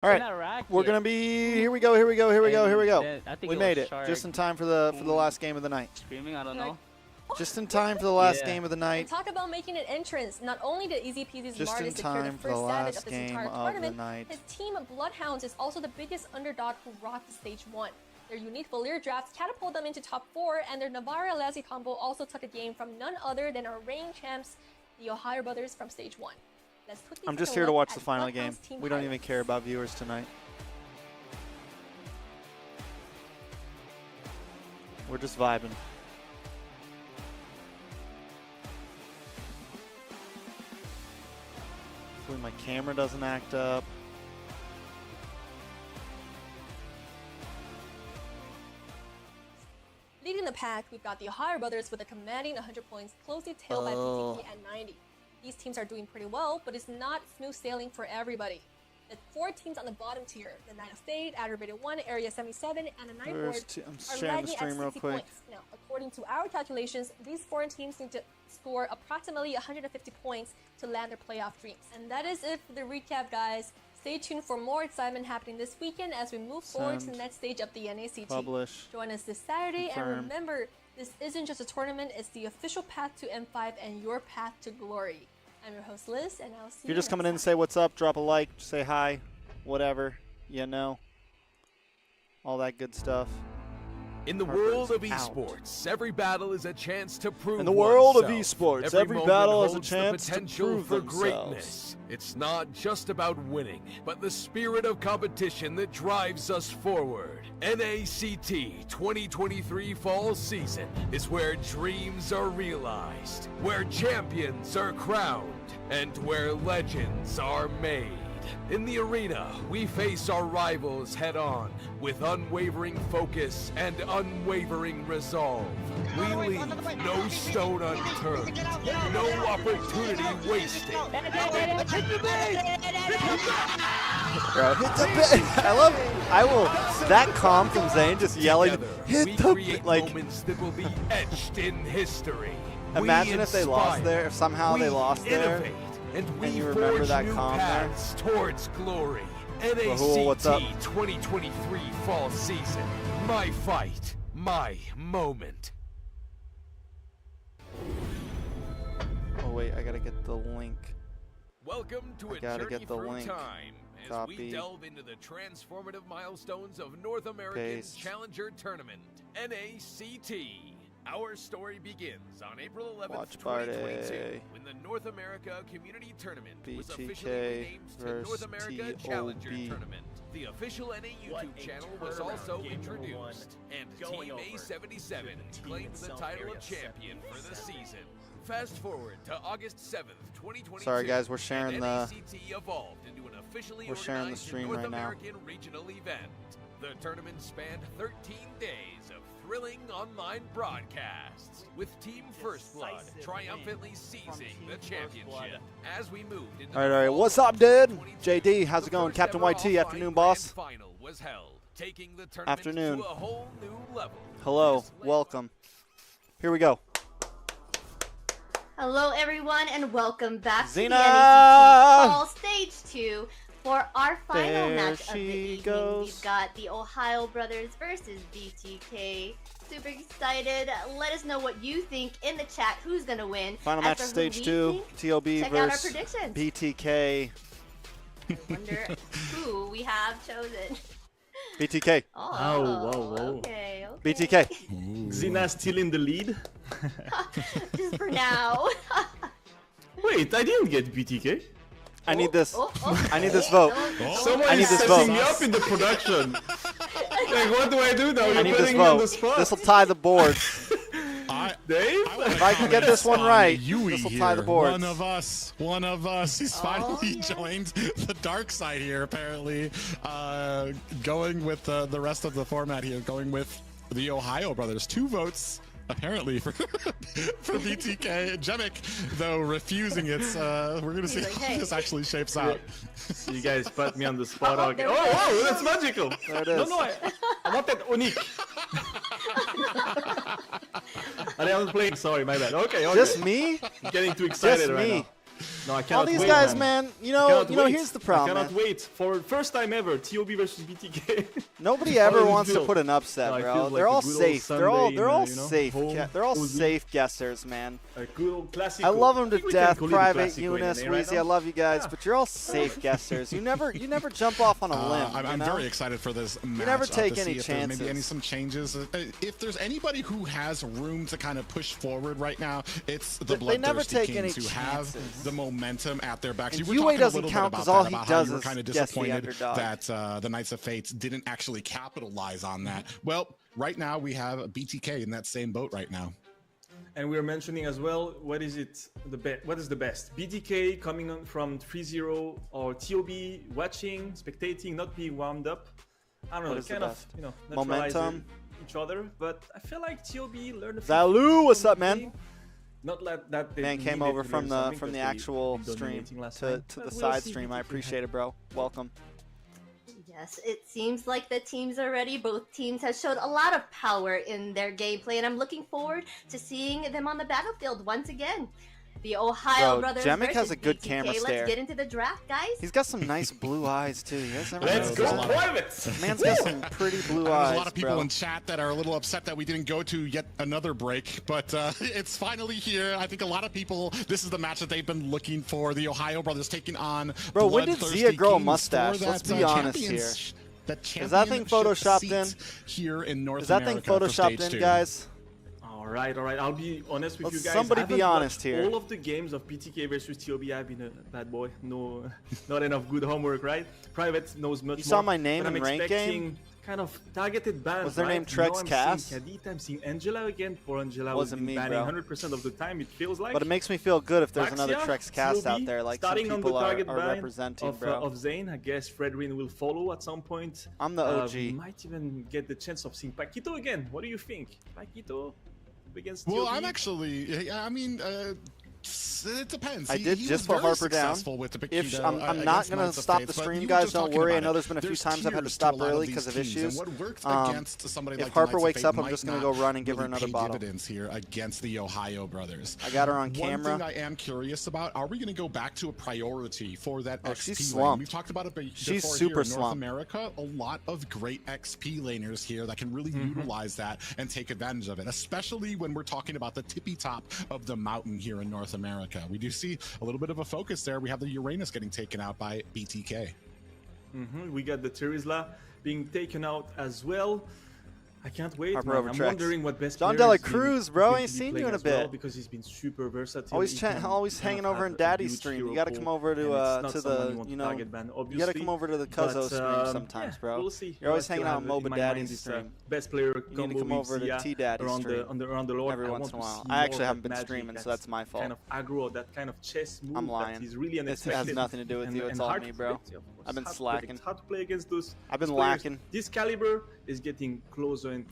All right, we're gonna be. Here we go. Here we go. Here we go. Here we go. We made it just in time for the last game of the night. Screaming, I don't know. Just in time for the last game of the night. And talk about making an entrance. Not only did Easy Peasy's Just Martis in secure the time for the first savage last of this game entire of tournament, the night. his team of Bloodhounds is also the biggest underdog who rocked the stage 1. Their unique Valir drafts catapult them into top 4, and their Navarra Lassie combo also took a game from none other than our reigning champs, the Ohio brothers from stage 1. Let's quickly I'm take just a here to look watch at the final Bloodhounds game. team We don't even highlights. care about viewers tonight. We're just vibing. Hopefully my camera doesn't act up. Leading the pack, we've got the Ohio brothers with a commanding 100 points, closely tailed by BTK at 90. These teams are doing pretty well, but it's not smooth sailing for everybody. The 4 teams on the bottom tier, the Knight of Fate, Aggravated 1, Area 77, and the Nightboard, I'm are sharing the lagging stream at real 60 quick. points. Now, according to our calculations, these foreign teams need to score approximately 150 points to land their playoff dreams. And that is it for the recap, guys. Stay tuned for more excitement happening this weekend as we move forward to the Send. next stage of the NACT. Publish. Join us this Saturday, Confirm. and remember, this isn't just a tournament, it's the official path to M5 and your path to glory. I'm your host, Liz, and I'll see If you you're just next coming in, time. say what's up, drop a like, say hi, whatever, you know. All that good stuff. In the Harper's world of out. esports, every battle is a chance to prove In the world of oneself. esports, every moment battle is a holds the chance to potential prove for themselves. greatness. It's not just about winning, but the spirit of competition that drives us forward. NACT 2023 fall season is where dreams are realized, where champions are crowned, and where legends are made. In the arena, we face our rivals head-on with unwavering focus and unwavering resolve. We leave no stone unturned, no opportunity wasted. Bro, hit the bit. That calm from Zane just yelling, Together, hit we the create bit. Like, moments that will be etched in history. imagine We if they lost inspire, there, if somehow we they lost there. innovate, and we you remember forge that new calm there. paths towards glory. Rahul, what's up? NACT 2023 fall season. My fight, my moment. Oh wait, I gotta get the link. Welcome to a gotta journey get the through link. time as Copy. we delve into the transformative milestones of North American Paste. Challenger Tournament, NACT. Our story begins on April 11th, Watch 2022, party. when the North America Community Tournament was BTK officially renamed to North versus America TOB. Challenger Tournament. The official NA What YouTube a channel was turnaround. also Game number introduced, and going Team over A77 to the team claimed in the South title Area of champion for the 77. season. Fast forward to August 7th, 2022. Sorry, guys, we're sharing and the- NACT evolved into an officially We're sharing the organized stream North right now. American regional event. The tournament spanned 13 days of thrilling online broadcasts, with Team First Blood Decisive triumphantly win seizing from the Team First Blood. championship. As we moved into All the right. fall What's of up, dude? 2022, JD, how's it the going? first Captain ever YT, offline afternoon, boss. grand final was held, taking the tournament Afternoon. to a whole new level. Hello, This led- welcome. Here we go. Hello, everyone, and welcome back to Zena! the NACT Fall Stage 2 for our final There match of the she evening. goes. We've got the Ohio brothers versus BTK. Super excited. Let us know what you think in the chat. Who's going to win? Final As match for of who stage we 2. think, TOB check out our versus predictions. BTK. I wonder who we have chosen. BTK. Oh, whoa. Okay. BTK. Xena still in the lead. Just for now. Wait, I didn't get BTK. I need this. Oh, I need this vote. Someone I need is this setting vote. me up in the production. Like, what do I do now? I You're need this putting me on the vote. spot. This will tie the board. Dave? If I can get this one right, Yui this will here. tie the boards. One of us. He's finally yes. joined the dark side here, apparently. Going with the rest of the format here, going with the Ohio brothers. 2 votes, apparently, for BTK. Gemic, though, refusing it. We're going to see like, how hey. this actually shapes out. You guys put me on the spot. Oh, Okay. there Oh, we go. wow, that's magical. There it is. No, I wanted Unique. I was playing. Sorry, my bad. Okay. Just me? I'm getting too excited Just right me. now. No, I cannot All these wait, guys, man. You know, here's the problem. I cannot wait for first time ever. TOB versus BTK. Nobody ever wants to put an upset, bro. Like they're all safe. They're all safe. They're all safe guessers, man. A good old classic. I love them to death. Private, Eunice, Weezy, I love you guys, but you're all safe guessers. You never jump off on a limb. I'm very excited for this match. You never take to any see if chances. Maybe some changes. If there's anybody who has room to kind of push forward right now, it's the Bloodthirsty Kings who have the momentum at their backs. And You were talking doesn't a little count bit 'cause about all that, he about does how you were is kind of guess the disappointed underdog. that the Knights of Fates didn't actually capitalize on that. Well, right now we have BTK in that same boat right now. And we're mentioning as well, what is the best? BTK coming on from 3-0 or TOB watching, spectating, not being warmed up. I don't know, kind of, momentum each other. But I feel like TOB learned a few Zalu, things what's from up, the man? game. Not like that they Man came needed over to from learn the something the 'cause actual they've been stream dominating last to time. the But we'll side see stream. I BTK. appreciate it, bro. Welcome. Yes, it seems like the teams are ready. Both teams have showed a lot of power in their gameplay, and I'm looking forward to seeing them on the battlefield once again. The Ohio brothers Jemic versus has a good BTK. camera Let's stare. get into the draft, guys. He's got some nice blue eyes too. You guys ever Let's notice go that? private! Man's got some pretty blue eyes, There's a lot of people bro. in chat that are a little upset that we didn't go to yet another break, but it's finally here. I think a lot of people, this is the match that they've been looking for. The Ohio brothers taking on Bro, when did Bloodthirsty Zia grow a Kings mustache? for Let's that, be honest champions- that Is that thing championship photoshopped seat here in North Is that thing America for photoshopped stage in, 2. guys? All right. I'll be honest with you guys. Somebody I be haven't honest watched here. All of the games of BTK versus TOB, I've been a bad boy. No, not enough good homework, right? Private knows much more. You saw my name but in I'm rank expecting game? kind of targeted bans. Was their name right? Trex Cass? I'm seeing Kadita, I'm seeing Angela again. For Angela, Wasn't was me, banning bro. 100% of the time. It feels like. But it makes me feel good if there's another Baxia, Trex cast out TOB, there. Like some starting on people the target are ban representing, of, bro. of Zane. I guess Fredrin will follow at some point. I'm the OG. We might even get the chance of seeing Paquito again. What do you think? Paquito against Well, TOB? I'm actually, I mean, it depends. I did he just was put very Harper down. successful with the If Paquito, I'm not against gonna Knights of stop Fates, the but stream, you guys. were Don't talking worry. I about know it. there's been a few There's times I've had to tiers stop a lot early these because of teams, issues. And what worked against somebody if like Harper the Knights of wakes Fate up, I'm might just gonna not go run and give her really another pay bottle. dividends here against the Ohio brothers. I got her on camera. One thing I am curious about: are we going to go back to a priority for that Oh, XP she's lane? slumped. We've talked about it before She's here super in North slumped. America. A lot of great XP laners here that can really utilize that and take advantage of it, especially when we're talking about the tippy top of the mountain here in North America. We do see a little bit of a focus there. We have the Uranus getting taken out by BTK. We got the Terizla being taken out as well. I can't wait, Harper man. over I'm Trex. wondering what best John player Dela is being- Cruz, bro. going Ain't to be seen you playing in a as well, bit. because he's been super versatile. Always, He can always kind hanging of over have in a Daddy's huge stream. hero You got to pool, come over and to it's not to someone the you want you to know. target ban, You got to obviously. come over to the But, Cuzzo stream sometimes, yeah, bro. We'll see. You're always I still hanging out have on in Moba my Daddy's mind this, stream. Best player You need to combo come with over to Zia T Daddy's around stream the Lord. every I once want in a to while. see I more actually of haven't that been magic, streaming, so that that's my fault. Kind of aggro, that kind of chess move I'm lying. that is really It has unexpected. nothing to do with you. It's all hard me, to bro. predict, of course. I've been Hard to slacking. predict, hard to play against those. I've been players. lacking. This caliber is getting closer and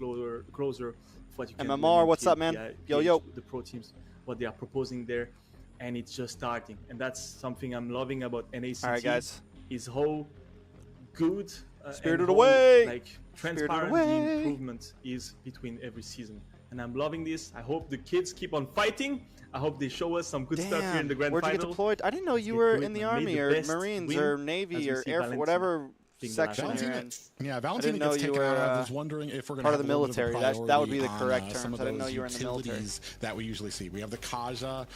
closer to what you can do MMR, in what's up, PvP. man? Yo, yo. The pro teams, what they are proposing there, and it's just starting. And that's something I'm loving about NACT. All right, guys. Is how good Spirited and how, away. like Spirited transparent away. the improvement is between every season. And I'm loving this. I hope the kids keep on fighting. I hope they show us some good stuff here in the grand Where'd you final. get deployed? I didn't know you Get were to it, in the man. May Army the or best Marines win, or as Navy we or see Air Force, Valentina whatever being the section last you're one. in. Yeah, I Valentina didn't know gets you taken were, out. I was wondering if we're going part to of have the a little bit of military. a That would be the priority correct on, term. some of I didn't know those you were in the military. utilities that we usually see. We have the Kaja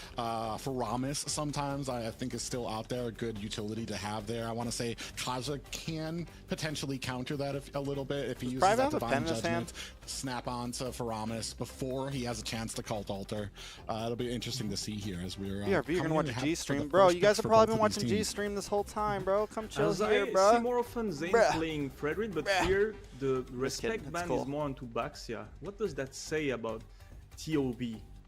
for Ramis sometimes. I think is still out there, a good utility to have there. I want to say Kaja can potentially counter that a little bit if he uses Private that have a pen divine in his hand? judgment. Snap on to Faramis before he has a chance to cult altar. It'll be interesting to see here as we're BRB, you're coming gonna watch in a for G the stream, first bro. You picks guys have for probably both been of these watching G teams. stream this whole time, bro. Come chill As here, I bro. see more often Zane Bruh. playing Fredrin, but Bruh. here the kidding, respect it's ban cool. is more onto Baxia. What does that say about TOB?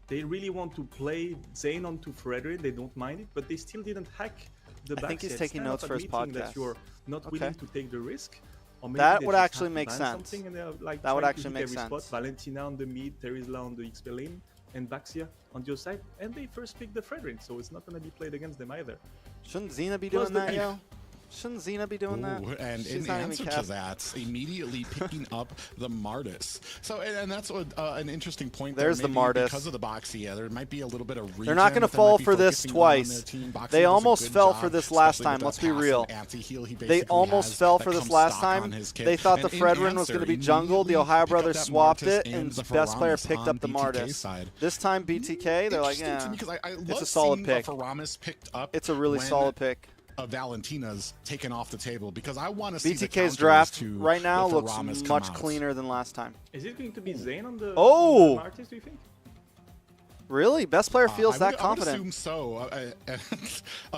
They really want to play Zane onto Fredrin, they don't mind it, but they still didn't hack the Baxia. I think he's It's taking kind of notes for his admitting podcast. that you're not Okay. willing to take the risk. Or maybe That they would just actually have to make ban sense. something and they're, like, That would trying to actually hit make every spot. sense. Valentina on the mid, Terizla on the XP lane, and Baxia on the other side, and they first pick the Fredrin, so it's not going to be played against them either. Shouldn't Xena be Plus doing the that, beef. yo? Shouldn't Xena be doing that? And She's in answer to that, immediately picking up the Martis. So, and that's what, an interesting point. There's the Martis. Because of the box, yeah, there might be a little bit of regen. They're not going to fall for this twice. They almost fell for this last time. Let's be real. They almost fell for this last time. They thought the Fredrin was going to be jungle. The Ohio brothers swapped it, and the best player picked up the Martis. This time, BTK, they're like, yeah, it's a solid pick. It's a really solid pick. Valentina's taken off the table because I want to see BTK's draft right now looks much cleaner than last time. Is it going to be Zane on the Martis, do you think? Really? Best player feels that confident? I would assume so.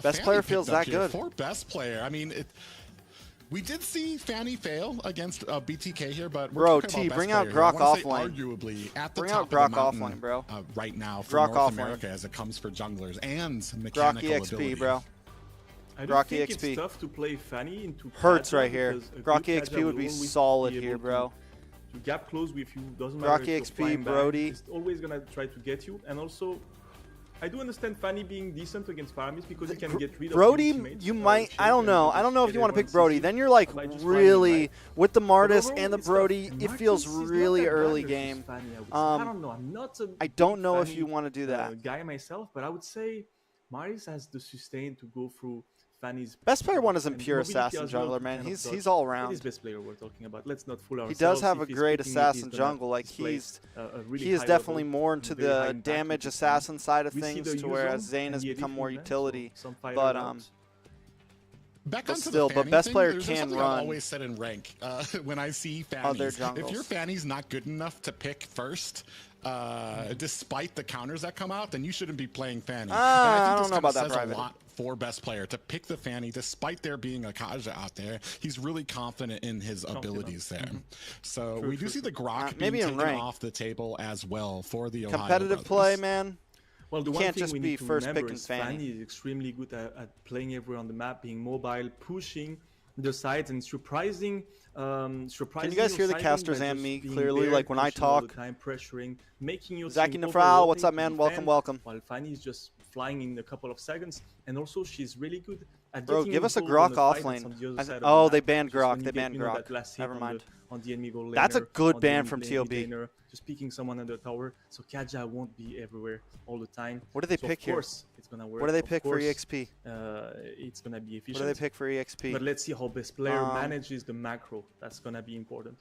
Best player feels that good. For best player, I mean, we did see Fanny fail against BTK here, but bro, T, bring out Grok offline. Arguably at the bring top out Grok of the mountain, offline, bro. Right now for Grok North offline. America as it comes for junglers and mechanical Grok EXP, ability. bro. I Grok think EXP. It's tough to play Fanny into Hurts Kaja right here. Grok EXP would be solid here, bro. To gap close with you, doesn't matter Grok if you're EXP, Brody. It's always gonna try to get you, and also I do understand Fanny being decent against Paramis because you can get rid of Brody. ultimates, You might. I don't know. I don't know if you want to pick Brody. Then you're like really with the Martis and the Brody. It feels really early game. I don't know. I'm not. I don't know if you want to do that. Guy myself, but I would say Marius has the sustain to go through Fanny's best player one is in pure assassin jungler, man. He's all around. He's best player we're talking about. Let's not fool ourselves. He does have a great assassin jungle. Like he is definitely more into the damage assassin side of things, to whereas Zane has become more utility. But Back but onto still, the but best thing, player there's can something run. I've always said in rank when I see Other Fannies. jungles. If your Fanny's not good enough to pick first, despite the counters that come out, then you shouldn't be playing Fanny. I don't know about that, says Private. a lot for best player to pick the Fanny, despite there being a Kaja out there. He's really confident in his abilities there. So we do see the Grok being taken off the table as well for the Ohio competitive brothers. play, man. Well, the you one can't thing just we be need to first remember picking is Fanny. is extremely good at playing everywhere on the map, being mobile, pushing the sides, and surprising. Can you guys hear the casters and me clearly? Like when I talk. Pressuring, making your Zaki Nafral, what's up, man? Welcome, welcome. While Fanny is just flying in a couple of seconds, and also she's really good at Bro, getting give us a involved Grok on the fight offlane. that's on the other side of the Oh, map. they banned Just when Grok. you They get, banned you know, Grok. that last hit Never on mind. on the enemy goal That's a laner, good on the ban enemy from lane TOB. laner, just picking someone under the tower, so Kaja won't be everywhere all the time. What do they So pick of here? course, it's gonna work. What do they Of pick for course, EXP? It's gonna be efficient. What do they pick for EXP? But let's see how best player manages the macro. That's gonna be important.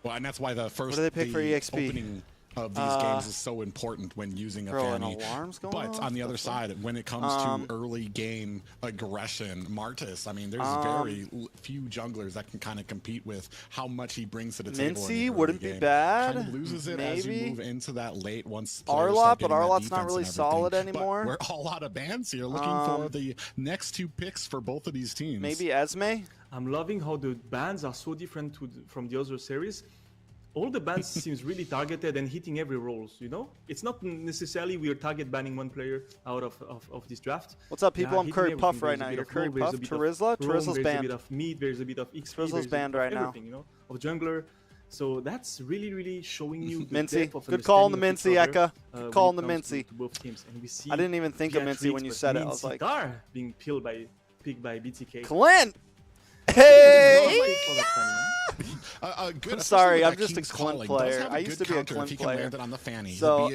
Well, and that's why the first What do they pick for EXP? opening of these games is so important when using a Fanny. Alarm's going But off? on the other side, when it comes to early game aggression, Martis, I mean, there's very few junglers that can kind of compete with how much he brings to the table. Mincy wouldn't be bad. Kind of loses it as you move into that late once. Arlott, but Arlott's not really solid anymore. But we're all out of bans here, looking for the next two picks for both of these teams. Maybe Esme? I'm loving how the bans are so different from the other series. All the bans seems really targeted and hitting every roles, you know? It's not necessarily we are target banning one player out of this draft. What's up, people? I'm Curry Puff right There's now. a bit You're of Curry low, there's Puff? a bit of Terizla? roam, Terizla's there's banned. a bit of meat, there's a bit of XP, Terizla's there's a banned bit of right now. everything, you know? Of jungler. So that's really showing you the Mincy. depth of Good call on the understanding Mincy, of each other, Eka. Good call on the when it comes Mincy. to both teams. And we see I didn't even think of Mincy when you said it. I was like, Tar being picked by BTK. Clint! Hey! I'm sorry, I'm just a Clint player. I used to be a Clint player. So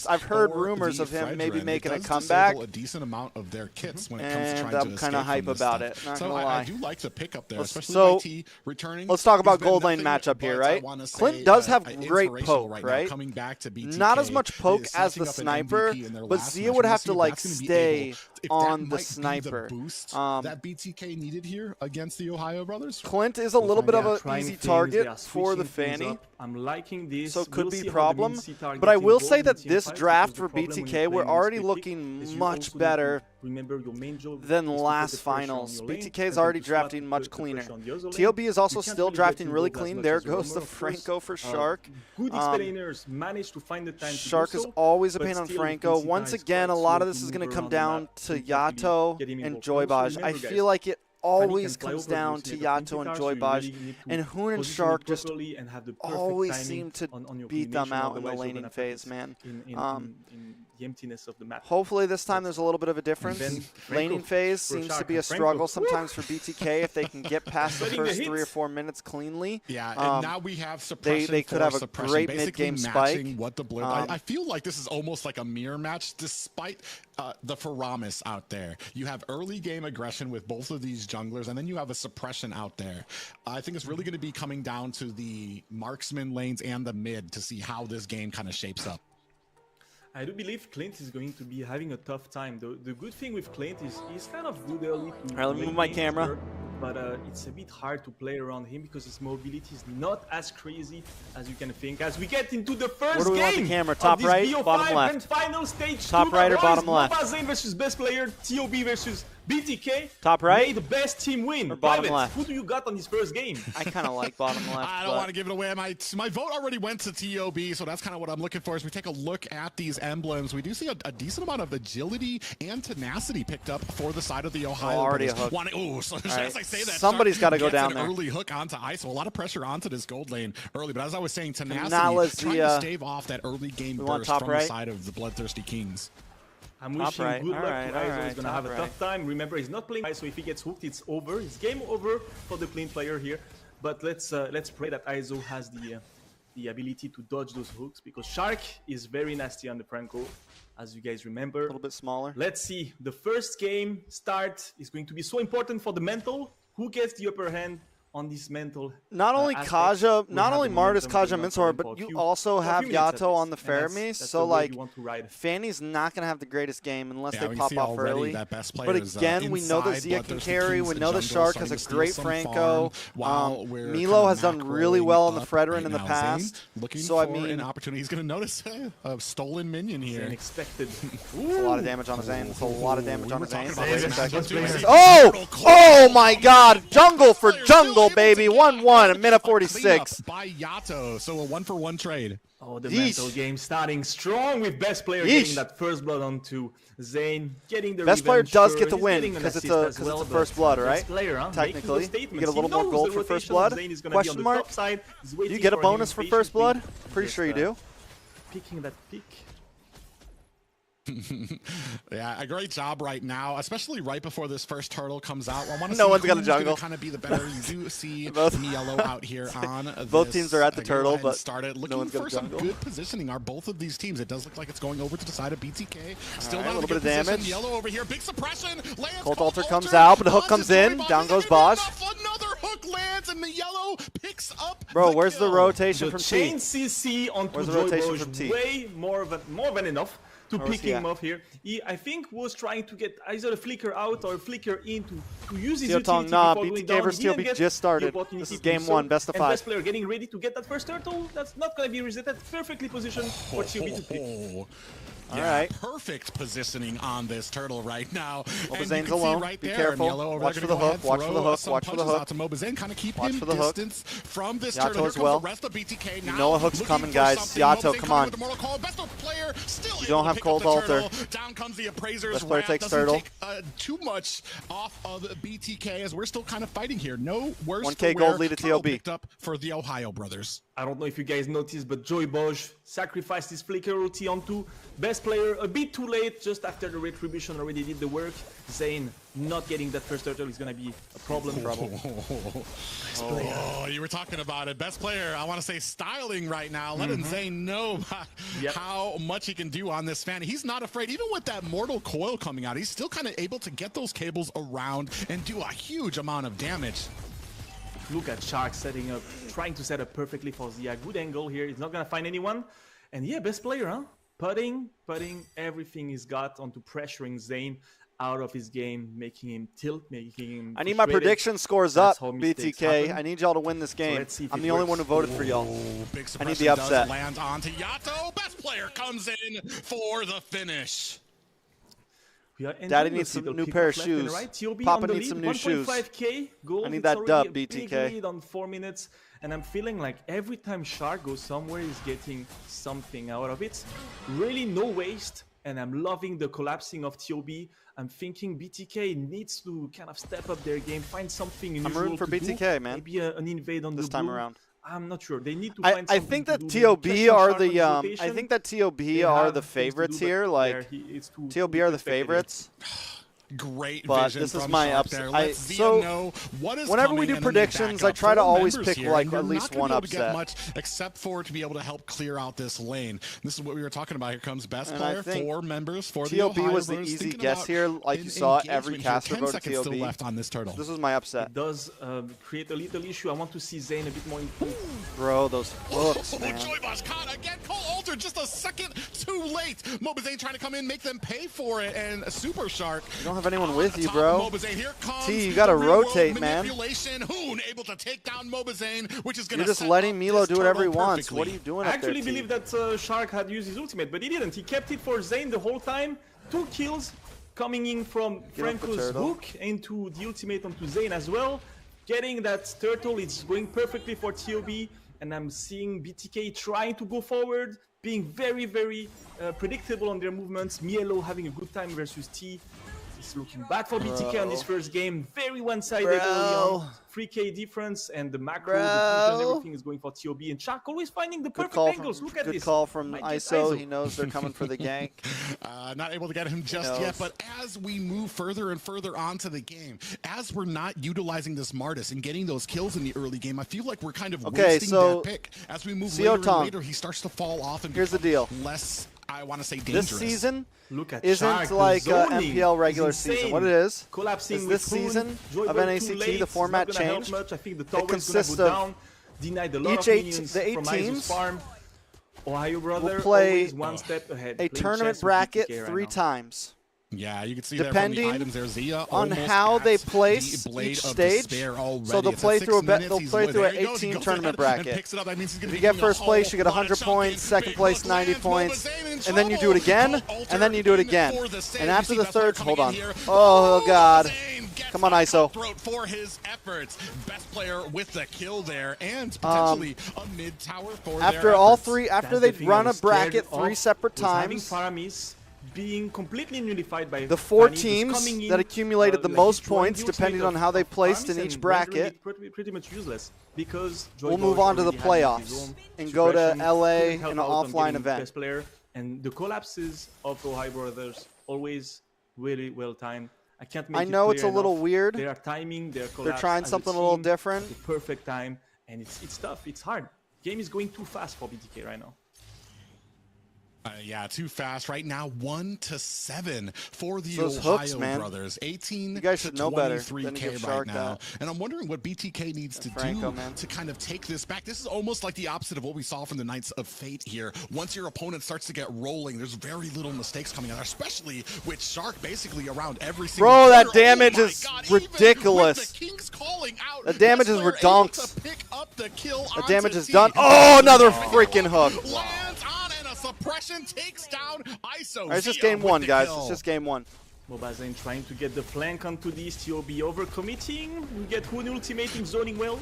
I've heard rumors of him maybe making a comeback, a decent amount of their kits when it comes to and trying I'm to kind of escape hype from this about stuff. it. Not So gonna lie. I do like the pickup there, especially So, YT returning. let's talk about He's been gold lane nothing matchup here, but, I right? wanna say, Clint does have great inspirational poke, now, right? coming back to BTK, Not as much poke as the snatching up an sniper, MVP in their but last Zia match. would We'll have see to if like that's gonna be stay able- if on that the might be sniper. boost that BTK needed here against the Ohio brothers. Clint is a little bit of an easy target for the switching things Fanny. up. I'm liking this. So it could We'll be see a how the problem. Mincy targeting But I will goes say in that team this fights, draft because for the problem when BTK, you're we're playing already this looking is you much also need to better remember your main job than is to put last the pressure on finals. your lane, BTK is and already to swap drafting much the cleaner. pressure on the other lane. TLB is also You can't still really drafting get really involved as clean. much There as a goes the roamer, of course. Franco for Shark. Good explainers managed to find the time to Shark do is so, always a but pain on still, Franco. Mincy Once is again, a quite lot slow of this to is going to move come around the down map, to so you can't really Yato get him and involved. Also, Joybaj. I remember, feel guys, like it Fanny always can fly comes over down those to net of Yato and Pintar, so you Joybaj, really need to and Hoon and position Shark it just properly and have the perfect always timing seem to on your beat them combination, out in the otherwise you're laning gonna phase, practice man. in emptiness of the map. Hopefully this time there's a little bit of a difference. Laning phase seems to be a struggle sometimes for BTK if they can get past the first 3 or 4 minutes cleanly. Yeah, and now we have suppression. They could have a great mid-game spike. What the blur. I feel like this is almost like a mirror match, despite the Faramis out there. You have early game aggression with both of these junglers, and then you have a suppression out there. I think it's really going to be coming down to the marksman lanes and the mid to see how this game kind of shapes up. I do believe Clint is going to be having a tough time. The good thing with Clint is he's kind of good early. All right, let me move my camera. But it's a bit hard to play around him because his mobility is not as crazy as you can think. As we get into the first game, where do we want the camera? Top right, bottom left. And final stage. Top right or bottom left? Mlsa versus best player, TOB versus BTK. Top right? May the best team win. Or bottom left? Who do you got on this first game? I kind of like bottom left. I don't want to give it away. My vote already went to TOB, so that's kind of what I'm looking for. As we take a look at these emblems, we do see a decent amount of agility and tenacity picked up for the side of the Ohio. Already a hook. As I say that, somebody's got to go down an there. Early hook onto ISO. A lot of pressure onto this gold lane early, but as I was saying, tenacity trying to stave off that early game burst from the side of the Bloodthirsty Kings. I'm wishing good luck to ISO. He's going to have a tough time. Remember, he's not playing ISO. If he gets hooked, it's over. It's game over for the clean player here. But let's pray that ISO has the ability to dodge those hooks, because Shark is very nasty on the Franco, as you guys remember. A little bit smaller. Let's see. The first game start is going to be so important for the mental. Who gets the upper hand on this mental? Not only Kaja, not only Martis, Kaja, Minsor, but you also have Yato on the Fermi. So like, Fanny's not going to have the greatest game unless they pop off early. But again, we know that Zia can carry. We know the Shark has a great Franco. Milo has done really well on the Fredrin in the past. So I mean, an opportunity. He's going to notice a stolen minion here. Unexpected. That's a lot of damage on his aim. That's a lot of damage on his aim. Oh! Oh my God! Jungle for jungle, baby. 1-1, a minute 46. By Yato, so a 1-for-1 trade. Oh, the mental game starting strong with best player getting that first blood onto Zane, getting the best player does get the He's win because it's a first blood, right? Player, technically, you get a little more gold for first blood. Question mark? Do you get a bonus for first blood? Pretty sure you do. Picking that pick. Yeah, a great job right now, especially right before this first turtle comes out. I want to no see one's got a jungle. Kind of be the better. You do see Yellow out here on both teams are at the turtle, but started looking for some good positioning. Are both of these teams? It does look like it's going over to the side of BTK. Still not a little bit of damage. Yellow over here, big suppression. Cold Altar comes out, but the hook comes in. Down goes Bosch. Another hook lands, and the Yellow picks up. Bro, where's the rotation from T? Chain CC onto Joy Bosch, way more than enough to pick him off here. He, I think, was trying to get either a flicker out or a flicker in to use his utility before going down. BTK versus just started. This is game 1, best of 5. Best player getting ready to get that first turtle. That's not going to be resetted. Perfectly positioned for TOB to pick. All right. Perfect positioning on this turtle right now. Mobazane's alone. Right Be there, careful. Watch for the hook. Watch for the hook. Watch for the hook. Mobazane kind of keep him distance from this Yato turtle. as well. The rest of BTK now. You know a hook's coming, guys. Yato, come on. You don't have Cold Altar. Down comes the Appraiser's Best player takes turtle. Too much off of BTK as we're still kind of fighting here. No worse 1K gold lead to TOB. Picked up for the Ohio brothers. I don't know if you guys noticed, but Joy Bosch sacrificed his flicker ulti onto best player a bit too late, just after the retribution already did the work. Zane not getting that first turtle is going to be a problem. Oh, you were talking about it. Best player, I want to say styling right now. Letting Zane know how much he can do on this fan. He's not afraid. Even with that mortal coil coming out, he's still kind of able to get those cables around and do a huge amount of damage. Look at Shark setting up, trying to set up perfectly for Zia. Good angle here. He's not going to find anyone. And yeah, best player, huh? Putting everything he's got onto pressuring Zane out of his game, making him tilt, making him I need my prediction scores up, BTK. I need y'all to win this game. I'm the only one who voted for y'all. I need the upset. Land onto Yato. Best player comes in for the finish. Daddy needs some new pair of shoes. Papa needs some new shoes. I need that dub, BTK. On 4 minutes, and I'm feeling like every time Shark goes somewhere, he's getting something out of it. Really no waste, and I'm loving the collapsing of TOB. I'm thinking BTK needs to kind of step up their game, find something unusual. I'm rooting for BTK, man. Maybe an invade on this the time blue. around. I'm not sure. They need to find I something think to that do. TOB Maybe are Shark on the rotation. I think that TOB They are have the things to favorites do, here. but Like it's too TOB are the competitive. favorites. Great But vision this is from my Shark upset. there. Let's Zia So know what is whenever coming, we do and then they back predictions, I up. try to 4 always members pick here, like and you're at least not one gonna be able to get upset. much except for to be able to help clear out this lane. This is what we were talking about. Here comes best And I player, think 4 members for the TOB Ohio was the Brothers. easy Thinking guess about here. Like you saw, every engagement here. caster 10 voted seconds still TOB. left on this turtle. This was my upset. It does create a little issue. I want to see Zayn a bit more improved. Bro, those hooks, Oh, man. Joybosh caught again. Cole Alter just a second too late. Mobazane trying to come in, make them pay for it, and Super Shark. You don't have anyone with you, Top bro. Mobazane. Here comes T, you gotta the real-world rotate, man. manipulation. Hoon able to take down Mobazane, which is gonna You're just set letting up Milo this do whatever he turtle wants. perfectly. What are you doing I up there, actually T? believe that Shark had used his ultimate, but he didn't. He kept it for Zayn the whole time. 2 kills coming in from Get off the Franco's turtle. hook into the ultimate onto Zayn as well. Getting that turtle, it's going perfectly for TOB. And I'm seeing BTK trying to go forward, being very, very predictable on their movements. Mielo having a good time versus T. It's looking bad for BTK on this first game. Very one-sided early on. 3k difference, and the macro, the vision, everything is going for TOB. And Shark always finding the perfect angles. Look at good this. call from Might get ISO. He knows they're coming for the gank. Not able to get him just yet, but as we move further and further onto the game, as we're not utilizing this Martis and getting those kills in the early game, I feel like we're kind of wasting so that pick. As we move CO later Tom, and later, he starts to fall off and here's the deal. less, I want to say, dangerous. This season Look at isn't Shark, the like zoning MPL regular is season. insane. What it is Collapsing is with this Hoon, season Joy of Bird NACT, too late. the format It's not gonna help changed. much. I think the tower is consists gonna go of down. Denied a lot of the 8 minions teams from Iso's farm. Ohio brother play always one step ahead. a playing tournament chess with bracket BTK right 3 now. times. Yeah, you can see Depending there from the items there, Zia on almost how at they the place blade each of stage. despair already. So they'll It's play at through 6 minutes, they'll he's play there through an he goes, he 18 goes tournament ahead and bracket. picks it up. That means he's gonna If you be get getting first a place, you get whole 100 lot of points, chunking. second Big place hook 90 lands, points, Mobazane in and then you do it again, trouble. Cole and then you do it Alter again. for the save. And You after see the best player third, coming hold in on. here. Oh god. Mobazane gets Come on, the ISO. cutthroat for his efforts. Best player with the kill there, and potentially a mid tower for After their all efforts. three, after That's the they thing run I a was scared bracket of, 3 separate was having times, Faramis being completely nullified by the 4 Fanny, just teams coming in, that accumulated the like most destroying points, the depending ultimate on how they of placed Faramis in each and rendering bracket, it pretty much useless because we'll Joy move Boy on to the already had his playoffs own and go to suppression, LA couldn't help in an out on offline getting event. best player, and the collapses of Ohio Brothers always really well timed. I can't make I it know it's a clear little enough. weird. They are timing their collapse. They're trying as something a team, little different. The perfect time, and it's tough. It's hard. Game is going too fast for BTK right now. Yeah, too fast right now. 1-7 for the Those Ohio hooks, man. brothers. 18 You guys should know better than to 23K get right sharked now. out. And I'm wondering what BTK needs to Franco, do man. to kind of take this back. This is almost like the opposite of what we saw from the Knights of Fate here. Once your opponent starts to get rolling, there's very little mistakes coming out, especially with Shark basically around every single Bro, that corner. damage Oh my is God, even ridiculous. with the Kings calling out, The damage is Best player able redonks. to pick up the kill The onto damage is T. done. Oh, another freaking hook. Lands on, and a suppression takes down ISO. All right, it's just Zia game with 1, the guys. kill. It's just game 1. Mobazane trying to get the flank onto this. TOB overcommitting. We get Hoon ultimating, zoning well.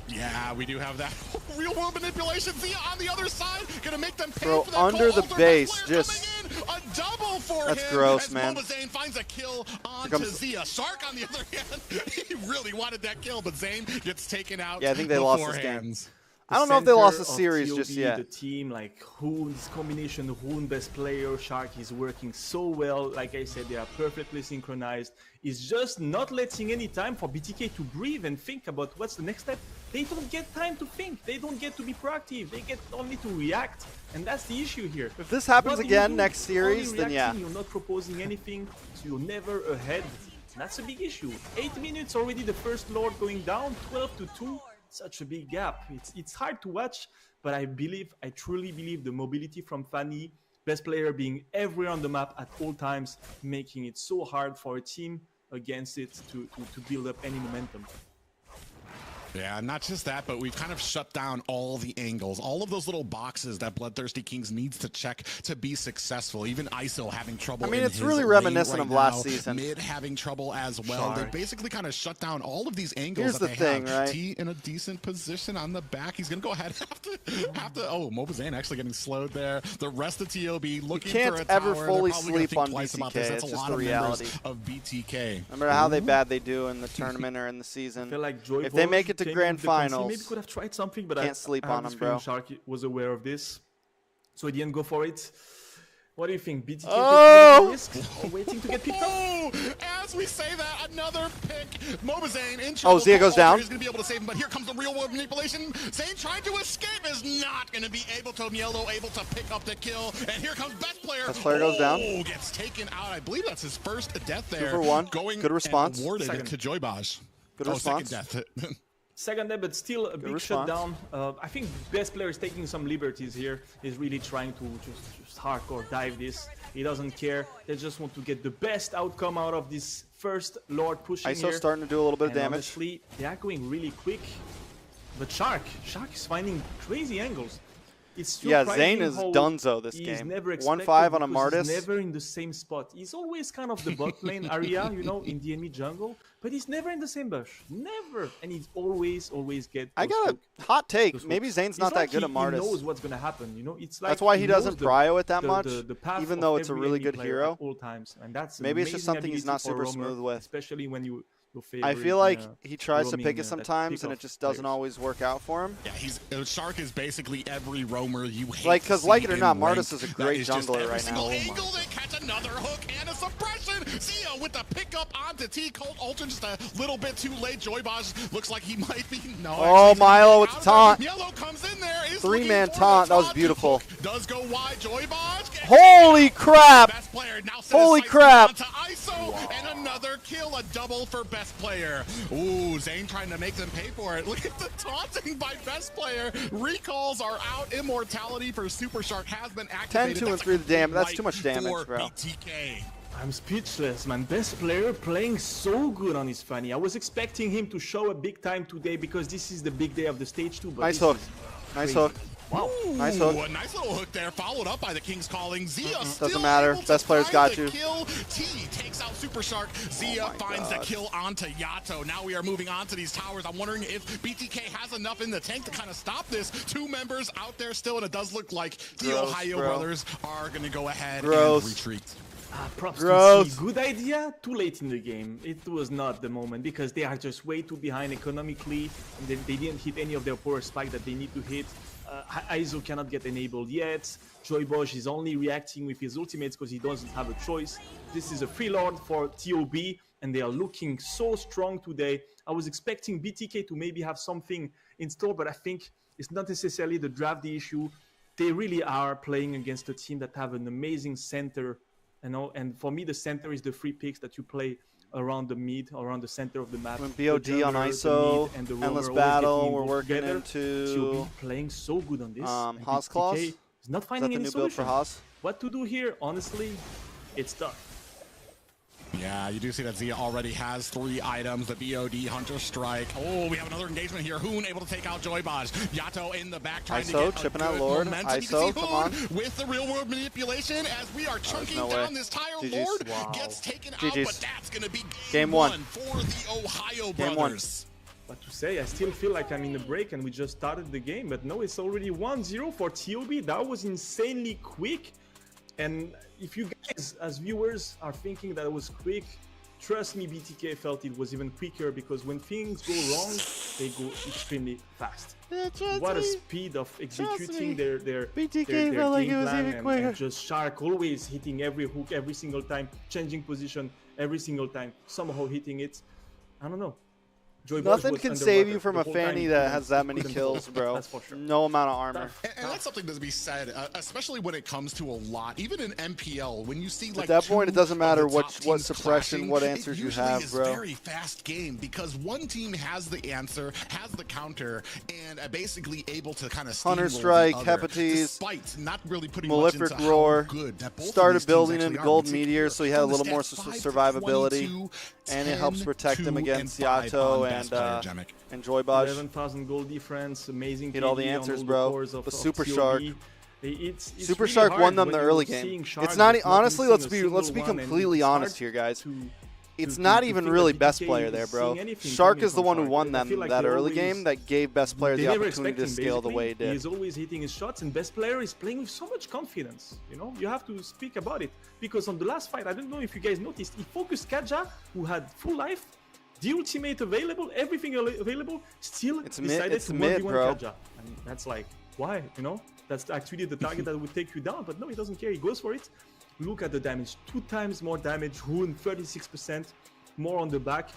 Yeah, we do have that real world manipulation. Zia on the other side, gonna make them pay Bro, for that. under Cole the Alter, base, best player just- coming in, a double for That's him gross, as man. Mobazane finds a kill onto comes- Zia. Shark on the other hand, he really wanted that kill, but Zane gets taken out. Yeah, I think they lost this game. beforehand. I don't know if they lost the center of series TOB, just yet. The team, like Hoon, this combination of Hoon, best player, Shark is working so well. Like I said, they are perfectly synchronized. It's just not letting any time for BTK to breathe and think about what's the next step. They don't get time to think. They don't get to be proactive. They get only to react. And that's the issue here. If this happens What do you again do? next series, Only then yeah. reacting, you're not proposing anything, so you're never ahead. That's a big issue. 8 minutes already, the first Lord going down, 12-2. Such a big gap. It's hard to watch, but I truly believe the mobility from Fanny, best player being everywhere on the map at all times, making it so hard for a team against it to build up any momentum. Yeah, not just that, but we've kind of shut down all the angles, all of those little boxes that Bloodthirsty Kings needs to check to be successful. Even ISO having trouble. I mean, in it's his really lane reminiscent right of last now. season. Mid having trouble as well. Shark. They basically kind of shut down all of these angles Here's that the they thing, have. right? T in a decent position on the back. He's gonna go ahead have to. Oh, Mobazane actually getting slowed there. The rest of TOB looking can't for a ever tower. fully They're probably gonna sleep think on twice about BTK. this. That's It's a just lot the of reality. members of BTK. No matter how bad they do in the tournament or in the season, I feel like Joy if they Boy make it to Classic Grand Finals. Maybe could have tried something, but Can't sleep on him, bro. Shark was aware of this, so he didn't go for it. What do you think? BTK Oh! risk or waiting to get picked up? As we say that, another pick. Mobazane in trouble. Oh, Zia goes down. He's going to be able to save him, but here comes the real world manipulation. Zane trying to escape is not going to be able to. Mlsa able to pick up the kill, and here comes best player. Best player goes down. Gets taken out. I believe that's his first death there. 2 for 1. Going Good response. And awarded to Joybaj. Good response. Second death. Second death, but still a big shutdown. I think best player is taking some liberties here. He's really trying to just hardcore dive this. He doesn't care. They just want to get the best outcome out of this first Lord pushing ISO here. starting to do a little bit of damage. Honestly, they are going really quick. But Shark is finding crazy angles. It's Zane is dunzo this game. 1-5 on a Martis. He's never in the same spot. He's always kind of the bot lane area, you know, in the enemy jungle. But he's never in the same bush. Never. And he's always get. I got a hot take. Maybe Zane's not that good at Martis. He knows what's gonna happen. You know, it's like that's why he doesn't prio it that much, even though it's a really good at hero. all times. And that's maybe it's just something he's not super smooth with. Especially when you. I feel like he tries to pick it sometimes, and it just doesn't always work out for him. Yeah, Shark is basically every roamer you hate. Like, because like it or not, Martis is a great jungler right now. Angle, they catch another hook and a suppression. Zia with the pickup onto T. Colt Ultra just a little bit too late. Joybaj looks like he might be. No. Oh, Milo with the taunt. Yellow comes in there. 3-man taunt. That was beautiful. Does go wide. Joybaj. Holy crap! Best player now holy crap! To ISO and another kill, a double for best player. Ooh, Zane trying to make them pay for it. Look at the taunting by best player. Recalls are out. Immortality for Super Shark has been activated. 10, 2, and 3 the damage. That's too much damage, bro. BTK. I'm speechless, man. Best player playing so good on his Fanny. I was expecting him to show a big time today because this is the big day of the stage 2. But nice hook. Nice hook. Wow. Nice hook. A nice little hook there, followed up by the King's Calling. Zia still doesn't matter. Best player's got you. Kill. T takes out Super Shark. Zia finds the kill onto Yato. Now we are moving on to these towers. I'm wondering if BTK has enough in the tank to kind of stop this. 2 members out there still, and it does look like the Ohio brothers are going to go ahead and retreat. Props to C. Good idea, too late in the game. It was not the moment because they are just way too behind economically. And they didn't hit any of their power spike that they need to hit. ISO cannot get enabled yet. Joybaj is only reacting with his ultimates because he doesn't have a choice. This is a free lord for TOB, and they are looking so strong today. I was expecting BTK to maybe have something in store, but I think it's not necessarily the draft the issue. They really are playing against a team that have an amazing center, you know. And for me, the center is the free picks that you play around the mid, around the center of the map. When BOD on ISO, and endless battle, we're working into playing so good on this. Haas Claws is not finding any new solution. build for Haas? What to do here? Honestly, it's tough. Yeah, you do see that Zia already has 3 items. The BOD Hunter Strike. Oh, we have another engagement here. Hoon able to take out Joybaj. Yato in the back trying ISO, to get chipping a out good Lord. momentum. ISO, come on. With the real world manipulation as we are chunking down this tire. GG's. Lord Wow. gets taken out, GG's. but that's going to be game 1 for the Ohio game brothers. What to say? I still feel like I'm in a break and we just started the game, but no, it's already 1-0 for TOB. That was insanely quick. And if you guys, as viewers, are thinking that it was quick, trust me, BTK felt it was even quicker because when things go wrong, they go extremely fast. What a speed of executing their BTK their felt like it game was plan even quicker. and just Shark always hitting every hook every single time, changing position every single time, somehow hitting it. I don't know. Nothing can save you from a Fanny that has that many kills, bro. That's for sure. No amount of armor. And that's something to be said, especially when it comes to a lot, even in MPL, when you see like at that point, it doesn't matter what suppression, clashing, what answers you have, bro. It's a very fast game because one team has the answer, has the counter, and basically able to kind of Hunter Strike, Hepates, despite not really putting Malefic much into Roar, how good that both started of these building teams into actually Gold are. Meteor, so he had a little more survivability, 22, and it helps protect him 10, against 2, and 5 Yato on best player, Jemic. and Joybaj. 11,000 gold difference, amazing. Hit all the KD on answers, all the bro. cores of The Super TOB. Shark. It's Super really Shark hard won them when the you're early seeing game. Shark It's not just honestly. missing Let's a be single one, and completely it's honest hard here, guys. to It's not even think really that best BTK player there, is bro. seeing anything Shark coming is the from one who Shark. won I them feel like that they early always- game that gave best player They the never opportunity to expect him, scale the basically. way he did. He's always hitting his shots, and best player is playing with so much confidence. You know, you have to speak about it because on the last fight, I don't know if you guys noticed, he focused Kaja, who had full life, The ultimate available, everything available, still decided to mid, 1v1 bro. Kaja. And that's like, why? You know, that's actually the target that would take you down. But no, he doesn't care. He goes for it. Look at the damage. 2 times more damage. Rune 36% more on the back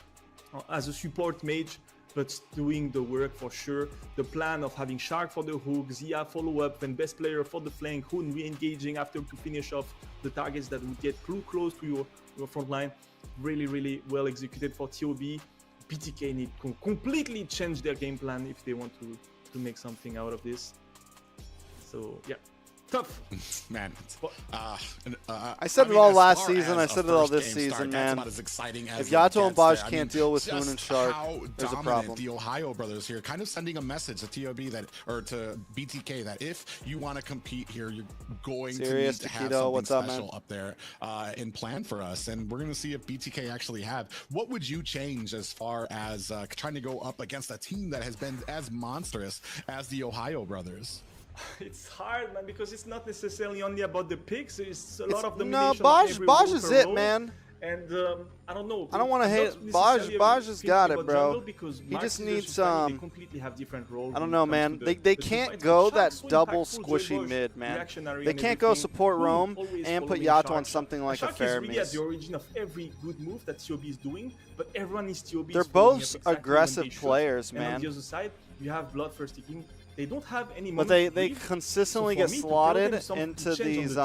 as a support mage, but doing the work for sure. The plan of having Shark for the hook, Zia follow up, then best player for the flank, Rune re-engaging after to finish off the targets that would get too close to your front line. Really, really well executed for TOB. BTK need to completely change their game plan if they want to make something out of this. So yeah, tough. Man, I said it all last season. I said it all this season, man. If Yato and Baj can't deal with Moon and Shark, there's a problem. The Ohio brothers here, kind of sending a message to TOB to BTK that if you want to compete here, you're going to need to have something special up there in plan for us. And we're going to see if BTK actually have. What would you change as far as trying to go up against a team that has been as monstrous as the Ohio brothers? It's hard, man, because it's not necessarily only about the picks. It's a lot of the no. Baj is it, man. And I don't know. I don't want to hate Baj has got it, bro. He just needs some. They completely have different roles. I don't know, man. They can't go that double squishy mid, man. They can't go support roam and put Yato on something like a fair really at the origin of every good move that TOB is doing, but everyone is TOB. They're both aggressive players, man. And on the other side, you have Bloodthirsty King. They don't have any. But they consistently get slotted into these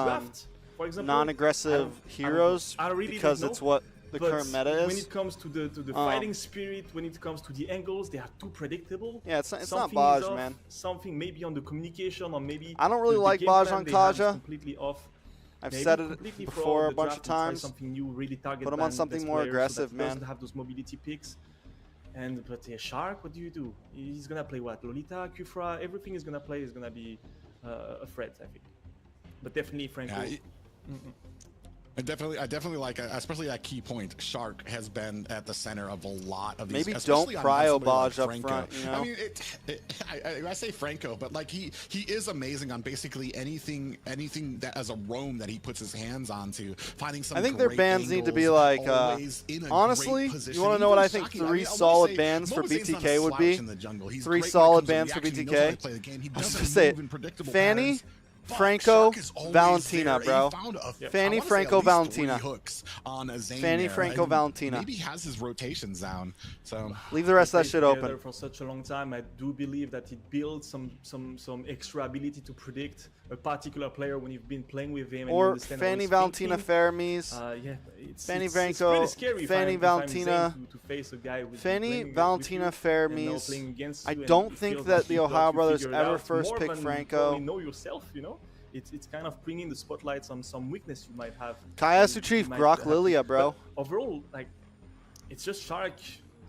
non-aggressive heroes because it's what the current meta is. When it comes to the fighting spirit, when it comes to the angles, they are too predictable. Yeah, it's not Baj, man. Something maybe on the communication, or maybe I don't really like Baj on Kaja. Completely off. I've said it before a bunch of times. Something new, really target. Put him on something more aggressive, man. Doesn't have those mobility picks. But Shark, what do you do? He's gonna play what? Lolita, Kufra, everything he's gonna play is gonna be a threat, I think. But definitely Franco. Yeah, I definitely like, especially that key point. Shark has been at the center of a lot of these. Maybe don't cryo Baj up front. You know? I mean, I say Franco, but like he is amazing on basically anything that as a roam that he puts his hands onto. Finding some. I think their bans need to be like. Honestly, you want to know what I think? 3 solid bans for BTK would be. 3 solid bans for BTK. I was gonna say it. Fanny, Franco, Valentina, bro. Fanny, Franco, Valentina. Fanny, Franco, Valentina. Maybe has his rotations down. So leave the rest of that shit open. For such a long time, I do believe that it builds some extra ability to predict a particular player when you've been playing with him. Or Fanny, Valentina, Faramis. Yeah, Fanny, Franco, Fanny, Valentina. To face a guy with Fanny, Valentina, Faramis. I don't think that the Ohio brothers ever first picked Franco. Know yourself, you know. It's kind of bringing the spotlights on some weakness you might have. Kayasu Chief, Grok Lilia, bro. But overall, like, it's just Shark.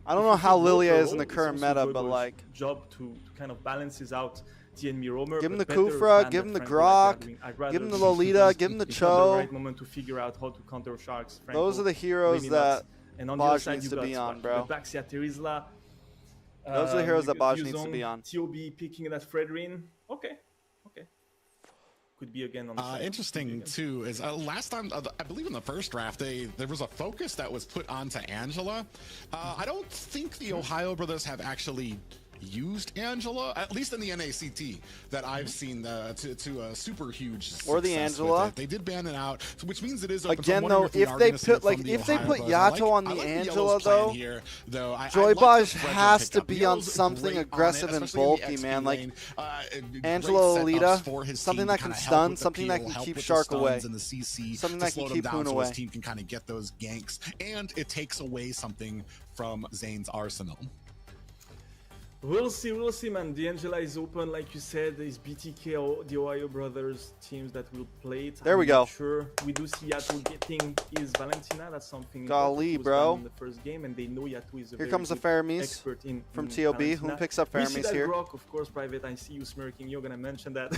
I don't know how Lilia is in the current meta, but like, job to kind of balances out the enemy roamer. Give him the Kufra, give him the Grok, give him the Lolita, give him the Cho. The right moment to figure out how to counter Sharks. Franco, those are the heroes that Baj needs to be on, bro. Baxia, Terizla. Those are the heroes that Baj needs to be on. TOB picking that Fredrin. Okay. Could be again on the interesting too is last time I believe in the first draft there was a focus that was put onto Angela. I don't think the Ohio brothers have actually used Angela, at least in the NACT that I've seen to a super huge or the Angela. They did ban it out, which means it is again though. If they put Yato on the Angela though, Joy Baj has to be on something aggressive and bulky, man. Like Angela Lolita, something that can stun, something that can keep Shark away, something that can keep Hoon away. Team can kind of get those ganks, and it takes away something from Zane's arsenal. We'll see, man. The Angela is open, like you said. There's BTK or the Ohio brothers teams that will play it. There we go. Sure, we do see Yato getting his Valentina. That's something. Golly, bro. In the first game, and they know Yato is a here comes the Faramis expert from TOB. Who picks up Faramis here? Grok, of course, Private. I see you smirking. You're gonna mention that.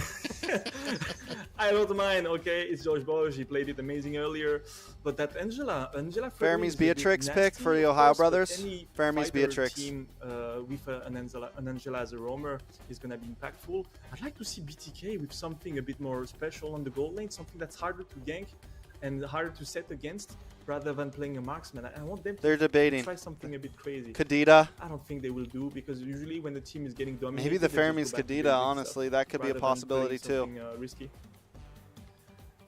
I don't mind. Okay, it's Josh Boj. He played it amazing earlier, but that Angela. Faramis Beatrix pick for the Ohio brothers. Faramis Beatrix. Team, with an Angela as a roamer is going to be impactful. I'd like to see BTK with something a bit more special on the goal lane, something that's harder to gank. and harder to set against rather than playing a marksman. I want them They're debating. to try something a bit crazy. Kadita. I don't think they will do, because usually when the team is getting dominated, Maybe the they just Fermi's go back to Kadita, basic honestly. stuff That could be a rather than possibility playing too. something, risky.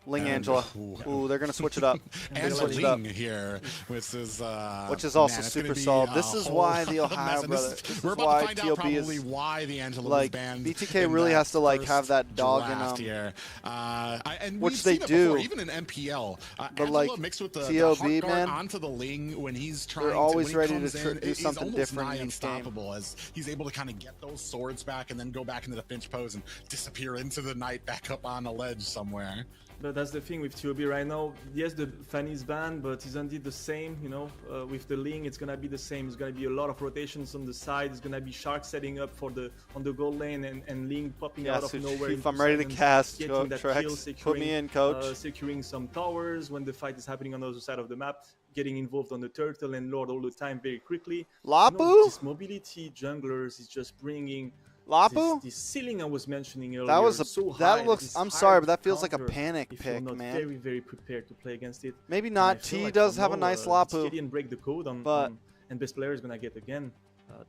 Ling And, Angela. Ooh, they're going to switch it up. And Switch it up. Ling here, which is also man, it's super gonna be solid. a This is whole why the mess, Ohio and brothers. This we're is about why to find out TOB probably is why the Angela like was banned. BTK really has to like have that dog in draft them, here. And which we've they seen it do. before, even in MPL. But Angela like mixed with the TOB, hard guard man, onto the Ling when he's trying. they're always when he ready to comes in, do he's something almost different nigh in each game. unstoppable as he's able to kind of get those swords back and then go back into the Finch pose and disappear into the night back up on a ledge somewhere. But that's the thing with TOB right now. Yes, the Fanny's banned, but it's indeed the same, you know. With the Ling, it's gonna be the same. It's gonna be a lot of rotations on the side. It's gonna be Shark setting up for the on the gold lane and Ling popping out of nowhere. If I'm ready to cast, getting that kill, Trex, put me in, coach. Securing some towers when the fight is happening on the other side of the map. Getting involved on the turtle and lord all the time very quickly. Lapu? You know, this mobility junglers is just bringing. Lapu? This ceiling I was mentioning earlier. That was a, so that high, looks. it's I'm hard sorry, to but that feels like a counter panic if you're pick, not man. very, very prepared to play against it. Maybe And I not. feel T like does for have a now, nice Lapu, didn't break the code but and best player is gonna get again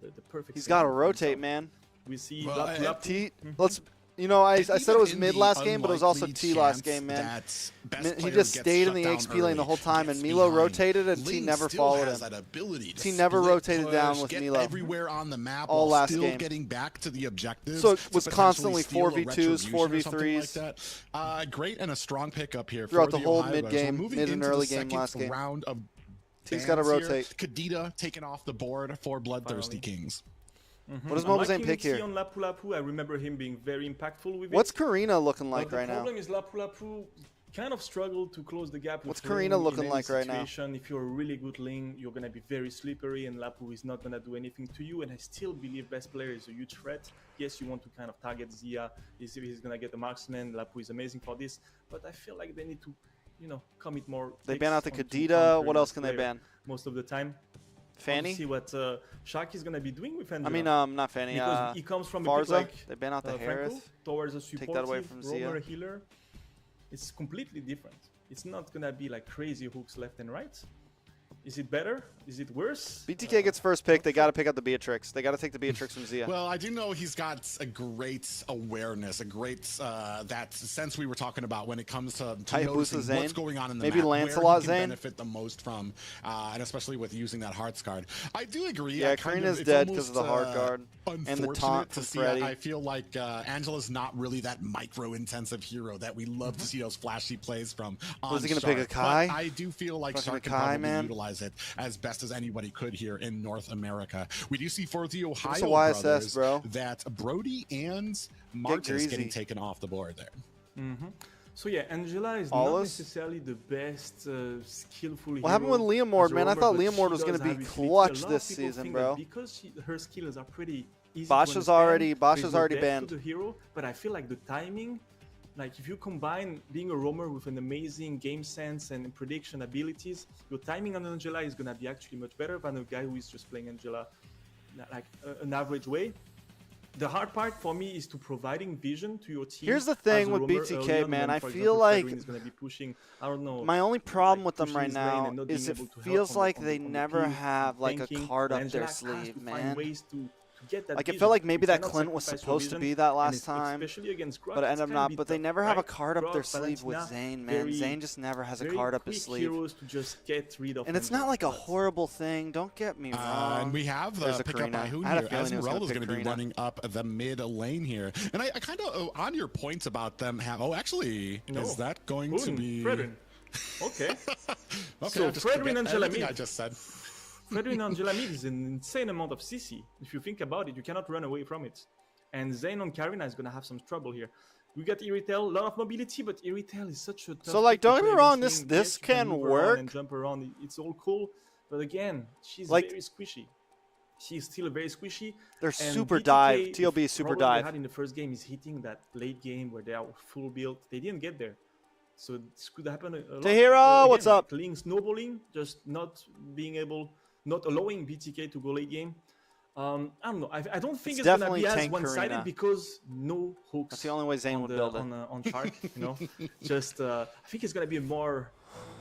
the perfect. he's got to setting for rotate, himself. man. We see Well, Lapu. T. Let's. You know, I said it was Even mid in last the game, but it was also unlikely T last chance game, man. that best He player just gets stayed in shut the down XP lane the early, whole time, gets and Milo behind. rotated, and T Ling never still followed has him. that ability to T never split rotated push, down with get Milo. everywhere on the map All while last still game. getting back to the objectives. So it to was potentially constantly steal a 4v2s, retribution or 4v3s. something like that. Great and a strong pickup here Throughout for the the whole Ohio Brothers. mid-game, We're moving mid and into early the game second last game. round of He's got to bans here. rotate. Kadita taken off the board for Bloodthirsty Kings. What does I'm Mobile Zane liking pick T here? on Lapu Lapu. I remember him being very impactful with What's it. Karina looking But like the right now? problem is Lapu Lapu kind of struggled to close the gap. What's with Karina Ling looking in any like right now? situation. If you're a really good Ling, you're gonna be very slippery, and Lapu is not gonna do anything to you. And I still believe best player is a huge threat. Yes, you want to kind of target Zia. He's gonna get the marksman. Lapu is amazing for this, but I feel like they need to, you know, commit more. They picks ban out the onto Kadita. countering What else this can they player ban? most of the time? Fanny? See what Shark is gonna be doing with Angela. I mean, not Fanny. because he comes from a Farza. pick like They ban out the Franco Harris. towards a Take that away supportive from Zia. roamer healer. It's completely different. It's not gonna be like crazy hooks left and right. Is it better? Is it worse? BTK gets first pick. They got to pick up the Beatrix. They got to take the Beatrix from Zia. Well, I do know he's got a great awareness, a great that sense we were talking about when it comes to Hayabusa noticing Zane. what's going on in the Maybe map, Lancelot where he can Zane. benefit the most from, and especially with using that Hearts card. I do agree. Yeah, I kind Karina's it's dead because of the almost, hard guard and the unfortunate taunt to from see Freddy. I feel like Angela's not really that micro-intensive hero that we love to see those flashy plays from. Was he gonna Shark. pick a Kai? But I do feel like Fucking Shark can Kai, probably man. utilize it as best as anybody could here in North America. We do see for the Ohio It's a YSS, brothers bro. that Brody and Marcus greasy. getting taken off the board there. So yeah, Angela is All not us? necessarily the best skillful hero. What happened with Liam as Ward, a man? I roamer, thought but Liam Ward she was gonna does be have utility. clutch A lot this of people season, think bro. that because her skills are pretty easy Bosch to is already- understand, Bosch there's is no already depth to banned. the hero, but I feel like the timing, like if you combine being a roamer with an amazing game sense and prediction abilities, your timing on Angela is gonna be actually much better than a guy who is just playing Angela like an average way. The hard part for me is to providing vision to your team. Here's the as thing a with roamer BTK, early on man. when, I for feel example, like Fredwin is gonna be pushing, I don't know. my only problem like with them pushing right his lane now and not is being it able to help feels on the- like on they the never peel, have like a tanking. card up Angela their has to sleeve, find man. ways to get that Like I vision. feel like maybe You that cannot Clint was sacrifice your supposed to vision, be that and last it's- time, especially against Grok, but it it's ended up kinda not. bit But they tough, never have a right? card up their Grok, sleeve with Valentina, Zane, man. very- Zane just never has a very card up his quick sleeve. heroes to just get rid of And it's Angela, not like a but- horrible thing. Don't get me wrong. And we have There's the a pickup by Karina. Hoon I had a here. feeling he was gonna Esmeralda's pick going to be Karina. running up the mid lane here. And I kind of, on your points about them have, actually, No. is that going to Boom, be... Fredwin. Okay. Okay, So I'll just Fredwin forget Angela everything mid. I just said. Fredwin Angela mid is an insane amount of CC. If you think about it, you cannot run away from it. And Zane on Karina is gonna have some trouble here. We got Iritel, a lot of mobility, but Iritel is such a tough So, like, pick to don't get me play wrong, against this Ling. Yes, you can move around work. and jump around. It's all cool, but again, she's Like- very squishy. She's still very squishy. They're And super BTK, dive. TOB the is super problem they dive. had in the first game is hitting that late game where they are full build. They didn't get there. So this could happen a lot. Tahira, Again, what's up? Ling snowballing, just not being able, not allowing BTK to go late game. I don't know. I don't think It's it's gonna definitely be as tank one-sided Karina. because no hooks. That's the only way Zane on would the, build it. on Shark, you know. Just I think it's gonna be a more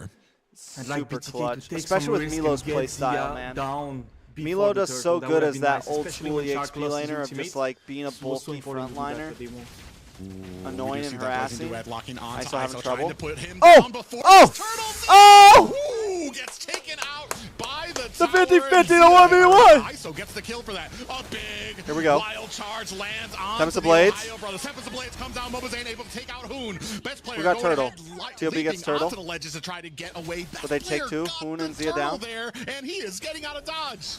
sure. I'd like Super BTK to clutch, take especially some with risk Milo's and get play style, the, man. Down Milo does so good as that nice, old especially school when Shark EXP lost his laner of ultimate. just like being a It's so bulky important to do that, frontliner. but they won't. annoying and harassing. I still having trouble. Oh! Gets taken out by the 50-50 to 1v1. ISO gets the kill for that. A big Here we go. wild charge lands on Tempest of Blades. Tempest of Blades comes down. Mlsa able to take out Hoon. Best player We got going Turtle. ahead, TLB gets Turtle. onto the ledges to try to get away. But they take two. Hoon and Zia down. There, and he is getting out of dodge.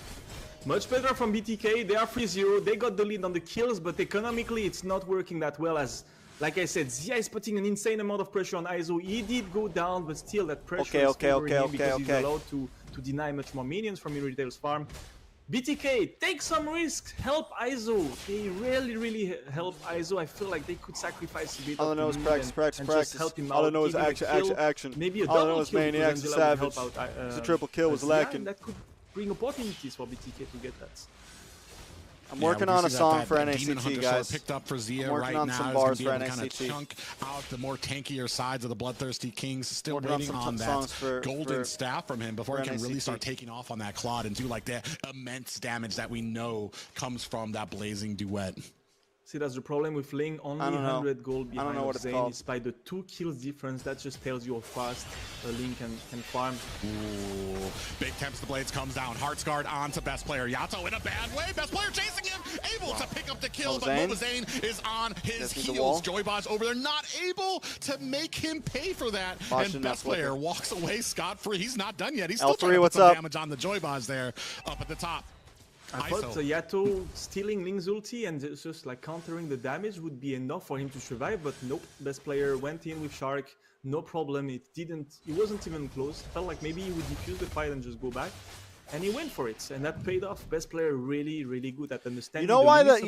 Much better from BTK. They are 3-0. They got the lead on the kills, but economically it's not working that well. As, like I said, Zia is putting an insane amount of pressure on ISO. He did go down, but still that pressure is favoring him because he's allowed to deny much more minions from Irritator's farm. BTK, take some risks. Help ISO. They really help ISO. I feel like they could sacrifice a bit. All I know is practice. Just help him All I out, know is give him a kill. action. Maybe a All I know double is kill Maniacs because and Angela would Savage. help out, The triple kill was Zia, lacking. and that could bring opportunities for BTK to get that. I'm working on a song for Demon NACT, Hunter guys. Picked up for Zia I'm working right on now. some bars for Kind of NACT. chunk out the more tankier sides of the Bloodthirsty Kings. Still Working on waiting some on songs that golden staff from him before he can really NACT. start taking off on that Claude and do like that immense damage that we know comes from that blazing duet. See, that's the problem with laying only 100 gold behind Zane, despite the 2 kills difference. That just tells you how fast Link can farm. Ooh. Big Tempest the Blades comes down. Heartsguard onto Best Player. Yato in a bad way. Best Player chasing him. Able to pick up the kill, but Mlsa is on his heels. Joyboz over there, not able to make him pay for that. And Best Player walks away scot-free. He's not done yet. He's still trying to put some damage on the Joyboz there up at the top. I thought Yato stealing Link's ulti and just like countering the damage would be enough for him to survive, but nope. Best Player went in with Shark, no problem. It wasn't even close. Felt like maybe he would defuse the fight and just go back. And he went for it, and that paid off. Best Player really good at understanding. You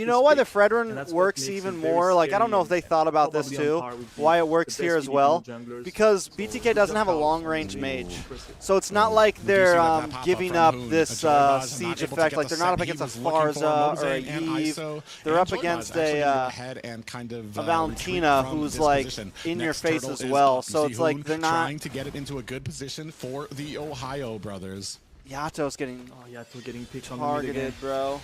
know why the Fredrin works even more? Like, I don't know if they thought about this too. Why it works here as well? Because BTK doesn't have a long-range mage, so it's not like they're giving up this siege effect. Like they're not up against a Farza or a Eve. They're up against a Valentina who's like in your face as well. So it's like they're not trying to get it into a good position for the Ohio brothers. Yato's getting picked on targeted, bro.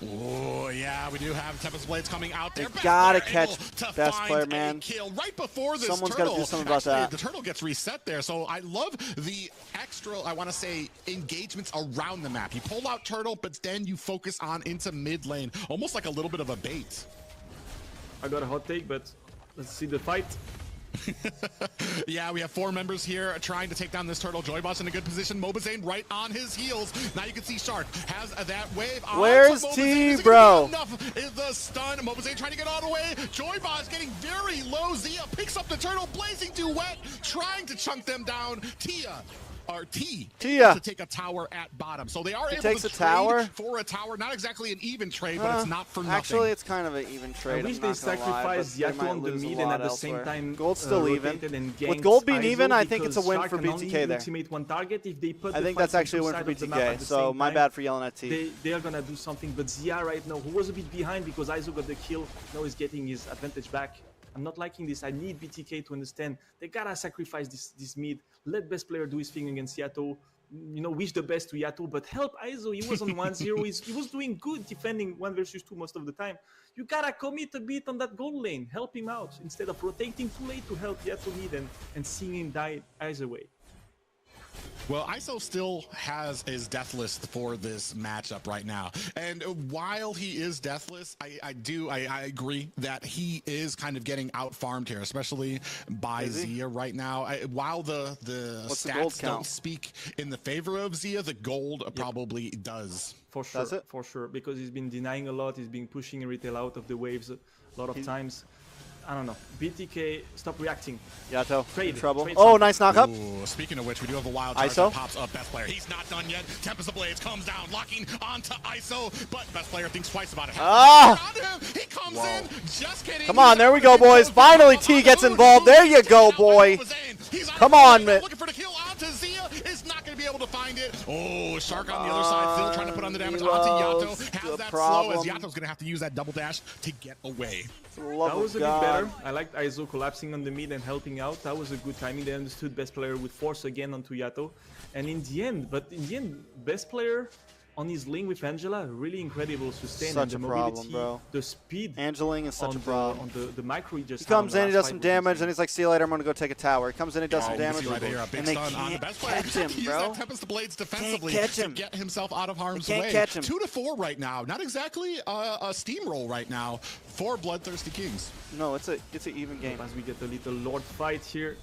Oh yeah, we do have Tempest Blades coming out there. They gotta catch Best Player, man. Kill right before this Someone's gotta do something about that. The turtle gets reset there, so I love the extra, I want to say, engagements around the map. You pull out turtle, but then you focus on into mid lane, almost like a little bit of a bait. I got a hot take, but let's see the fight. Yeah, we have 4 members here trying to take down this turtle. Joyboz in a good position. Mobazane right on his heels. Now you can see Shark has that wave. Where's T, bro? Enough is the stun. Mobazane trying to get all the way. Joyboz getting very low. Zia picks up the turtle. Blazing duet trying to chunk them down. Tia to take a tower at bottom. So they are able to trade for a tower. Not exactly an even trade, but it's not for nothing. Actually, it's kind of an even trade. I wish they sacrificed Yato on the mid and at the same time Gold's still even. With gold being even, I think it's a win for BTK there. I think that's actually a win for BTK, so my bad for yelling at T. They are gonna do something, but Zia right now, who was a bit behind because Aizo got the kill, now he's getting his advantage back. I'm not liking this. I need BTK to understand. They gotta sacrifice this mid. Let Best Player do his thing against Yato. You know, wish the best to Yato, but help Aizo. He was on 1-0. He was doing good defending 1 versus 2 most of the time. You gotta commit a bit on that gold lane. Help him out instead of rotating too late to help Yato mid and seeing him die either way. Well, ISO still has his deathless for this matchup right now. And while he is deathless, I agree that he is kind of getting out-farmed here, especially by Zia right now. While the stats don't speak in the favor of Zia, the gold probably does. For sure, for sure. Because he's been denying a lot, he's been pushing retail out of the waves a lot of times. I don't know. BTK, stop reacting. Yato, trade trouble. Trade oh, nice knockup. Ooh, speaking of which, we do have a wild charge that pops up. Best Player, he's not done yet. Tempest of Blades comes down, locking onto ISO, but Best Player thinks twice about it. He comes in, just kidding. Come on, there we go, boys. Finally, T gets involved. There you go, boy. Come on, man. Looking for the kill onto Zia, is not going to be able to find it. Oh, Shark on the other side, still trying to put on the damage onto Yato. Has that slow, as Yato's going to have to use that double dash to get away. That was a bit better. I liked Aizo collapsing on the mid and helping out. That was a good timing. They understood Best Player would force again onto Yato. And in the end, Best Player on his link with Angela, really incredible sustain Such and a the mobility, problem, bro. the speed. Angeling is such a problem. On the micro, he comes in, he does some damage, and he's like, see you later, I'm going to go take a tower. He comes in, he does some damage, right here, a big and they stun on the can't best player. catch him, Use bro. that Tempest Blades defensively catch to him. get himself out of harm's Can't way. catch him. 2-4 right now. Not exactly a steamroll right now for Bloodthirsty Kings. No, it's an even game. As we get a little Lord fight here.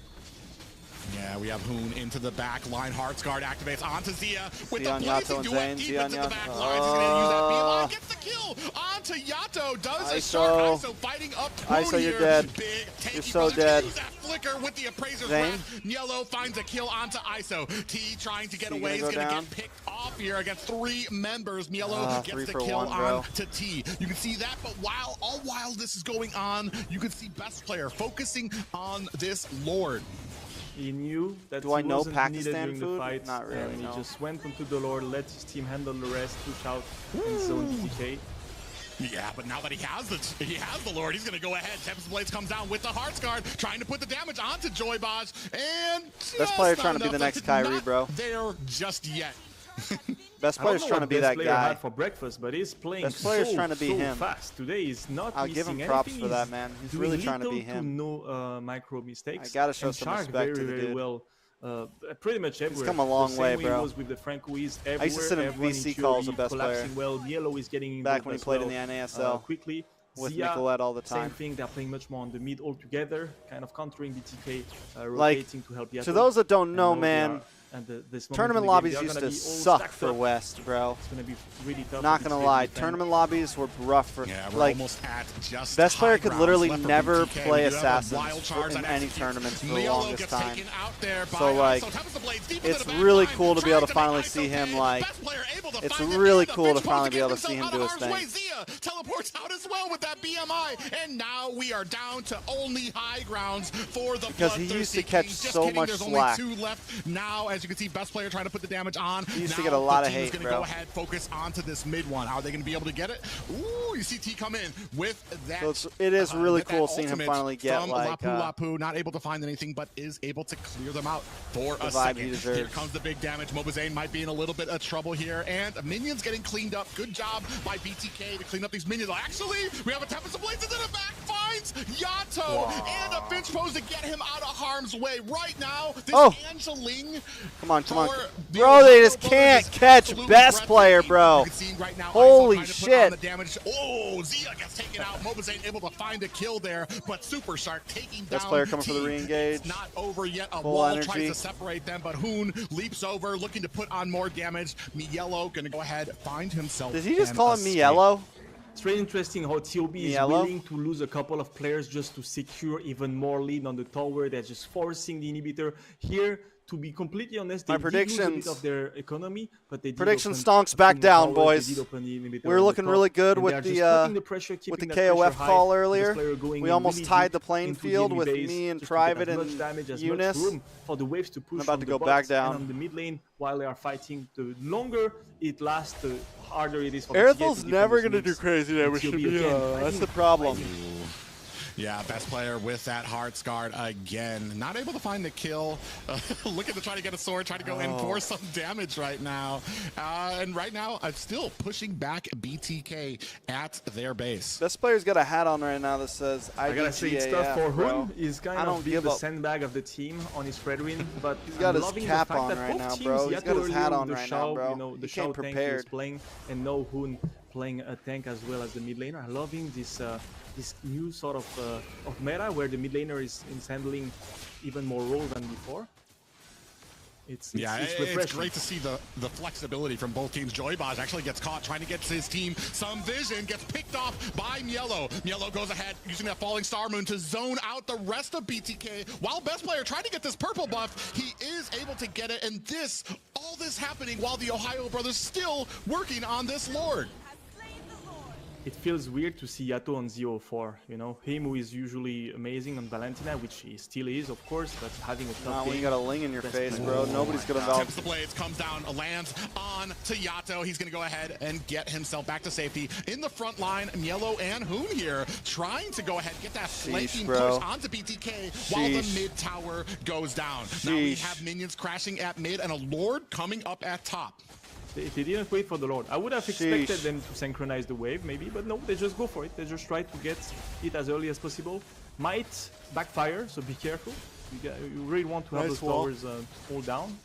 Yeah, we have Hoon into the back line. Heartsguard activates onto Zia with Zion, the Yato, blazing and duet Zane. deep Zion, into the Yato. back line. He's going to use that BMI, gets the kill onto Yato. Does a ISO. sharp ISO fighting up Hoon ISO, you're here. dead. Big, tanky You're so brother. dead. Use that flicker with the Appraiser's Zane. Wrath. Yellow finds a kill onto ISO. T trying to get T away. He's gonna going go to down. get picked off here against 3 members. Yellow 3 gets the for kill 1, bro. on to T. You can see that, but while this is going on, you can see best player focusing on this Lord. He knew that Do I he know wasn't Pakistan needed during food? the fight, Not really, and he no. just went onto the Lord, let his team handle the rest, push out and zone DK. Yeah, but now that he has the Lord, he's gonna go ahead. Tempest Blades comes down with the Heartsguard, trying to put the damage onto Joybaj, and Best player trying to be the next Kyrie, bro. There just yet. Best player's trying to be that guy. Had for breakfast, but he's playing Best player's so, trying to be so him. fast. Today he's not I'll give missing him props anything. for that, man. He's doing really trying to little be him. No micro mistakes. I gotta show and some Shark respect to very, the very dude. well. Pretty much everywhere. come a long the same way, way bro. He was with the Franco is everywhere. I used to sit in everyone VC in calls Fury with best player. collapsing well. Yellow is getting Back involved when he as played well, in the NASL quickly. with Zia, Nicolette all the same time. thing. They're playing much more on the mid altogether, kind of countering BTK, Like, rotating to help Yato. to those that don't And know, now they man, are- and this moment tournament in the game, lobbies they are used gonna to be all suck stacked for up. West, bro. It's gonna be really tough. Not for gonna BTK lie, to defend. tournament lobbies were rough for Yeah, we're like almost at just best player high could grounds literally left for never BTK. play We do have a assassins wild charge in that any executes. tournaments for the Leolo longest gets time. taken out there by So like, ISO. Tempest Blades deep into it's the back really line, cool to be trying able to make finally ISO see him pay. like. Best player able to It's find the really end. cool to Finch finally pulls be able to himself see him out do of his harm's thing. way. Zia teleports out as well with that BMI, and now we are down to only high grounds for the Because he used Bloodthirsty to catch Kings. Just so kidding, much there's slack. only 2 left now. As you can see, best player trying to put the damage on. He used to Now get a lot the of team is hate, gonna bro. go ahead, focus onto this mid one. How are they going to be able to get it? Ooh, you see T come in with that. So it is really with that cool seeing him ultimate finally get from like Lapu, not able to find anything, but is able to clear them out for the a vibe second. he deserves. Here comes the big damage. Mobazane might be in a little bit of trouble here, and minions getting cleaned up. Good job by BTK to clean up these minions. Actually, we have a Tempest of Blades into the back, finds Yato, and a Finch pose to get him out of harm's way. Right now, this Angeling. Come on, come on. for the Bro, they Ohio just can't Brothers is catch absolutely best player, breathtaking. bro. You can see right now, Holy ISO trying to put shit. on the damage. Oh, Zia gets taken out. Mobazane able to find a kill there, but Super Shark taking Best down player coming for the T. re-engage. It's not over yet. A Full wall energy. tries to separate them, but Hoon leaps over, looking to put on more damage. Mielo gonna go ahead, find himself. Did he just an call him escape. Mielo? It's really interesting how TOB is Mielo? willing to lose a couple of players just to secure even more lead on the tower. They're just forcing the inhibitor here. To be completely honest, they My did lose a predictions. bit of their economy, but they did Prediction open stonks back two down, towers. boys. They did open the inhibitor We were on the looking top, really good and with they're the, just putting the pressure, with keeping the that pressure KOF high. call This earlier. player going We in almost really tied deep the playing into field enemy with base me and just to get Private as much and damage, as Eunice. much room for the waves to push about on to the go box back down. and on the mid lane while they are fighting. The longer it lasts, the harder it is for Airthel's BTK to never defend going to those do moves. crazy damage to TOB me. again. I That's think the problem. Yeah, best player with that Heartsguard again. Not able to find the kill. Looking to try to get a sword, trying to go in for some damage right now. And right now, I'm still pushing back BTK at their base. Best player's got a hat on right now that says I gotta say, it's tough for bro. Hoon. He's kind I of don't being give the up. sandbag of the team on his Fredwin, but He's got I'm his loving cap the fact on that right both now, teams, bro. He's Yato got his hat earlier on the right now, Shao, bro. You know, the He Shao came tank he was prepared. playing, and no Hoon playing a tank as well as the mid laner. I'm loving this this new sort of meta where the mid laner is handling even more roles than before. It's refreshing. great to see the flexibility from both teams. Joybaj actually gets caught trying to get his team some vision, gets picked off by Mielo. Mielo goes ahead using that falling star moon to zone out the rest of BTK. While best player trying to get this purple buff, he is able to get it, and all this happening while the Ohio brothers still working on this Lord. It feels weird to see Yato on 0-4, you know? Him who is usually amazing on Valentina, which he still is, of course, but having a tough Not when game. you got a ling in your Best face, player. bro. Nobody's going to valve. Tips the blades, comes down, lands on to Yato. He's going to go ahead and get himself back to safety. In the front line, Mielo and Hoon here trying to go ahead and get that flanking bro. push onto BTK while the mid tower goes down. Now we have minions crashing at mid and a Lord coming up at top. They didn't wait for the Lord. I would have expected them to synchronize the wave, maybe, but no, they just go for it. They just try to get it as early as possible. Might backfire, so be careful. You really want to have those towers hold down.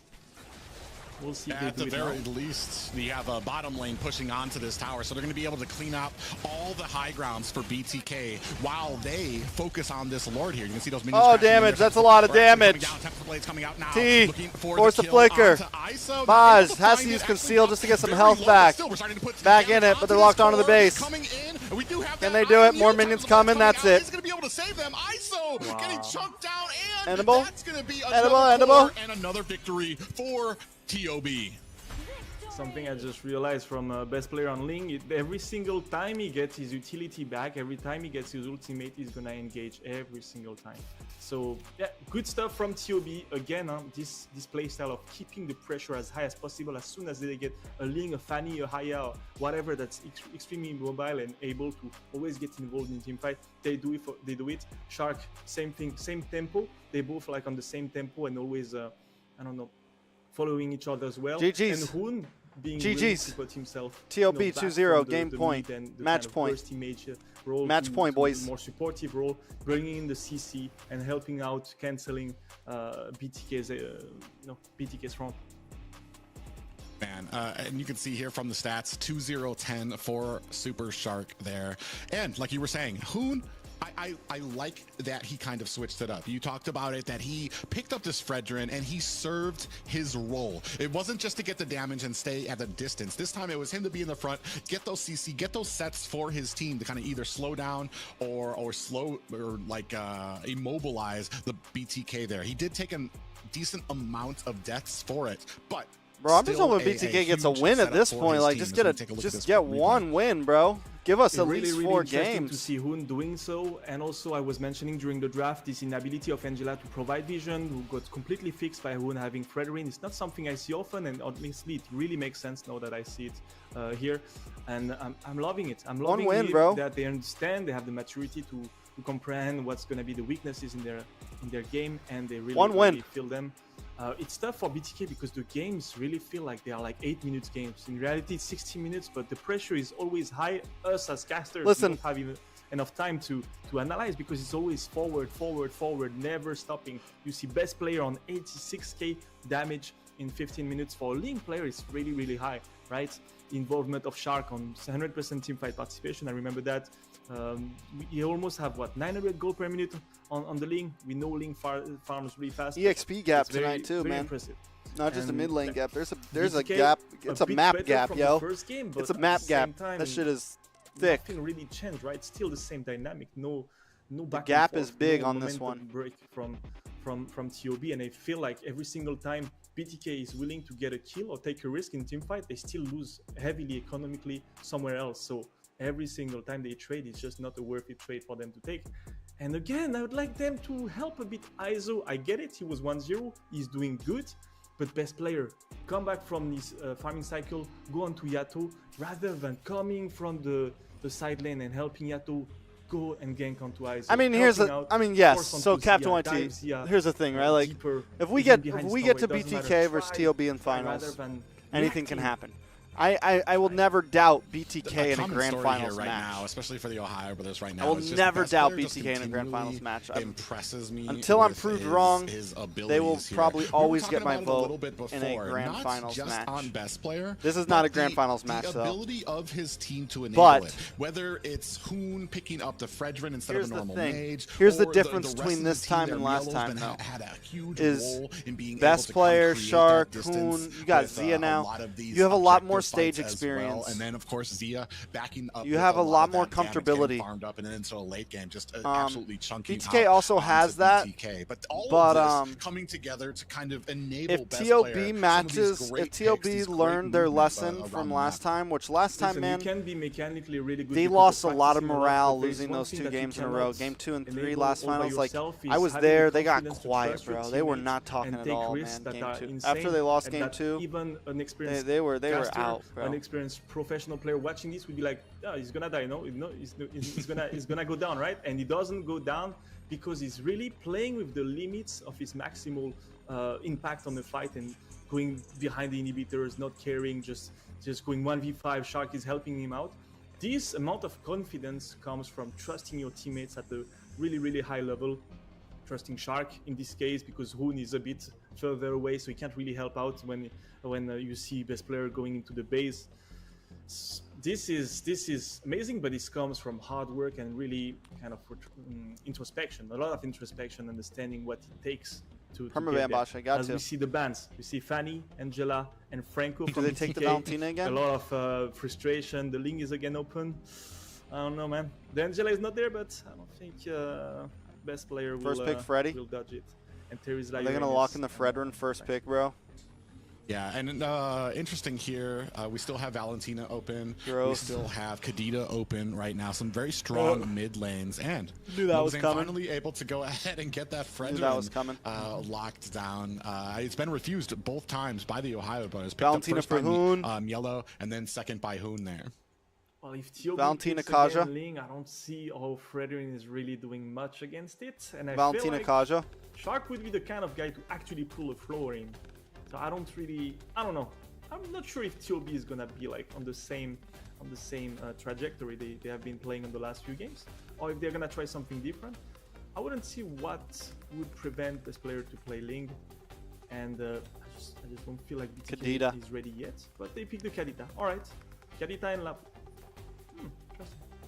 We'll see. At the very least, you have a bottom lane pushing onto this tower, so they're going to be able to clean up all the high grounds for BTK while they focus on this Lord here. You can see those minions. Oh, damage! That's a lot of damage. T, force the flicker. Baz has to use conceal just to get some health back. Back in it, but they're locked onto the base. Can they do it? More minions coming. That's it. He's going to be able to save them. ISO getting chunked down, and Edible. That's going to be Edible. and another victory for TOB. Something I just realized from best player on Ling, every single time he gets his utility back, every time he gets his ultimate, he's gonna engage every single time. So yeah, good stuff from TOB. Again, this playstyle of keeping the pressure as high as possible. As soon as they get a Ling, a Fanny, a Haya, or whatever that's extremely mobile and able to always get involved in team fight, they do it. Shark, same thing, same tempo. They both like on the same tempo and always, I don't know, following each other as well. GG's. And Hoon being GG's. to put himself, TOB 2-0, game point, match point. Match point, boys. More supportive role, bringing in the CC and helping out, canceling BTK's front. Man, and you can see here from the stats, 2-0-10 for Super Shark there. And like you were saying, Hoon, I like that he kind of switched it up. You talked about it, that he picked up this Fredrin and he served his role. It wasn't just to get the damage and stay at a distance. This time it was him to be in the front, get those CC, get those sets for his team to kind of either slow down or slow or like immobilize the BTK there. He did take a decent amount of deaths for it, but bro, I'm just hoping BTK gets a win at this point. Like, just get one win, bro. Give us at least 4 games. To see Hoon doing so, and also I was mentioning during the draft this inability of Angela to provide vision, who got completely fixed by Hoon having Fredrin. It's not something I see often, and honestly, it really makes sense now that I see it here, and I'm loving it. I'm loving it, bro. That they understand, they have the maturity to comprehend what's going to be the weaknesses in their game, and they really feel them. It's tough for BTK because the games really feel like they are like 8 minutes games. In reality, it's 60 minutes, but the pressure is always high. Us as casters don't have even enough time to analyze because it's always forward, never stopping. You see best player on 86k damage in 15 minutes. For a Link player, it's really, really high, right? Involvement of Shark on 100% teamfight participation. I remember that. You almost have, what, 900 gold per minute on the Ling. We know Ling farms really fast. EXP gap tonight too, man. Impressive. Not just a mid lane gap. There's a gap. It's a map gap, yo. It's a map gap. That shit is thick. Nothing really changed, right? Still the same dynamic. No back. The gap is big on this one. Break from TOB, and I feel like every single time BTK is willing to get a kill or take a risk in teamfight, they still lose heavily economically somewhere else. So every single time they trade, it's just not a worthy trade for them to take. And again, I would like them to help a bit ISO. I get it, he was 1-0, he's doing good, but best player, come back from this farming cycle, go on to Yato, rather than coming from the side lane and helping Yato go and gank onto ISO. I mean, yes. So Captain YT, here's the thing, right? Like, if we get to BTK versus TOB in finals, anything can happen. I will never doubt BTK in a grand finals match. Now, especially for the Ohio brothers right now. I will never doubt BTK in a grand finals match. Impresses me until I'm proved wrong. They will probably always get my vote in a grand finals match. On best player, this is not a grand finals match, though. The ability of his team to enable it, whether it's Hoon picking up the Fredrin instead of a normal mage. Here's the difference between this time and last time, though. Is best player, Shark, Hoon. You got Zia now. You have a lot more stage experience, and then of course Zia backing up. You have a lot more comfortability. Farmed up and then into a late game, just absolutely chunky. BTK also has that, but all of this coming together to kind of enable. If TOB matches, if TOB learned their lesson from last time, which last time, man, can be mechanically really good. They lost a lot of morale losing those 2 games in a row. Game 2 and 3 last finals. Like, I was there, they got quiet, bro. They were not talking at all, man. Game 2. After they lost game 2, even an experienced they were out. Bro. An experienced professional player watching this would be like, yeah, he's gonna die, he's gonna go down, right? And he doesn't go down because he's really playing with the limits of his maximal impact on the fight, and going behind the inhibitors, not caring, just going 1v5. Shark is helping him out. This amount of confidence comes from trusting your teammates at a really, really high level. Trusting Shark in this case, because Hoon is a bit further away, so he can't really help out when you see best player going into the base. This is amazing, but this comes from hard work and really kind of introspection, a lot of introspection, understanding what it takes to get there. As we see the bans, we see Fanny, Angela, and Franco from Do they take the Valentina again? A lot of frustration. The Ling is again open. I don't know, man. The Angela is not there, but I don't think best player will, first pick Freddy. Will dodge it. And Terry's Are they going to lock in the Fredrin first pick, bro? Yeah, and interesting here, we still have Valentina open. Gross. We still have Kadita open right now. Some very strong mid lanes, and knew that was coming. Finally able to go ahead and get that Fredrin locked down. It's been refused both times by the Ohio brothers. Valentina for Hoon. Yellow, and then second by Hoon there. Well, if Tio Valentina Kaja. Ling, I don't see how Fredrin is really doing much against it. And I Valentina feel like Kaja. Shark would be the kind of guy to actually pull a floor in. So I don't know. I'm not sure if TOB is gonna be like on the same trajectory they have been playing in the last few games, or if they're gonna try something different. I wouldn't see what would prevent this player to play Ling, and I just don't feel like Kadita is ready yet. But they pick the Kadita. All right, Kadita and Lap.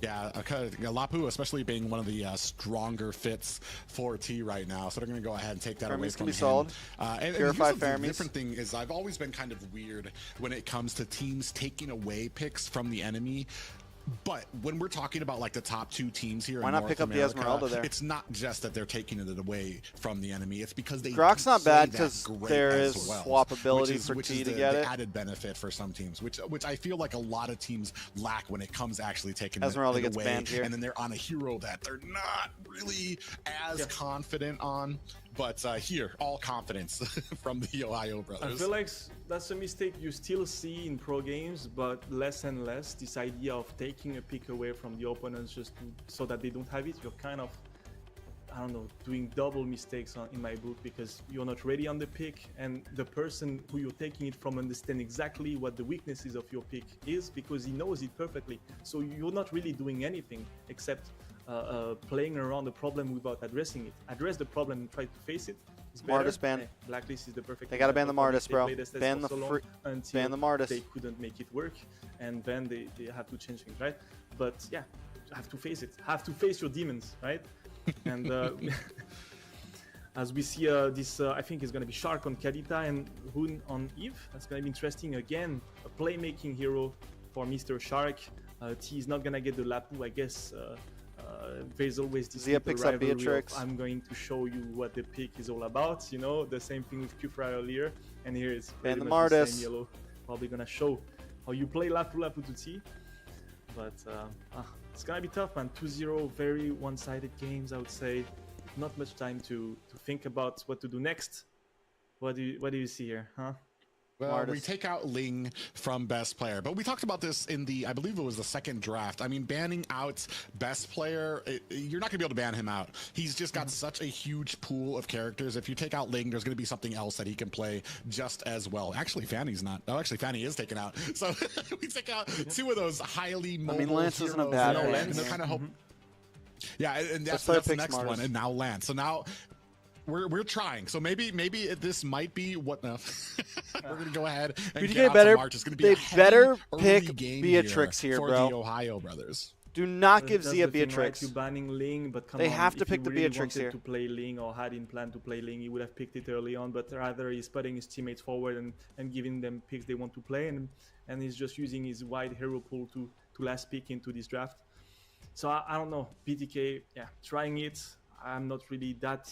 Yeah, Lapu, especially being one of the stronger fits for T right now, so they're going to go ahead and take that away from him. Solid. And Purify the different thing is, I've always been kind of weird when it comes to teams taking away picks from the enemy. But when we're talking about like the top two teams here, why not pick up the Esmeralda there? It's not just that they're taking it away from the enemy; it's because they. Grok's not bad because there is swappability for T to get it. Added benefit for some teams, which I feel like a lot of teams lack when it comes actually taking Esmeralda it gets away, banned here. and then they're on a hero that they're not really as confident on. But here, all confidence from the Ohio brothers. I feel like that's a mistake you still see in pro games, but less and less. This idea of taking a pick away from the opponents just so that they don't have it, you're kind of, I don't know, doing double mistakes in my book, because you're not ready on the pick, and the person who you're taking it from understands exactly what the weaknesses of your pick is, because he knows it perfectly. So you're not really doing anything except playing around the problem without addressing it. Address the problem and try to face it. Martis ban. Hey, Blacklist is the perfect. They gotta ban the Martis, bro. Ban the Martis. They couldn't make it work, and then they have to change things, right? But yeah, have to face it. Have to face your demons, right? And as we see this, I think it's gonna be Shark on Kadita and Hoon on Eve. That's gonna be interesting. Again, a playmaking hero for Mr. Shark. T is not gonna get the Lapu, I guess. There's always this Zia picks up Beatrix. I'm going to show you what the pick is all about. You know, the same thing with Kufra earlier, and here it's and the Martis. Yellow, probably gonna show how you play Lapu to T. But it's gonna be tough, man. 2-0, very one-sided games, I would say. Not much time to think about what to do next. What do you see here, huh? Well, we take out Ling from best player, but we talked about this in I believe it was the second draft. I mean, banning out best player, you're not gonna be able to ban him out. He's just got such a huge pool of characters. If you take out Ling, there's gonna be something else that he can play just as well. Actually, Fanny's not. Oh, actually, Fanny is taken out. So we take out two of those highly mobile Lance isn't a bad and Lance. they're kind of yeah, and that's the next one. And now Lance. So now we're trying. So maybe this might be what now. We're gonna go ahead and get out to March. It's gonna be better pick Beatrix here, for bro. the Ohio brothers. Do not give Zia Beatrix. Right? You're banning Ling, but they have to pick the Beatrix here. To play Ling or had in plan to play Ling, he would have picked it early on. But rather, he's putting his teammates forward and giving them picks they want to play, and he's just using his wide hero pool to last pick into this draft. So I don't know. BTK, yeah, trying it. I'm not really that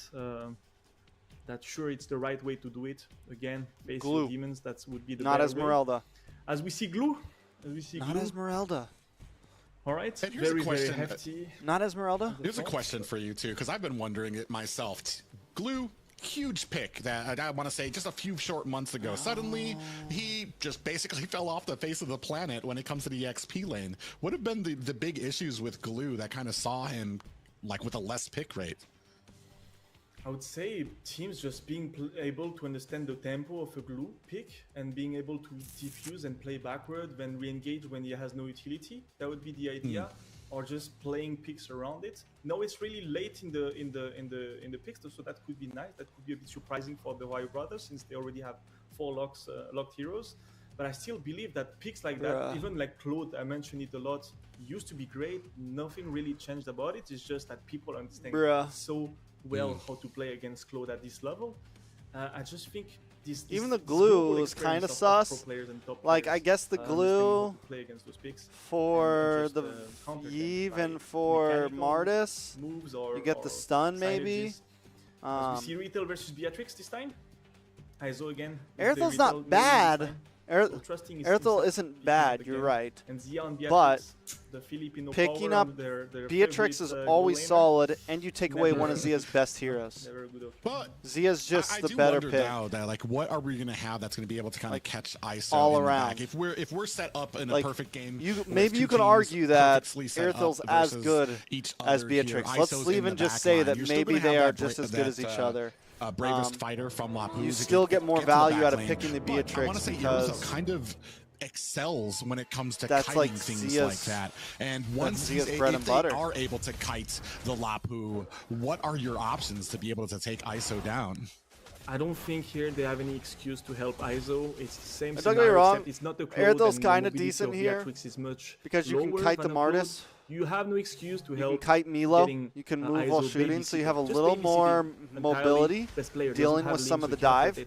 sure it's the right way to do it. Again, face the demons. That would be the not Esmeralda. Way. As we see Glue. Not Esmeralda. All right. And here's a question. Very hefty. Not Esmeralda. Here's a question for you too, because I've been wondering it myself. Glue, huge pick that I want to say just a few short months ago. Suddenly, he just basically fell off the face of the planet when it comes to the XP lane. What have been the big issues with Glue that kind of saw him like with a less pick rate? I would say teams just being able to understand the tempo of a glue pick and being able to defuse and play backward, then re-engage when he has no utility. That would be the idea, or just playing picks around it. No, it's really late in the picks, so that could be nice. That could be a bit surprising for the Ohio brothers since they already have 4 locked heroes. But I still believe that picks like that, even like Claude, I mentioned it a lot, used to be great. Nothing really changed about it. It's just that people understand so well how to play against Claude at this level. I just think this even the glue is kind of sus. Like, I guess the glue for the Eve and for Martis, you get the stun maybe. We see Retail versus Beatrix this time. ISO again. Airthel's not bad. Airthel isn't bad, you're right. But picking up Beatrix is always solid, and you take away one of Zia's best heroes. Zia's just the better pick. That, like, what are we going to have that's going to be able to kind of catch ISO all in around? The back? If we're set up in a perfect game, maybe you can argue that Airthel's as good as Beatrix. Let's even just say that maybe they are just as good as each other. Bravest fighter from Lapu. You still get more value out of picking the Beatrix because kind of excels when it comes to kiting things like that. And once if they are able to kite the Lapu, what are your options to be able to take ISO down? I don't think here they have any excuse to help ISO. It's the same scenario. Don't get me wrong. It's not the Airthel's kind of decent here because you can kite the Martis. You have no excuse to help. You can kite Milo. You can move while shooting, so you have a little more mobility dealing with some of the dive.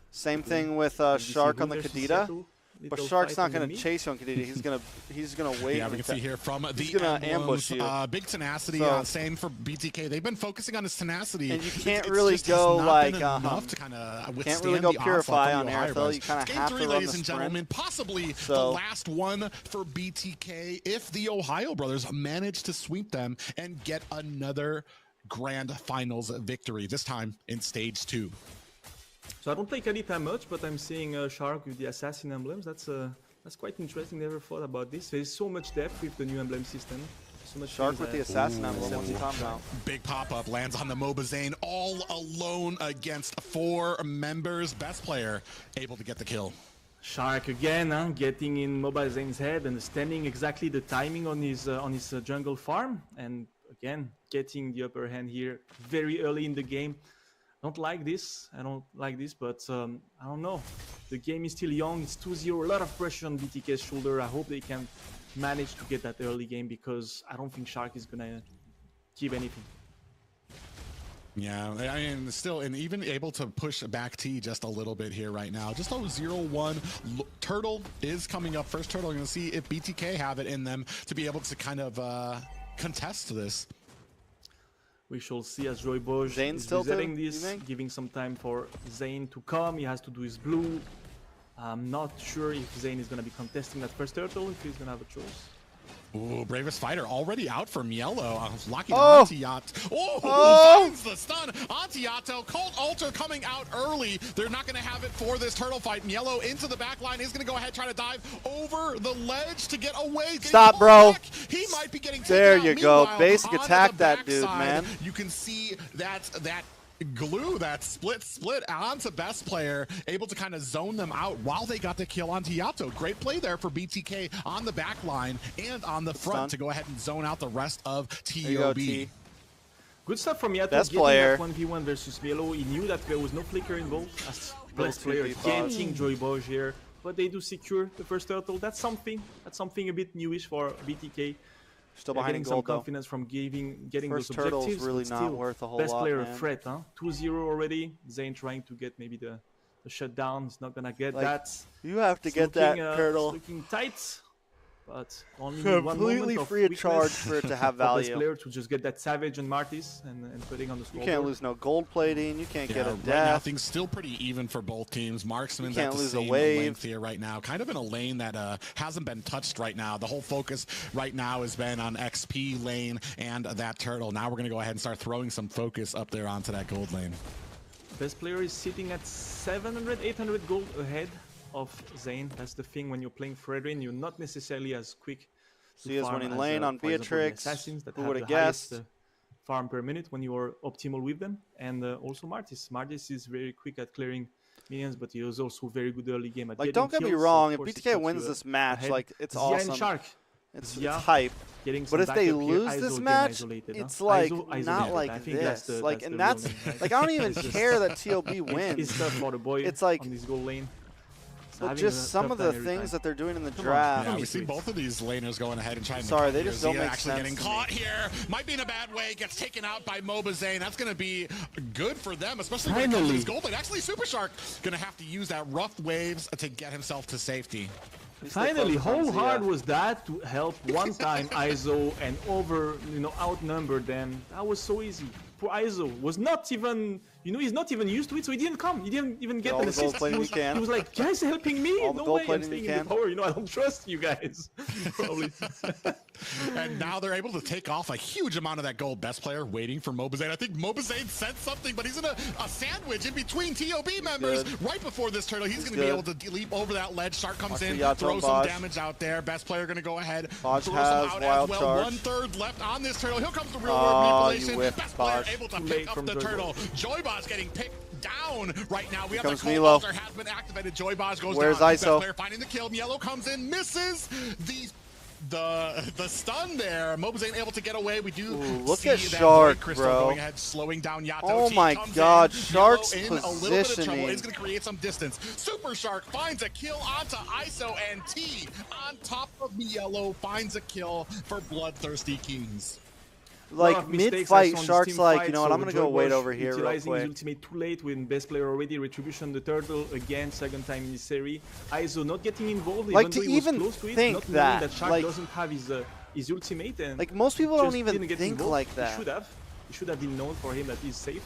Same thing with Shark on the Kadita. But Shark's not going to chase you on Kadita. He's gonna wait. Yeah, we can see here from he's the gonna ambush you. Big tenacity on Zane for BTK. They've been focusing on his tenacity. And you can't really go like can't really go Purify on Airthel. You kind of have to run the ladies and gentlemen, possibly the last one for BTK if the Ohio brothers manage to sweep them and get another grand finals victory. This time in stage 2. So I don't play Kadita much, but I'm seeing Shark with the assassin emblems. That's quite interesting. Never thought about this. There's so much depth with the new emblem system. So much Shark with the assassin emblem. What's he talking about? Big pop-up lands on the MOBA Zane all alone against 4 members. Best player able to get the kill. Shark again, getting in MOBA Zane's head, understanding exactly the timing on his jungle farm, and again getting the upper hand here very early in the game. I don't like this, but I don't know. The game is still young, it's 2-0, a lot of pressure on BTK's shoulder. I hope they can manage to get that early game because I don't think Shark is gonna keep anything. Yeah, I mean, still, and even able to push back T just a little bit here right now. Just 0-1. Turtle is coming up. First Turtle, going to see if BTK have it in them to be able to kind of contest this. We shall see as Joy Bosch is resetting this, giving some time for Zane to come. He has to do his blue. I'm not sure if Zane is going to be contesting that first turtle, if he's going to have a choice. Ooh, bravest fighter already out for Mielo. Locking Antiato. Finds the stun. Antiato, Cold Altar coming out early. They're not going to have it for this turtle fight. Mielo into the back line. He's going to go ahead, try to dive over the ledge to get away. Stop, bro. He might be getting there you go. Basic attack that dude, man. You can see that glue, that split onto best player, able to kind of zone them out while they got the kill on Tiato. Great play there for BTK on the back line and on the front to go ahead and zone out the rest of TOB. Good stuff from Yato. Best player. 1v1 versus Mielo. He knew that there was no flicker involved as best player getting Joy Bosch here, but they do secure the first turtle. That's something a bit newish for BTK. Still behind getting gold, some confidence from getting first those turtle's objectives. Really not worth a whole best lot, player man. A threat, huh? 2-0 already. Zane trying to get maybe the shutdown. He's not gonna get that. You have to get that turtle. Looking tight, but only completely free of charge for it to have value. Best player to just get that Savage and Martis and putting on the scoreboard. You can't lose no gold plating. You can't get a death. Right now, things still pretty even for both teams. Marksman's at the same length here right now. Kind of in a lane that hasn't been touched right now. The whole focus right now has been on XP lane and that turtle. Now we're going to go ahead and start throwing some focus up there onto that gold lane. Best player is sitting at 700, 800 gold ahead of Zane. That's the thing when you're playing Fredrin, you're not necessarily as quick. Zia's winning lane on Beatrix. Who would have guessed? farm per minute when you are optimal with them. And also Martis. Martis is very quick at clearing minions, but he was also very good early game at Like, getting don't get me kills. wrong, Of if course, it BTK puts wins you this match, ahead. like, it's Zia awesome. and Shark. It's Zia hype. getting But some if they backup here. lose Iso this getting match, isolated, it's no? like Iso not isolated. like I think this. that's Like, the and real that's name, right? like, I don't even It's just- care that TLB It's wins. tough for the boy It's like- on this goal lane. But Having just a some tough of the time every things time. that they're doing in the Come on. draft. Yeah, we see both of these laners going ahead and trying Sorry, to they just don't Zia make actually sense getting to caught here. Might be in a bad way. Gets taken out by Mobazane. That's going to be good for them, especially when it comes to this gold lane. Actually, Super Shark going to have to use that rough waves to get himself to safety. Finally, how hard was that to help one time ISO and outnumber them? That was so easy. Poor ISO was not even, he's not even used to it, so he didn't come. He didn't even get All an the gold assist. plating you can. He was like, guys helping me? All the No gold way, I'm plating staying you in the can. tower. I don't trust you guys. Probably. And now they're able to take off a huge amount of that gold. Best player waiting for Mobazane. I think Mobazane said something, but he's in a sandwich in between TOB members. good. Right before this turtle, he's going to good. be able to leap over that ledge. Shark comes Watch in, the Yato throws and some Baj. damage out there. Best player going to go ahead, Baj throw has some out wild as well. charge. 1/3 left on this turtle. Here comes the real Oh, world you manipulation. whiffed, Best player Baj. able to Too pick late up from the Joy turtle. Joybaz getting picked down right now. We have comes the cold Milo. altar has been activated. Joybaz goes Where's down. ISO? Best player finding the kill. Yellow comes in, misses the stun there. Mobazane able to get away. We do look see at that Shark, Void Crystal bro. going ahead, slowing down Yato. Oh T my comes God, in. Shark's Yellow in a little bit of trouble. positioning. Is going to create some distance. Super Shark finds a kill onto ISO, and T on top of Yellow finds a kill for Bloodthirsty Kings. Like, mid-fight, Shark's like, you know what, I'm going to go wait over here real utilizing his quick. ultimate too late when best player already. Retribution the turtle again, second time in this series. ISO not getting involved, Like, even to though he was even close to it, think not knowing that, that Shark like- doesn't have his ultimate. And Like, most people just don't even didn't get think involved. like that. He should have. It should have been known for him that he's safe.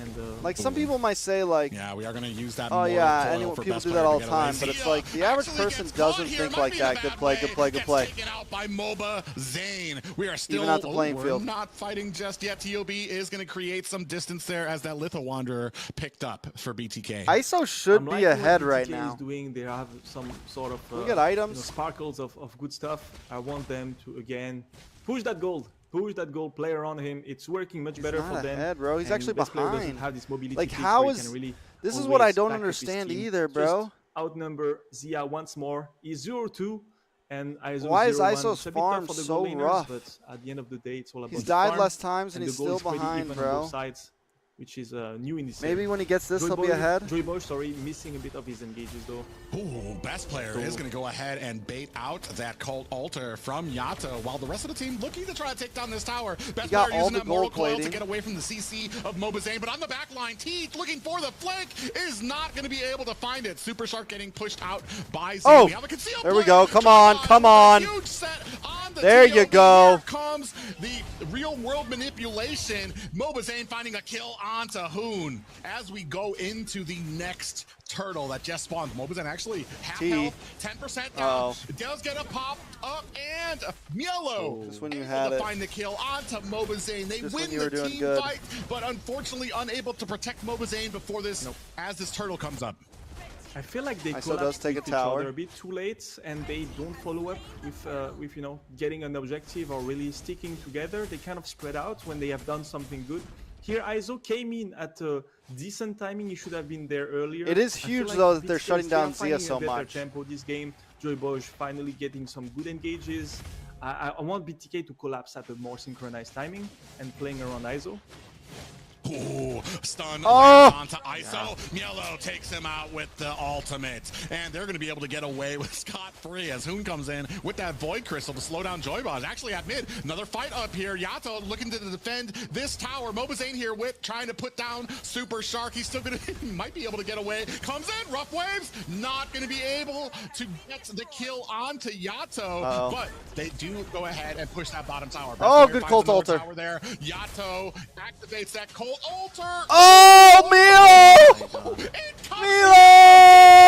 And Like, some people might say, like, Yeah, we are going to use that. oh more yeah, coil anyone, for people best do player that to all the get away. time, but it's Zia like, the average actually person gets caught doesn't here, think might like be in a that. Good bad play, way, good play, good gets play. taken out by Mobazane. We are still Even out the playing we're field. not fighting just yet. TOB is going to create some distance there as that Litho Wanderer picked up for BTK. ISO should I'm be liking what ahead BTK right now. Is doing. They have some sort of We get items. sparkles of good stuff. I want them to again push that gold. Push that gold, play around him. It's working much better not for them. ahead, bro. He's And actually best player doesn't behind. have this mobility Like, pick how where he is- can really This is what I always don't back up his understand team. either, bro. Just outnumber Zia once more. He's 0-2 and ISO Why is 0-1. ISO's It's a bit tough farm for the so gold laners, rough? But at the end of the day, it's all about He's the died farm, less times and he's the goal still is pretty behind, even on bro. both sides, which is new in this Maybe series. when he gets this, Joy he'll be Boy- ahead. Joy Boy, sorry, missing a bit of his engages though. Ooh, best player is going to go ahead and bait out that Cult Altar from Yato, while the rest of the team looking to try to take down this tower. Best got player all using the that Mortal gold Coil to plating. get away from the CC of Mobazane, but on the back line, T looking for the flank is not going to be able to find it. Super Shark getting pushed out by Z. Oh, We have a concealed there we player. go. Come on, come on. Huge set on the There TOB. you go. Here comes the real world manipulation. Mobazane finding a kill onto Hoon as we go into the next turtle that just spawned. Mobazane actually half T. health, 10% down. It does get a pop up, and Mielo Just when you able had to it. find the kill onto Mobazane. They Just when win you were the doing team good. fight, but unfortunately unable to protect Mobazane before this as this turtle comes up. I feel like they ISO does collapsed take a with each tower. other a bit too late, and they don't follow up with getting an objective or really sticking together. They kind of spread out when they have done something good. Here, ISO came in at a decent timing. He should have been there earlier. It is I feel huge, like though, that they're BTK shutting still down finding Zia so a better much. tempo this game. Joy Bosch finally getting some good engages. I want BTK to collapse at a more synchronized timing and playing around ISO. Ooh, stun Oh! onto ISO. Mielo takes him out with the ultimate. And they're going to be able to get away with scot-free as Hoon comes in with that Void Crystal to slow down Joybaz. Actually at mid, another fight up here. Yato looking to defend this tower. Mobazane here with trying to put down Super Shark. He's still going to, might be able to get away. Comes in, rough waves. Not going to be able to get the kill onto Yato. But they do go ahead and push that bottom tower. Best Oh, player good finds Cult another Altar. tower there. Yato activates that Cult Altar. Oh, Milo!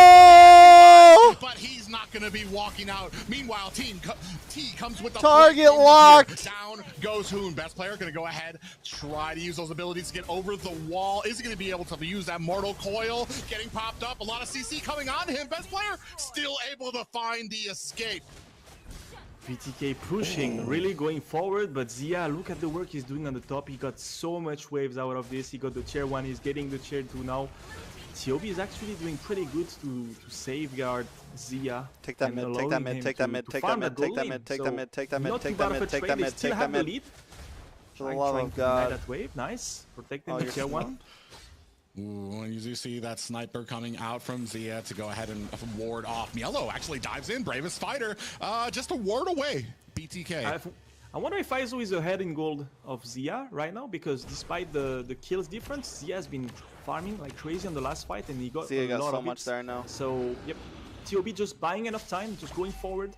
Milo! But he's not going to be walking out. Meanwhile, T comes with the Target flick in locked. here. Down goes Hoon. Best player going to go ahead, try to use those abilities to get over the wall. Is he going to be able to use that Mortal Coil? Getting popped up. A lot of CC coming on him. Best player still able to find the escape. VTK pushing, really going forward, but Zia, look at the work he's doing on the top. He got so much waves out of this. He got the tier 1, he's getting the tier 2 now. TOB is actually doing pretty good to safeguard Zia. Take that mid, take that mid, take that mid, take that mid, take that mid, take that mid, take that mid, take that mid, take that mid, take that mid. For the love of God. That wave, nice. Protecting the tier 1. Ooh, you do see that sniper coming out from Zia to go ahead and ward off. Mlsa actually dives in, bravest fighter, just a ward away. BTK. I wonder if Aizo is ahead in gold of Zia right now, because despite the kills difference, Zia has been farming like crazy on the last fight, and he got Zia a lot got so of much hits. there now. So, yep, TOB just buying enough time, just going forward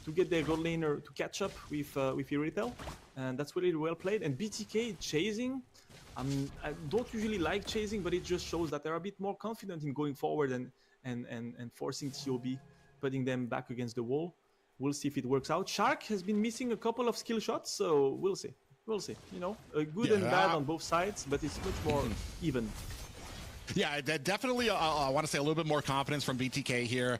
to get their gold laner to catch up with Irithel, and that's really well played. And BTK chasing. I don't usually like chasing, but it just shows that they're a bit more confident in going forward and forcing TOB, putting them back against the wall. We'll see if it works out. Shark has been missing a couple of skill shots, so we'll see. We'll see. You know, good and bad on both sides, but it's much more even. Yeah, definitely, I want to say a little bit more confidence from BTK here.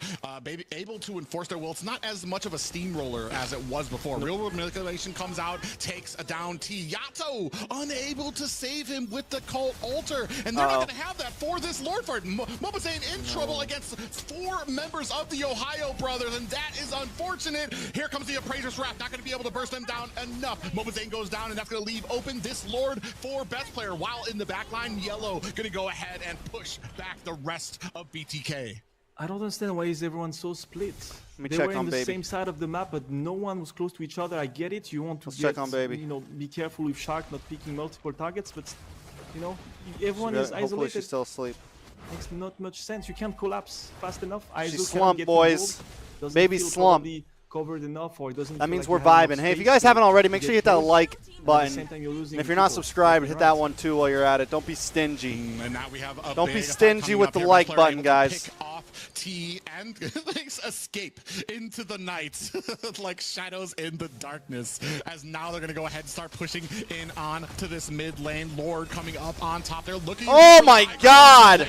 Able to enforce their will. It's not as much of a steamroller as it was before. Real World Manipulation comes out, takes a down T. Yato unable to save him with the Cult Altar. And they're not going to have that for this Lord Fart. Mlsa in trouble against 4 members of the Ohio Brothers, and that is unfortunate. Here comes the Appraiser's Wrath. Not going to be able to burst them down enough. Mlsa goes down, and that's going to leave open this Lord for best player. While in the backline, Yellow going to go ahead and push back the rest of BTK. I don't understand why is everyone so split. They check were on in the Baby. same side of the map, but no one was close to each other. I get it. You want to check on Baby. You know, be careful with Shark not picking multiple targets, but you know, everyone is Hopefully isolated. she's still asleep. Makes not much sense. You can't collapse fast enough. She's slumped, boys. Baby slump. Covered enough, or it doesn't that means like we're vibing. Hey, if you guys haven't already, make sure you hit that like button. And if you're not subscribed, hit that one too while you're at it. Don't be stingy. And now we have a Don't be stingy with the like button, guys. T and escape into the night like shadows in the darkness, as now they're gonna go ahead and start pushing in on to this mid lane. Lord coming up on top. They're looking. Oh my God!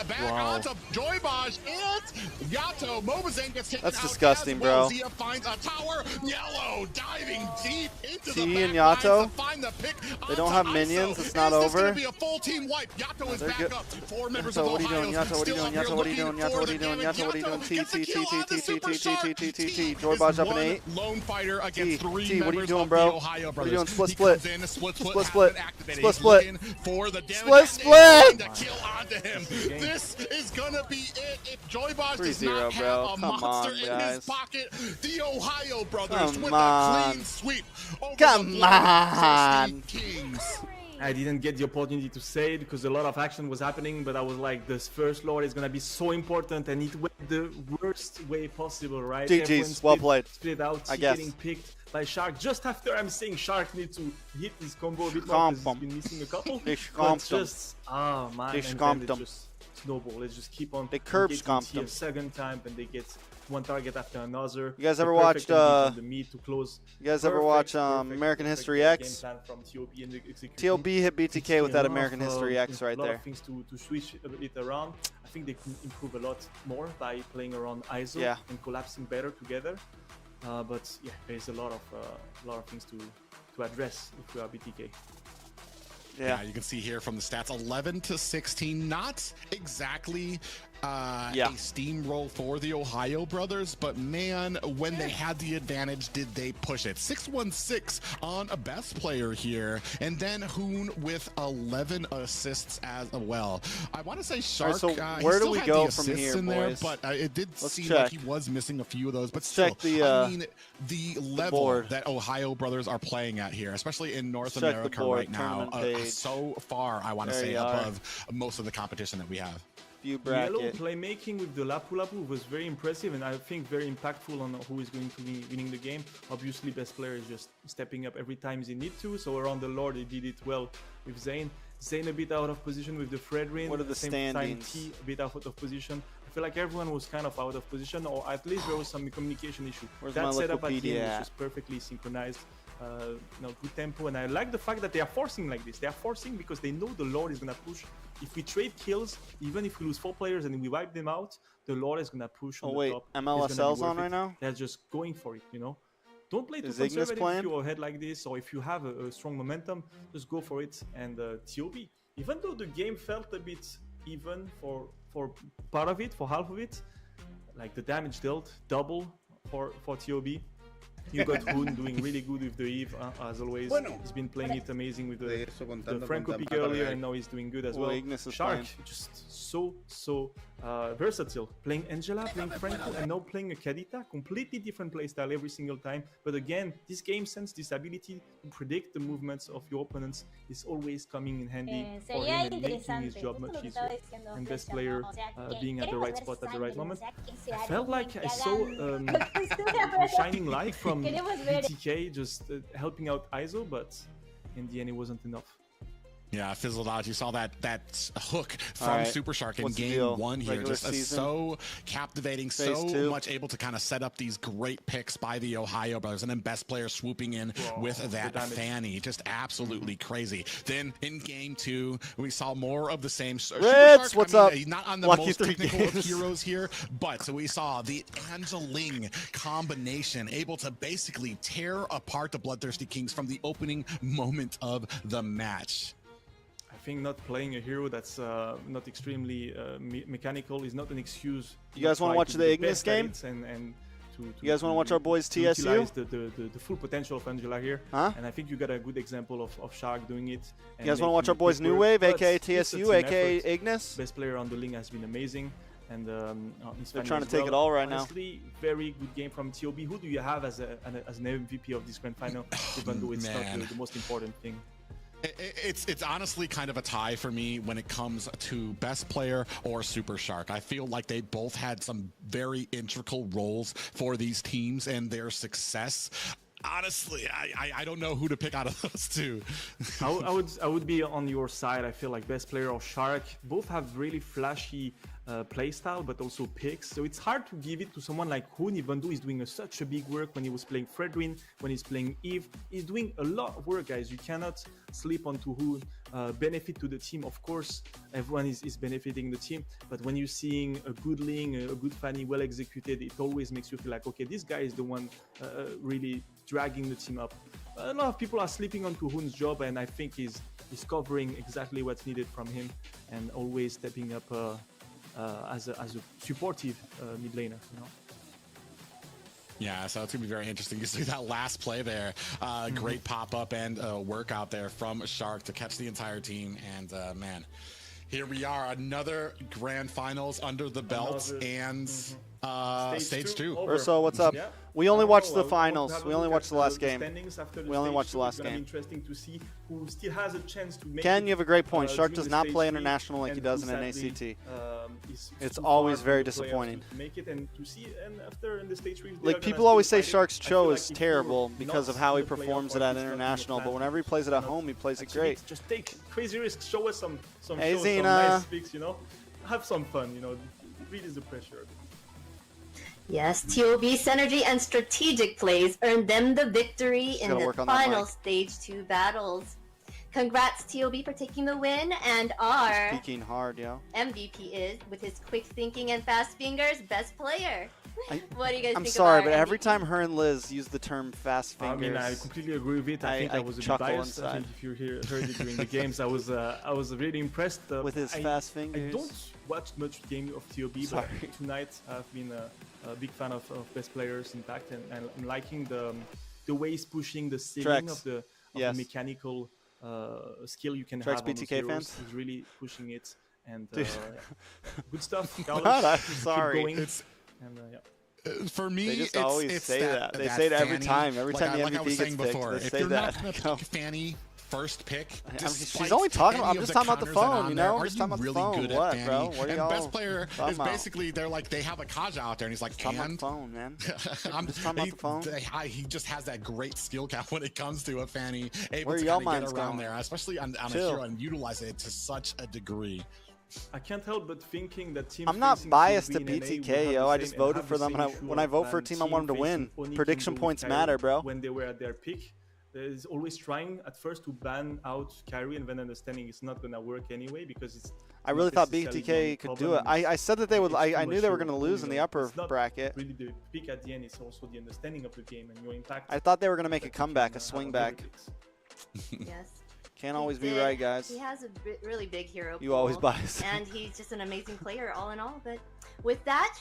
Back onto Joybaj and Yato. Mobazane gets taken That's out disgusting, as well. bro. Zia finds a tower. Yellow diving deep into T the and back Yato? lines to find the pick. They don't have minions. It's not Is this over. gonna be a full team wipe? Yato is back good. up. 4 members Yato, of what are you Ohio doing? Yato, what are you still doing? up here Yato, what are you looking doing? Yato, for what are the you doing? damage. Yato, what are you doing? T, gets the T, kill T, on the T, T, Super T, Shark. T, T, T, T. T Jorbaj is up in one 8. lone fighter against 3 T, what are you members doing, of bro? the Ohio What are Brothers. you doing? Split, He split. comes in, split, Split, has split. been activated. Split, He's split. looking for the damage. Split, and split. they find the kill onto him. This is gonna be it. If Joybaj does 3-0, not have bro. a Come monster on, in guys. his pocket, the Ohio Brothers Come with on. a clean sweep over Come the bloodthirsty on. Kings. I didn't get the opportunity to say it because a lot of action was happening, but I was like, this first Lord is going to be so important, and it went the worst way possible, right? GG's, well played. Split out, I guess. getting picked by Shark just after I'm saying Shark needs to hit his combo a bit more because he's been missing a couple. They But scomped him. just, oh man, They and then scomped it him. just snowball. Let's just keep on. They curb getting scomped T a him. second time, and they get one target after another. You guys The ever perfect watched, ending from the mid to close. You guys ever watch American History X? Game plan from TOB and the execution. TOB hit BTK with that Enough, American History X right a lot there. of things to switch it around. I think they can improve a lot more by playing around ISO Yeah. and collapsing better together. But yeah, there's a lot of things to address if we are BTK. Yeah, you can see here from the stats, 11 to 16, not exactly a steamroll for the Ohio Brothers, but man, when they had the advantage, did they push it? 616 on a best player here, and then Hoon with 11 assists as well. I want to say Shark, Right, so he where do still we had go the from assists here, in there, boys? but it did seem check. like he was missing a few of those, but Let's still, check the, I mean, the level board. that Ohio Brothers are playing at here, especially in North Check the America board, right now, tournament page. so far, I want to There say, you are. above most of the competition that we have. View Yellow bracket. playmaking with the Lapu Lapu was very impressive and I think very impactful on who is going to be winning the game. Obviously, best player is just stepping up every time they need to. So around the Lord, he did it well with Zane. Zane a bit out of position with the Fredrin. What are the Same standings? Time T a bit out of position. I feel like everyone was kind of out of position, or at least there was some communication issue. Where's That my setup at the Wikipedia end was at? just perfectly synchronized. Good tempo, and I like the fact that they are forcing like this. They are forcing because they know the Lord is gonna push. If we trade kills, even if we lose 4 players and we wipe them out, the Lord is gonna push on Oh the wait, top. It's gonna be MLSL's worth on it. right now? They're just going for it, you know. don't play too Is Ignis conservative playing? if you're ahead like this, or if you have a strong momentum, just go for it. And TOB, even though the game felt a bit even for part of it, for half of it, like the damage dealt double for TOB. You got Hoon doing really good with the Eve, as always. He's been playing it amazing with the Franco pick earlier, and now he's doing good as well. Ignis is Shark, playing. just so versatile. Playing Angela, playing Franco, and now playing a Kadita. Completely different playstyle every single time. But again, this game sense, this ability to predict the movements of your opponents is always coming in handy for him and making his job much easier. And best player being at the right spot at the right moment. I felt like I saw a shining light from BTK just helping out ISO, but in the end it wasn't enough. Yeah, fizzled out. You saw that hook from Super Shark in game 1 here. Regular Just season. so captivating, Phase so 2. much able to kind of set up these great picks by the Ohio brothers. And then best player swooping in with that Fanny. Just absolutely crazy. Then in game 2, we saw more of the same. Ritz, what's up? He's not on the Lucky most 3 technical of games. heroes here, but so we saw the Angeling combination able to basically tear apart the Bloodthirsty Kings from the opening moment of the match. I think not playing a hero that's not extremely mechanical is not an excuse. You guys want to watch the Ignis game? And You guys want to watch our boys to TSU? utilize the full potential of Angela here. Huh? And I think you got a good example of Shark doing it. You guys want to watch our boys New Wave, aka TSU, aka Ignis? Best player on the link has been amazing. And they're trying to take it all right now. Honestly, very good game from TOB. Who do you have as an MVP of this grand final, even though it's not the most important thing? It's honestly kind of a tie for me when it comes to best player or Super Shark. I feel like they both had some very integral roles for these teams and their success. Honestly, I don't know who to pick out of those two. I would be on your side. I feel like best player or Shark both have really flashy playstyle, but also picks. So it's hard to give it to someone like Hoon, even though he's doing such a big work when he was playing Fredrin, when he's playing Eve. He's doing a lot of work, guys. You cannot sleep onto Hoon. Benefit to the team, of course. Everyone is benefiting the team. But when you're seeing a good Ling, a good Fanny, well executed, it always makes you feel like, okay, this guy is the one really dragging the team up. A lot of people are sleeping onto Hoon's job, and I think he's covering exactly what's needed from him and always stepping up as a supportive mid laner, you know. Yeah, so it's going to be very interesting. You see that last play there. Great pop-up and work out there from Shark to catch the entire team. And, man, here we are. Another grand finals under the belt and stage 2. Urso, what's up? Yeah. We only watched the finals. We only watched the last game. We only watched the last game. Interesting to see who still has a chance to make Ken, it, you have a great point. Shark during does the not stage play 3, international like he and does in who NACT. sadly, is It's too always far very from the players disappointing. to make it and to see, and after in the stage 3, Like, people always say Shark's Cho is terrible because of how he performs it at international, but whenever he plays it at home, he plays it great. Just take crazy risks. Show us some Hey, shows, Zena. some nice picks, you know. Have some fun, you know. Release the pressure. Yes, TOB's synergy and strategic plays earned them the victory in gotta the work on that final mic. stage 2 battles. Congrats TOB for taking the win, and our Peeking hard, yo. MVP is, with his quick thinking and fast fingers, best player. What do you guys I'm think sorry, of but our every MVP? time her and Liz use the term fast I fingers, mean, I completely agree with it. I think I was a bit chuckle biased. I inside. think if you heard it during the games, I was really impressed with his fast fingers. I don't watch much game of TOB, Sorry. but tonight I've been a big fan of best players Impact, and I'm liking the way he's pushing the ceiling Trex. of the Yes. mechanical skill you can Trex have on those BTK heroes. fans? He's really pushing it, and Dude. good stuff. God, Carlos, I'm keep sorry. going. It's And, yeah. for me, They just it's, always it's say that. They that say it every Fanny, time. Every time the like I MVP was gets saying picked, before, they if say you're that. not going to pick Fanny first pick, I mean, she's despite only talking. any I'm of just the talking about the counters that phone, on you there, know. are Just you talking about the really phone. good at What, Fanny? bro? What are And y'all best player talking is about? basically they're like they have a Kaja out there, and he's like, Talking about and the phone, man. I'm just talking about the phone. He just has that great skill cap when it comes to a Fanny, able Where to y'all kind of minds get around going? there, especially on a Chill. hero and utilize it to such a degree. I can't help but thinking that teams I'm not facing biased to TOB and NA would BTK, have yo. the I same just and voted have for the them, same and issue when I vote of for a team, I want them to facing win. Oni Prediction Kundo points Kyrie matter, bro. When they were at their peak, is always trying at first to ban out carry, and then understanding it's not gonna work anyway because it's. I really thought BTK could do it. I said that they would. I knew they were going to lose in the upper bracket. Really, the pick at the end is also the understanding of the game and your impact. I thought they were going to make a comeback, a swing back. Yes. Can't always be right, guys. He has a really big hero pool. You always bias. And he's just an amazing player all in all. But with that,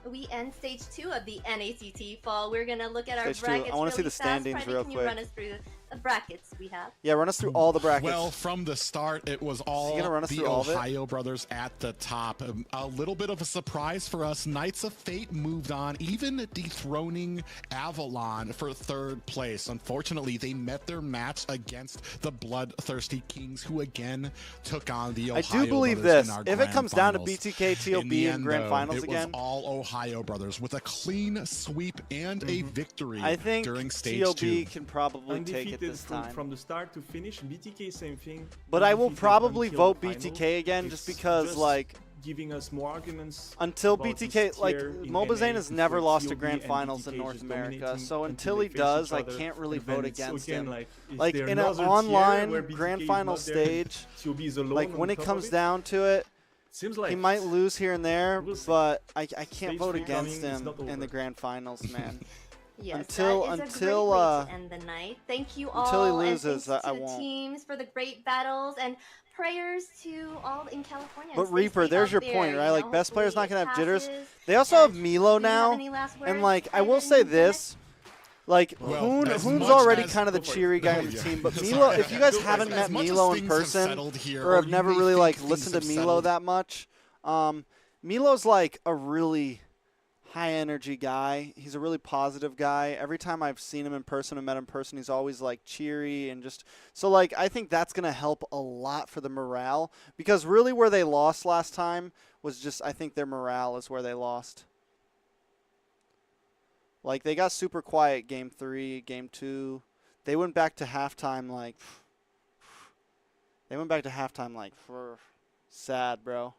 we end stage 2 of the NACT fall. We're going to look at our brackets. I want to see the standings Private, real can quick. You run us through the brackets we have? Yeah, run us through all the brackets. Well, from the start, it was all the Ohio brothers at the top. A little bit of a surprise for us. Knights of Fate moved on, even dethroning Avalon for 3rd place. Unfortunately, they met their match against the Bloodthirsty Kings, who again took on the Ohio brothers. I do believe this. If it comes down to BTK, TOB, and grand finals again, it was all Ohio brothers with a clean sweep and a victory. I think during stage TOB 2. can probably take it this time. From the start to finish. BTK, same thing. But I will probably vote BTK again just because, like, giving us more arguments until BTK, like, Mobazane has never lost a grand finals in North America, so until he does, I can't really vote against him. Like in an online grand final stage, like when it comes down to it, he might lose here and there, but I can't vote against him in the grand finals, man. Yes, until that is a great way to end the night. Thank you all. Until he loses, and I to the won't. teams for the great battles and prayers to all in California. But Reaper, there's your point, right? Like, best player's not gonna have jitters. They also And have Milo now, and like I will say this. Like, Well, Hoon's already kind of the cheery guy on the team, but Milo, if you guys haven't met Milo in person or have never really like listened to Milo that much, Milo's like a really high energy guy. He's a really positive guy. Every time I've seen him in person and met him in person, he's always like cheery and just so like I think that's gonna help a lot for the morale, because really where they lost last time was just I think their morale is where they lost. Like they got super quiet game 3, game 2. They went back to halftime like sad, bro.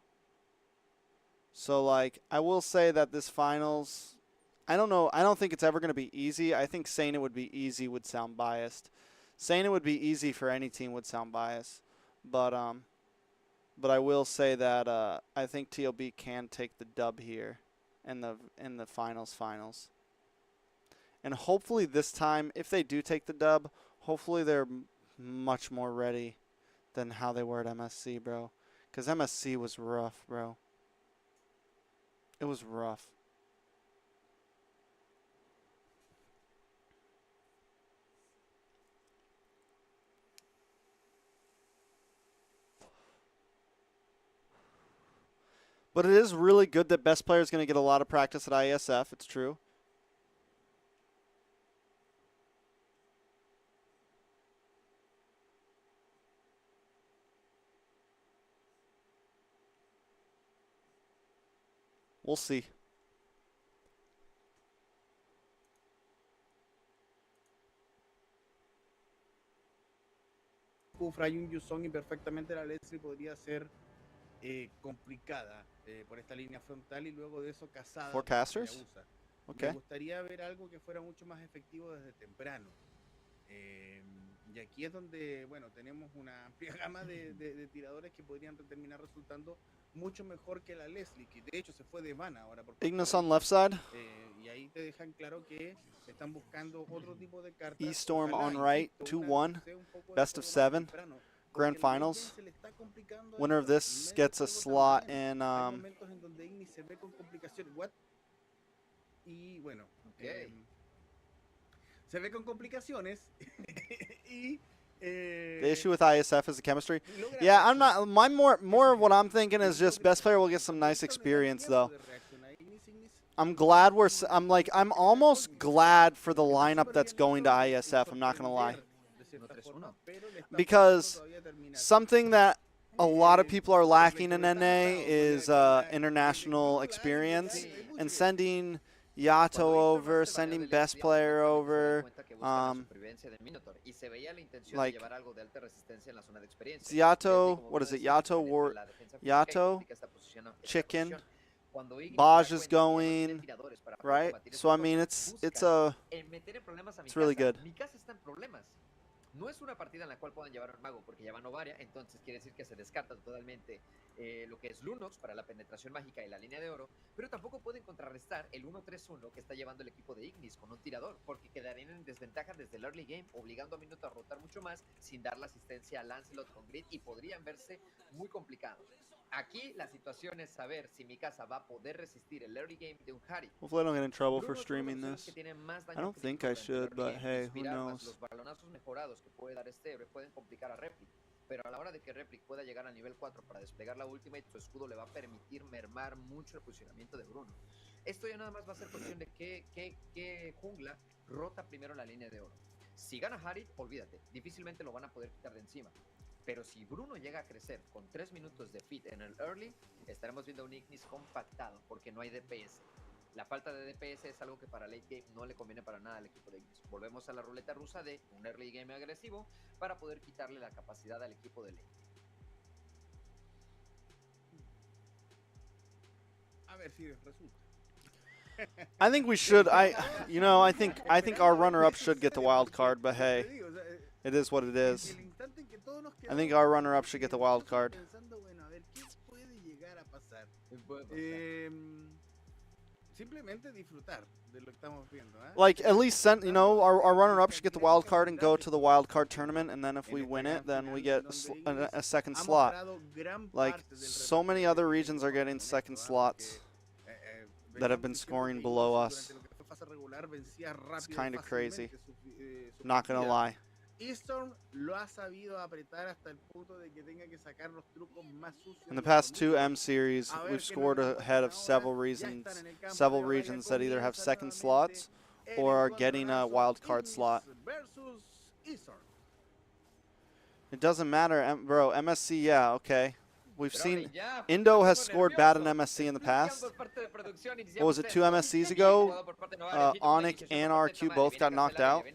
So, like, I will say that this finals, I don't know. I don't think it's ever going to be easy. I think saying it would be easy would sound biased. Saying it would be easy for any team would sound biased. But I will say that I think TOB can take the dub here in the finals. And hopefully this time, if they do take the dub, hopefully they're much more ready than how they were at MSC, bro. Because MSC was rough, bro. It was rough. But it is really good that best player is going to get a lot of practice at ISF. It's true. We'll see. Fray un Yuzong y perfectamente la Leslie podría ser complicada por esta línea frontal y luego de eso casada. Four casters? Okay. Me gustaría ver algo que fuera mucho más efectivo desde temprano. Y aquí es donde, bueno, tenemos una amplia gama de tiradores que podrían terminar resultando mucho mejor que la Leslie, que de hecho se fue de Van ahora. Ignis on left side. Y ahí te dejan claro que están buscando otro tipo de cartas. E-Storm on right, 2-1, best of 7, grand finals. Winner of this gets a slot in. Y bueno, se ve con complicaciones y the issue with ISF is the chemistry. Yeah, I'm not. More of what I'm thinking is just best player will get some nice experience though. I'm glad I'm almost glad for the lineup that's going to ISF. I'm not gonna lie, because something that a lot of people are lacking in NA is international experience, and sending Yato over, sending best player over, like it's Yato, what is it? Yato, Chicken, Baj is going, right? So I mean, it's really good. No es una partida en la cual puedan llevar al mago porque ya van Novaria, entonces quiere decir que se descarta totalmente lo que es Lunox para la penetración mágica y la línea de oro, pero tampoco pueden contrarrestar el 1-3-1 que está llevando el equipo de Ignis con un tirador, porque quedarían en desventaja desde el early game, obligando a Minuto a rotar mucho más sin dar la asistencia a Lancelot con Grid y podrían verse muy complicados. Aquí la situación es saber si Mlsa va a poder resistir el early game de un Harry. Hopefully I don't get in trouble for streaming this. I don't think I should, but hey, who knows? Los balonazos mejorados que puede dar este héroe pueden complicar a Replic, pero a la hora de que Replic pueda llegar al nivel 4 para desplegar la ultimate, su escudo le va a permitir mermar mucho el posicionamiento de Bruno. Esto ya nada más va a ser cuestión de que jungla rota primero la línea de oro. Si gana Harry, olvídate, difícilmente lo van a poder quitar de encima. Pero si Bruno llega a crecer con 3 minutos de feed en el early, estaremos viendo un Ignis compactado porque no hay DPS. La falta de DPS es algo que para late game no le conviene para nada al equipo de Ignis. Volvemos a la ruleta rusa de un early game agresivo para poder quitarle la capacidad al equipo de late. A ver si resulta. I think we should. I think our runner-up should get the wild card, but hey, it is what it is. I think our runner-up should get the wild card. Simplemente disfrutar de lo que estamos viendo, ¿eh? Like, at least send, our runner-up should get the wild card and go to the wild card tournament, and then if we win it, then we get a second slot. Like, so many other regions are getting second slots that have been scoring below us. It's kind of crazy. Not gonna lie. Eastern lo ha sabido apretar hasta el punto de que tenga que sacar los trucos más sucios. In the past 2 M series, we've scored ahead of several regions that either have second slots or are getting a wild card slot. It doesn't matter, bro. MSC, yeah, okay. We've seen Indo has scored bad in MSC in the past. What was it, 2 MSCs ago? Onyx and RQ both got knocked out.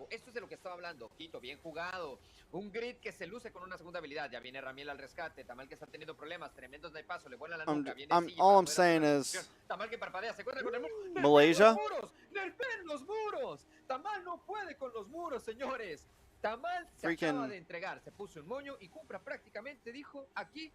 Esto es de lo que estaba hablando. Quito, bien jugado. Un Grid que se luce con una segunda habilidad. Ya viene Ramiel al rescate. Tamal que está teniendo problemas. Tremendos de paso. Le vuela la nuca. All I'm saying is, Tamal que parpadea. Se encuentra con el muro. Malaysia. ¡Nerfen los muros! Tamal no puede con los muros, señores. Tamal se acaba de entregar, se puso un moño y Cumpra prácticamente dijo, aquí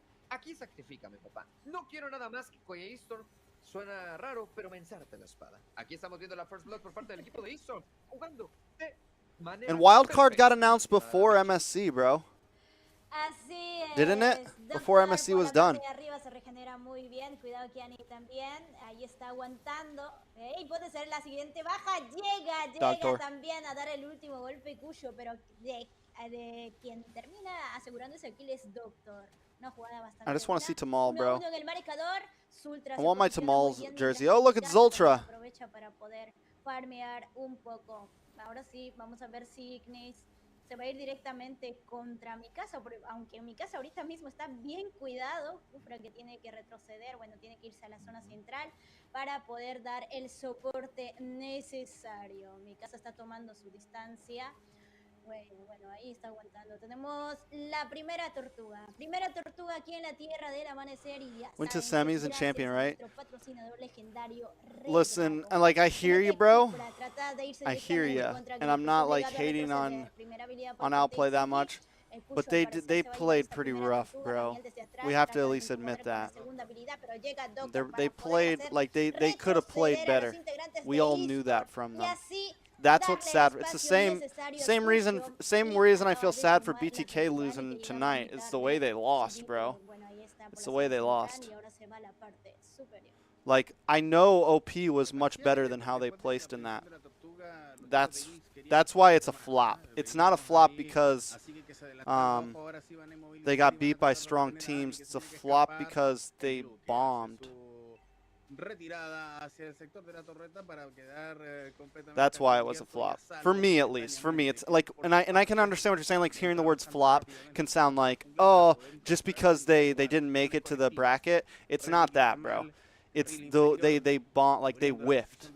sacrifícame, papá. No quiero nada más que Koya Eastern. Suena raro, pero me ensarte la espada. Aquí estamos viendo la first blood por parte del equipo de Eastern, jugando de manera and wildcard got announced before MSC, bro. Así es. Didn't it? Before MSC was done. Arriba se regenera muy bien. Cuidado Kiani también. Ahí está aguantando. Y puede ser la siguiente baja. Llega también a dar el último golpe Cuyo, pero de quien termina asegurándose aquí es Doctor. Una jugada bastante I just want to see Tamal, bro. En el marcador, I want my Tamal's jersey. Oh, look, it's Zultra. Aprovecha para poder farmear un poco. Ahora sí, vamos a ver si Ignis se va a ir directamente contra Mlsa, aunque Mlsa ahorita mismo está bien cuidado. Kufra que tiene que retroceder, bueno, tiene que irse a la zona central para poder dar el soporte necesario. Mlsa está tomando su distancia. Bueno, ahí está aguantando. Tenemos la primera tortuga aquí en la tierra del amanecer. Y ya went to semis and champion, right? Listen, and like, I hear you, bro. I hear you, and I'm not like hating on Outplay that much, but they played pretty rough, bro. We have to at least admit that. They played like they could have played better. We all knew that from them. That's what's sad. It's the same reason I feel sad for BTK losing tonight. It's the way they lost, bro. It's the way they lost. Like, I know OP was much better than how they placed in that. That's why it's a flop. It's not a flop because they got beat by strong teams. It's a flop because they bombed. That's why it was a flop. For me, at least. For me, it's like, and I can understand what you're saying. Like, hearing the words flop can sound like, oh, just because they didn't make it to the bracket. It's not that, bro. It's they bombed, like they whiffed.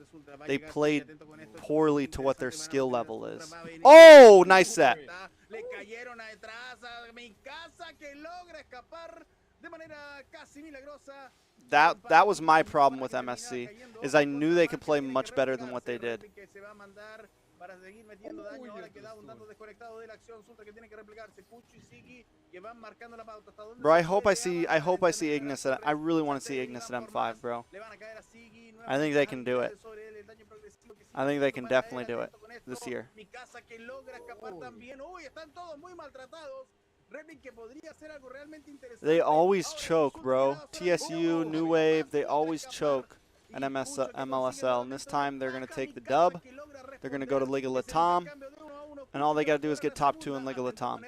They played poorly to what their skill level is. Oh, nice set. That was my problem with MSC, is I knew they could play much better than what they did. para seguir metiendo daño. Ahora queda un tanto desconectado de la acción. Sultra que tiene que replegarse. Cucho y Sigi que van marcando la pauta. ¿Hasta dónde? Bro, I hope I see Ignis at, I really want to see Ignis at M5, bro. I think they can do it. I think they can definitely do it this year. Mlsa que logra escapar también. Uy, están todos muy maltratados. Replic que podría hacer algo realmente interesante. They always choke, bro. TSU, New Wave, they always choke at MLSL. And this time they're going to take the dub. They're going to go to Liga Latam. And all they got to do is get top 2 in Liga Latam.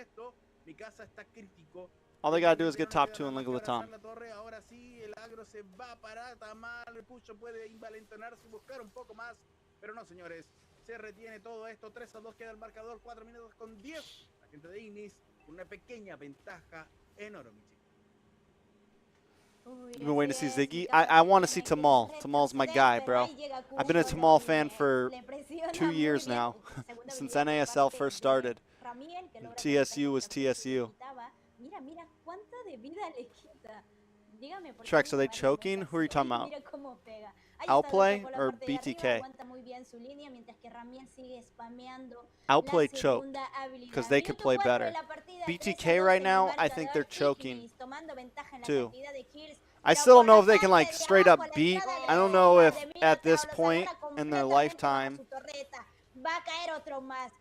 All they got to do is get top 2 in Liga Latam. Ahora sí, el agro se va para Tamal. El Pucho puede invalentonarse y buscar un poco más. Pero no, señores. Se retiene todo esto. 3-2 queda el marcador. 4 minutos con 10. La gente de Ignis con una pequeña ventaja en oro, Michi. You've been waiting to see Ziggy? I want to see Tamal. Tamal's my guy, bro. I've been a Tamal fan for 2 years now, since NASL first started. TSU was TSU. Trex, are they choking? Who are you talking about? Outplay or BTK? Outplay choke, because they could play better. BTK right now, I think they're choking too. I still don't know if they can like straight up beat. I don't know if at this point in their lifetime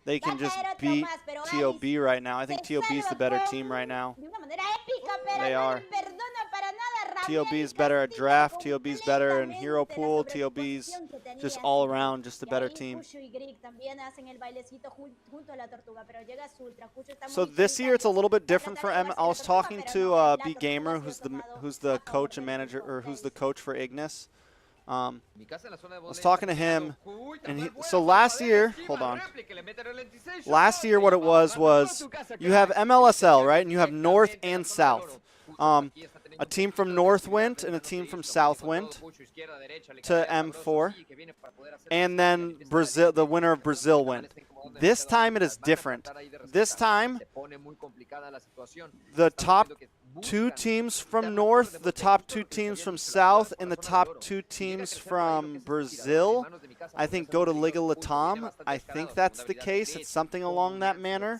they can just beat TOB right now. I think TOB is the better team right now. They are. TOB is better at draft. TOB is better in hero pool. TOB is just all around just a better team. So this year it's a little bit different for M. I was talking to B Gamer, who's the coach and manager, or who's the coach for Ignis. I was talking to him, and so last year, hold on. Last year what it was you have MLSL, right? And you have North and South. A team from North went and a team from South went to M4. And then Brazil, the winner of Brazil went. This time it is different. This time, the top 2 teams from North, the top 2 teams from South, and the top 2 teams from Brazil, I think, go to Liga Latam. I think that's the case. It's something along that manner.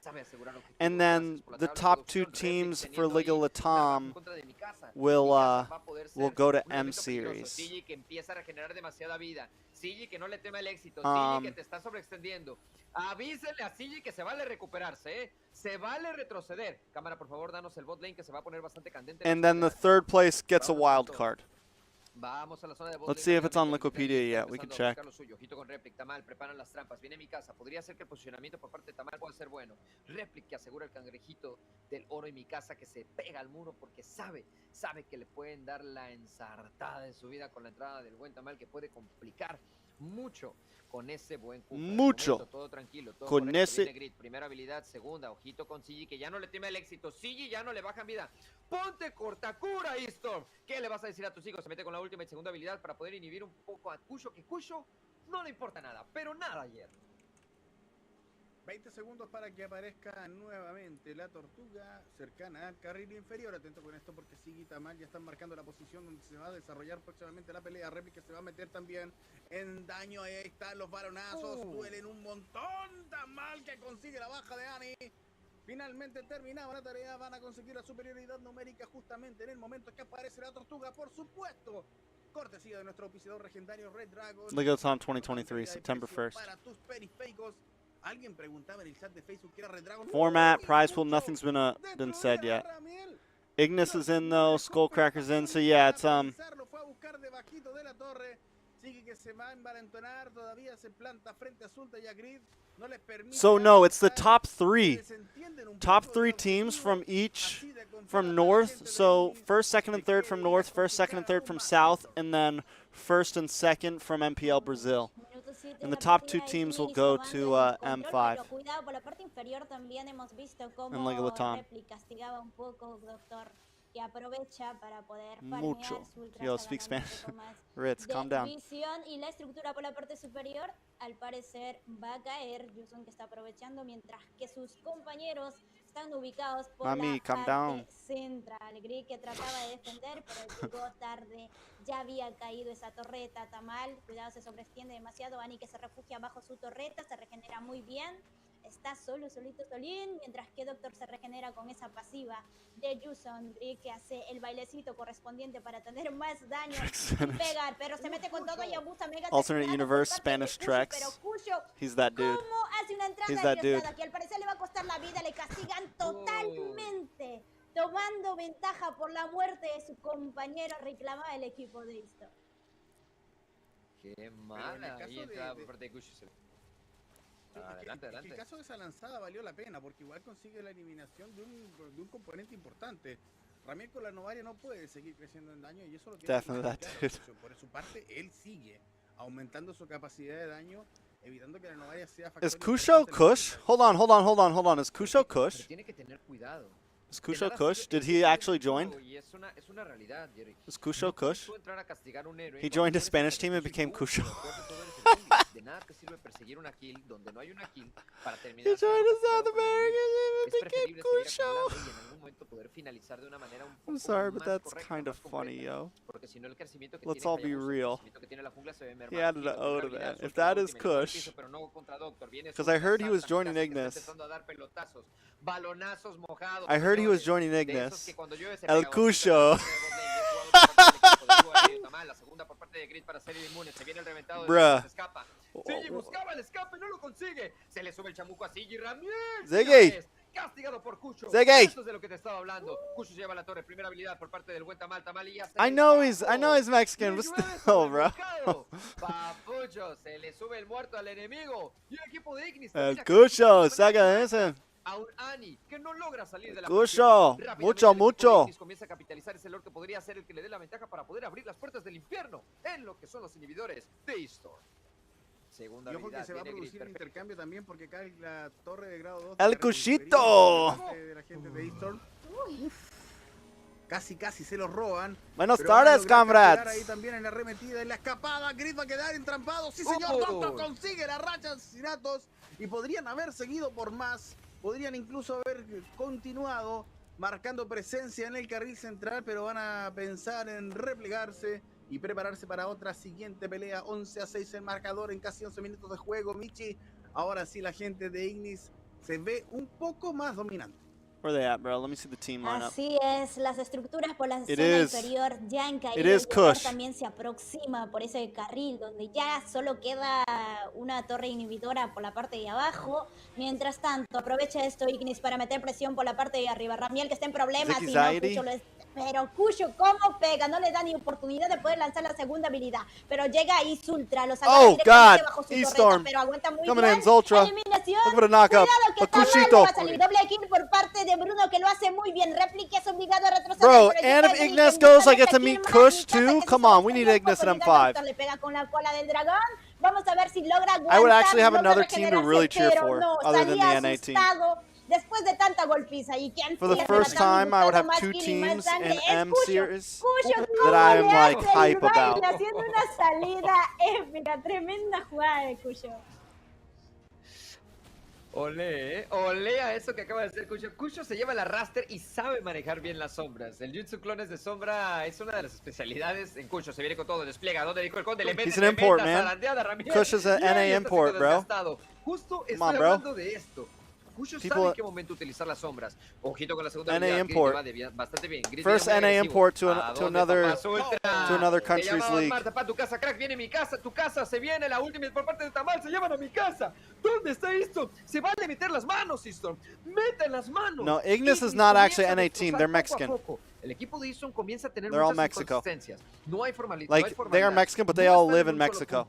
And then the top 2 teams for Liga Latam will go to M Series. Sigi que no le teme el éxito, Sigi que te está sobreextendiendo. Avísenle a Sigi que se vale recuperarse, se vale retroceder. Cámara, por favor, danos el bot lane que se va a poner bastante candente. And then the third place gets a wild card. Vamos a la zona de bot. Let's see if it's on Wikipedia yet. We can check. Ojito con Replic, Tamal, preparan las trampas. Viene Mlsa. Podría ser que el posicionamiento por parte de Tamal pueda ser bueno. Replic que asegura el cangrejito del oro y Mlsa que se pega al muro porque sabe que le pueden dar la ensartada de su vida con la entrada del buen Tamal, que puede complicar mucho con ese buen Cooper. Mucho. Momento, todo tranquilo, todo con correcto. ese. Grid, primera habilidad, segunda, ojito con Sigi que ya no le teme el éxito. Sigi ya no le bajan vida. Ponte cortacura, Storm. ¿Qué le vas a decir a tus hijos? Se mete con la última y segunda habilidad para poder inhibir un poco a Kusho, que Kusho no le importa nada, pero nada ayer. 20 segundos para que aparezca nuevamente la tortuga cercana al carril inferior. Atento con esto porque Sigi y Tamal ya están marcando la posición donde se va a desarrollar próximamente la pelea. Replic que se va a meter también en daño. Ahí están los balonazos. Duelen un montón. Tamal que consigue la baja de Ani. Finalmente terminaba la tarea. Van a conseguir la superioridad numérica justamente en el momento que aparece la tortuga. Por supuesto, cortesía de nuestro auspiciador legendario Red Dragon. Liga Latam 2023, September 1st. Para tus periféricos. Alguien preguntaba en el chat de Facebook que era Red Dragon. Format, prize pool, nothing's been said yet. Ignis is in though, Skullcracker's in, so yeah, it's So no, it's the top 3. Top 3 teams from each from North. So first, second, and third from North, first, second, and third from South, and then first and second from MPL Brazil. And the top 2 teams will go to M5 en Liga Latam. Mucho. Yo, speak Spanish. Ritz, calm down. Y la estructura por la parte superior, al parecer, va a caer. Yuson que está aprovechando mientras que sus compañeros están ubicados por Mami, la calm parte down. central. Grig que trataba de defender, pero llegó tarde. Ya había caído esa torreta, Tamal. Cuidado, se sobreextiende demasiado. Ani que se refugia bajo su torreta, se regenera muy bien. Está solito Solín, mientras que Doctor se regenera con esa pasiva de Yuson. Grig que hace el bailecito correspondiente para tener más daño y pegar, pero se mete con todo y abusa mega. Alternate universe, Spanish tracks. Pero Cuyo, He's that dude. ¿cómo hace una entrada He's that dude. arriesgada que al parecer le va a costar la vida? Le castigan totalmente, tomando ventaja por la muerte de su compañero, reclamaba el equipo de Esports. Qué mala ahí entrada por parte de Cuyo. Adelante. El caso de esa lanzada valió la pena porque igual consigue la eliminación de un componente importante. Ramiel con la Novaria no puede seguir creciendo en daño y eso lo tiene que Definitely that dude. Por su parte, él sigue aumentando su capacidad de daño, evitando que la Novaria sea factor. Is Kusho Kush? Hold on. Is Kusho Kush? Pero tiene que tener cuidado. Is Kusho Kush? Did he actually join? Y es una realidad, Jerry. Is Kusho Kush? Tú entrar a castigar un héroe, He joined a Spanish team and became Kusho. De nada te sirve perseguir una kill donde no hay una kill para He terminar. joined a South American Es team and became preferible seguir Kusho. acumulando y en algún momento poder finalizar de una manera un poco I'm sorry, but más that's correcta, kind of más funny, completa, yo. porque si no el crecimiento que Let's tiene all be Hayabusa, el real. crecimiento que tiene la jungla se ve He mermado. added an O to Habilidad, that. su If that is ultimate, le Kush, piso, pero no contra Doctor. Viene 'cause I heard he was salta, joining casi que está Ignis. empezando a dar pelotazos, balonazos mojados, I heard he was señores, joining de esos Ignis. que cuando llueve se El pega. Kusho. La segunda por parte de Grid para ser inmune. Se viene el reventado. Bruh. Se escapa. Siggy buscaba el escape, no lo consigue. Se le sube el chamuco a Siggy. Ramiel. Ziggy. señores, castigado por Cucho. Ziggy. Esto es de lo que te estaba hablando. Cucho lleva la torre. Primera habilidad por parte del buen Tamal. Tamal y ya I know he's Mexican, but still, bro. Papucho, se le sube el muerto al enemigo. Y el equipo de Ignis. El termina Kusho, saca ese. a un Ani que no logra salir de la Kusho, presión. mucho, Rápidamente el equipo de mucho. Ignis comienza a capitalizar ese lord que podría ser el que le dé la ventaja para poder abrir las puertas del infierno en lo que son los inhibidores de Esports. Segunda Y ojo que habilidad, se va a viene producir Grid, el perfecto. intercambio también porque cae la torre de grado 2. El Kushito. De la gente de Esports. Casi se los roban. Buenos Pero van a tardes, lograr capturar comrades. ahí también en la arremetida, en la escapada. Grid va a quedar entrampado. Sí, señor. Doctor consigue la racha de asesinatos. Y podrían haber seguido por más. Podrían incluso haber continuado marcando presencia en el carril central. Pero van a pensar en replegarse y prepararse para otra siguiente pelea. 11-6 el marcador en casi 11 minutos de juego. Michi, ahora sí la gente de Ignis se ve un poco más dominante. Where they at, bro? Let me see the team lineup. Así es, las estructuras por la It zona is. inferior ya han caído. It is El jugador Kush. también se aproxima por ese carril donde ya solo queda una torre inhibidora por la parte de abajo. Mientras tanto, aprovecha esto Ignis para meter presión por la parte de arriba. Ramiel que está en problemas Ziggy y no, Zaidi. Cucho lo es. Pero Cucho, ¿cómo pega? No le da ni oportunidad de poder lanzar la segunda habilidad. Pero llega Ultra, los agarra Oh, directamente God. bajo su E-Storm. torreta, pero aguanta muy Coming bien. in, Zultra. Eliminación. Look for the knockup. Cuidado que A Tamal Kushito. va a salir. Doble kill por parte de Bruno que lo hace muy bien. Replique es obligado a retroceder. Bro, pero and llega if Grid, Ignis que goes, I get to kill meet más, Kush ni trata too? que Come se on, we need sostenga Ignis in obliga a M5. Doctor, le pega con la cola del dragón. Vamos a ver si logra aguantar. I would actually have logra another team to regenerarse, really cheer pero for, no, other than the salía NA team. asustado después de tanta golpiza. ¿Y quién For the sigue first tratando, time, I would have buscando 2 más kill y más teams sangre? in Es M Cucho. series Cucho, that ¿cómo I am le like hace el hype baile about. haciendo una salida épica? Tremenda jugada de Cucho. Olé a eso que acaba de hacer Cucho. Cucho se lleva la raster y sabe manejar bien las sombras. El Jutsu Clones de sombra es una de las especialidades en Cucho. Se viene con todo, despliega. ¿Dónde dijo el conde? Le mete He's an import, tremenda man. zarandeada, Ramírez. Kush is an Y ahí NA está import, siendo bro. desgastado. Justo Come estoy on, bro. hablando de esto. Cucho People- sabe en qué momento utilizar las sombras. Ojito con la segunda NA habilidad. import. Grid lleva bastante bien. Grid First viene muy NA agresivo. import to ¿A dónde, another- papá? Ultra. to another Te country's llamaban, league. Marta, pa' tu casa, crack, viene mi casa, tu casa, se viene la última por parte de Tamal, se llevan a mi casa. ¿Dónde está esto? Se vale meter las manos, Easton. Meten las manos. No, Ignis is Ignis not comienza actually a NA team. They're destrozar poco a Mexican. poco. El equipo de Easton comienza a tener They're all muchas Mexico. inconsistencias. No hay formalidad. Like, they are Mexican, but they all live in Mexico.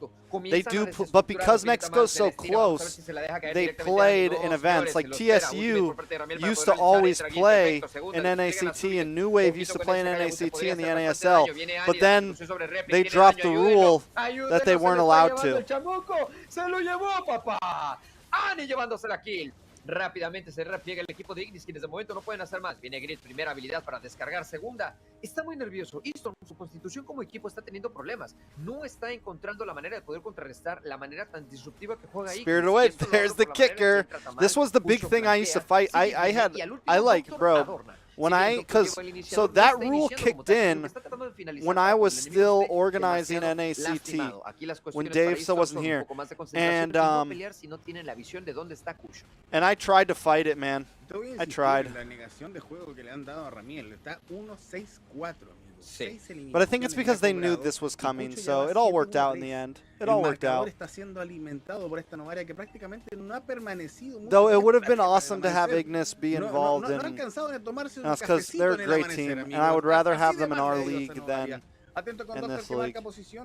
They do, but because Mexico's so close, they played in events. Like TSU used to always play in NACT, and New Wave used to play in NACT and the NASL. But then they dropped the rule that they weren't allowed to. Se lo llevó, papá. Ani llevándose la kill. Rápidamente se repliega el equipo de Ignis, quienes de momento no pueden hacer más. Viene Grid, primera habilidad para descargar, segunda. Está muy nervioso. Easton, su constitución como equipo está teniendo problemas. No está encontrando la manera de poder contrarrestar la manera tan disruptiva que juega Ignis. Spirit away, there's the kicker. This was the big thing I used to fight. I like, bro, when so that rule kicked in when I was still organizing NACT, when Dave still wasn't here, and I tried to fight it, man. I tried. La negación de juego que le han dado a Ramiel está 1-6-4. But I think it's because they knew this was coming, so it all worked out in the end. It all worked out. Though it would have been awesome to have Ignis be involved in, because they're a great team, and I would rather have them in our league than in this league.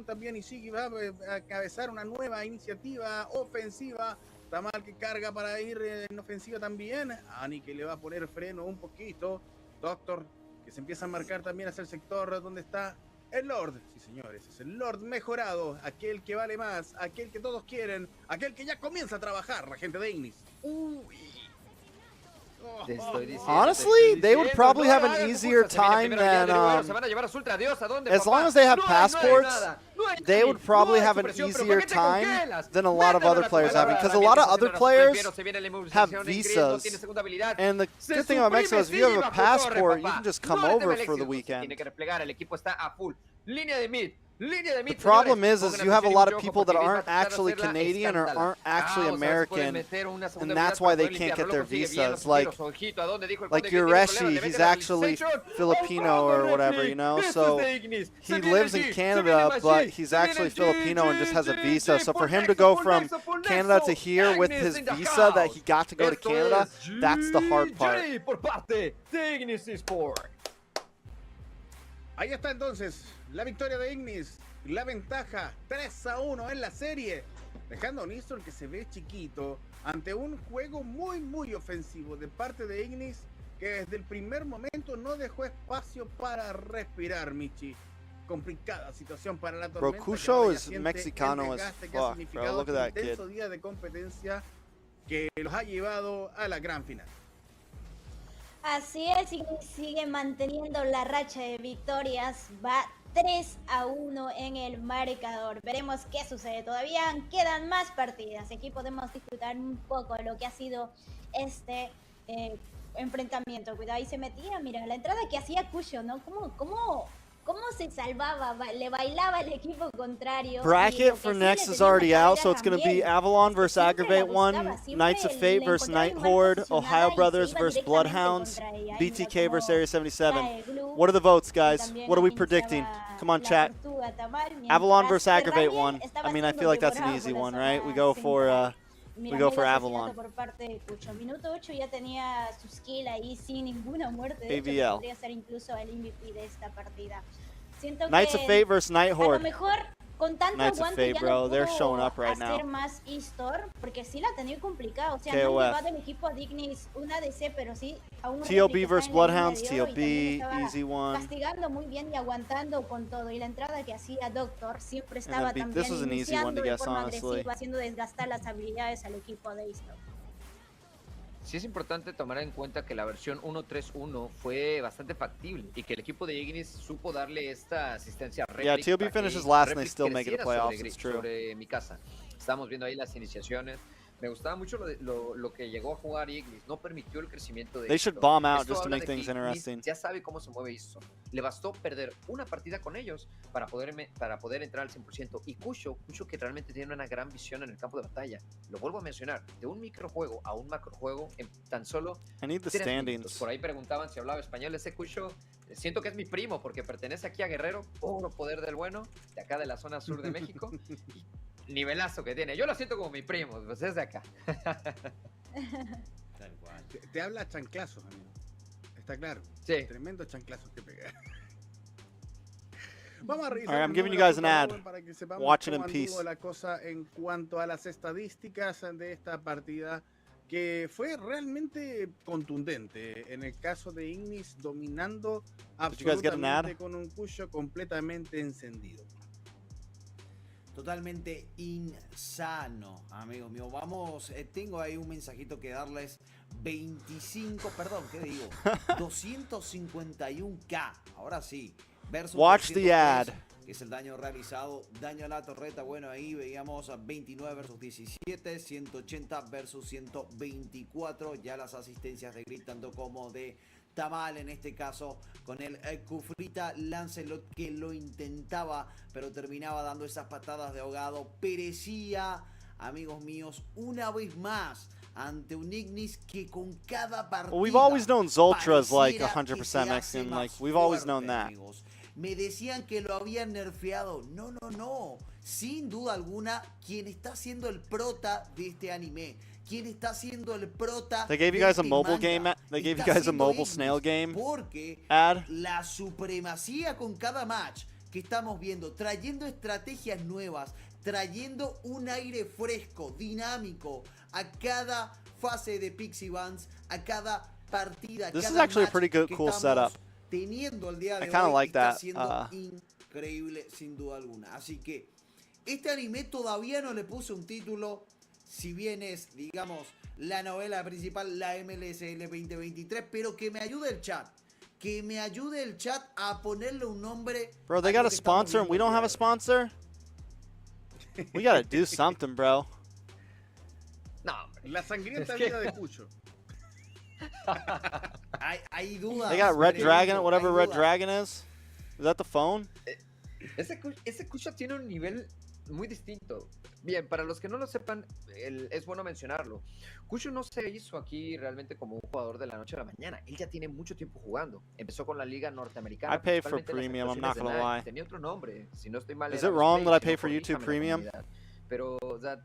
También y Sigi va a cabezar una nueva iniciativa ofensiva. Tamal que carga para ir en ofensiva también. Ani que le va a poner freno un poquito. Doctor que se empieza a marcar también hacia el sector donde está el Lord. Sí, señores, es el Lord mejorado. Aquel que vale más, aquel que todos quieren, aquel que ya comienza a trabajar, la gente de Ignis. Honestly, they would probably have an easier time than, as long as they have passports, they would probably have an easier time than a lot of other players having, because a lot of other players have visas, and the good thing about Mexico is if you have a passport, you can just come over for the weekend. The problem is you have a lot of people that aren't actually Canadian or aren't actually American, and that's why they can't get their visas. Like Ureshi, he's actually Filipino or whatever, you know? So he lives in Canada, but he's actually Filipino and just has a visa. So for him to go from Canada to here with his visa that he got to go to Canada, that's the hard part. Ahí está entonces la victoria de Ignis, la ventaja 3-1 en la serie, dejando a un Eastern que se ve chiquito ante un juego muy ofensivo de parte de Ignis, que desde el primer momento no dejó espacio para respirar, Michi. Complicada situación para la Tormenta. Bro, Kusho is Mexicano as fuck, bro. Look at that kid. Día de competencia que los ha llevado a la gran final. Así es, y sigue manteniendo la racha de victorias, va 3-1 en el marcador. Veremos qué sucede, todavía quedan más partidas, aquí podemos disfrutar un poco de lo que ha sido este enfrentamiento. Cuidado, ahí se metía, mira, la entrada que hacía Kusho, ¿no? ¿Cómo se salvaba? Le bailaba el equipo contrario. Bracket for next is already out, so it's going to be Avalon versus Aggravate 1, Knights of Fate versus Night Horde, Ohio Brothers versus Bloodhounds, BTK versus Area 77. What are the votes, guys? What are we predicting? Come on, chat. Avalon versus Aggravate 1. I mean, I feel like that's an easy one, right? We go for Avalon. Por parte de Cucho. Minuto 8 ya tenía su skill ahí sin ninguna muerte. De AVL. hecho, podría ser incluso el MVP de esta partida. Siento Knights of Fate versus Night Horde. A lo mejor con tanto Knights of aguante Fate, ya bro. no They're pudo showing up right hacer now. más Eastor, porque sí la ha tenido complicado. O sea, KOF. no ha llevado el equipo a Dignis una DC, pero sí a un TLB versus Bloodhounds, TLB, easy one. castigando muy bien y aguantando con todo. Y la entrada que hacía Doctor siempre estaba then también this was an easy one to iniciando de guess, forma honestly. agresiva, haciendo desgastar las habilidades al equipo de Eastor. Sí es importante tomar en cuenta que la versión 1.3.1 fue bastante factible y que el equipo de Ignis supo darle esta asistencia a Replic. Yeah, TLB para que finishes last and they Replic still make it to creciera playoffs, sobre it's true. sobre mi casa. Estamos viendo ahí las iniciaciones. Me gustaba mucho lo que llegó a jugar Ignis. No permitió el crecimiento de They should Easton. bomb out Esto just to habla make de things que Ignis interesting. ya sabe cómo se mueve Easton. Le bastó perder una partida con ellos para poder entrar al 100%. Y Kusho que realmente tiene una gran visión en el campo de batalla. Lo vuelvo a mencionar, de un microjuego a un macrojuego en tan solo I need the 3 minutos. standings. Por ahí preguntaban si hablaba español. Ese Kusho, siento que es mi primo porque pertenece aquí a Guerrero, puro poder del bueno, de acá de la zona sur de México. Nivelazo que tiene. Yo lo siento como mi primo, pues es de acá. Tal cual. Te habla chanclazos, amigo. Está claro. Sí. Tremendo chanclazos que pega. Vamos a revisar. All right, I'm giving you guys an ad. Para que sepamos Watch it cómo in peace. anduvo la cosa en cuanto a las estadísticas de esta partida, que fue realmente contundente. En el caso de Ignis, dominando you guys get an ad? absolutamente con un Kusho completamente encendido. totalmente insano, amigos míos. Vamos, tengo ahí un mensajito que darles. 251K, ahora sí, versus Watch the 303, ad. que es el daño realizado, daño a la torreta. Bueno, ahí veíamos a 29 versus 17, 180 versus 124, ya las asistencias de Grit tanto como de Tamal, en este caso con el Kufrita Lancelot, que lo intentaba, pero terminaba dando esas patadas de ahogado. Perecía, amigos míos, una vez más ante un Ignis que con cada partida, Well, we've always known Zoltra's like 100% Mexican. Like, we've always known that. Amigos. Me decían que lo habían nerfeado. No, no, no. Sin duda alguna, quien está siendo el prota de este anime, quien está siendo el prota. They gave you guys a mobile game. They gave you guys a mobile snail game porque ad. La supremacía con cada match que estamos viendo, trayendo estrategias nuevas, trayendo un aire fresco, dinámico a cada fase de Pixie Bands, a cada partida. This cada is actually a match pretty good, que cool estamos setup. Teniendo el día de I kind of hoy, like está that. siendo increíble sin duda alguna. Así que este anime todavía no le puse un título, si bien es, digamos, la novela principal, la MLSL 2023, pero que me ayude el chat. Que me ayude el chat a ponerle un nombre. Bro, they got a sponsor and we don't have a sponsor? We gotta do something, bro. No, hombre. La sangrienta vida de Cucho. Hay dudas. They got Red Dragon, whatever hay Red dudas. Dragon is. Is that the phone? Ese Kusha tiene un nivel muy distinto. Bien, para los que no lo sepan, es bueno mencionarlo. Kusho no se hizo aquí realmente como un jugador de la noche a la mañana. Él ya tiene mucho tiempo jugando. Empezó con la liga norteamericana. I pay for principalmente en las premium, I'm not actuaciones de gonna NACT. lie. Tenía otro nombre, si no estoy mal. Is era it wrong that I Space, pay no, for YouTube corríjame la Premium? comunidad. Pero, o sea,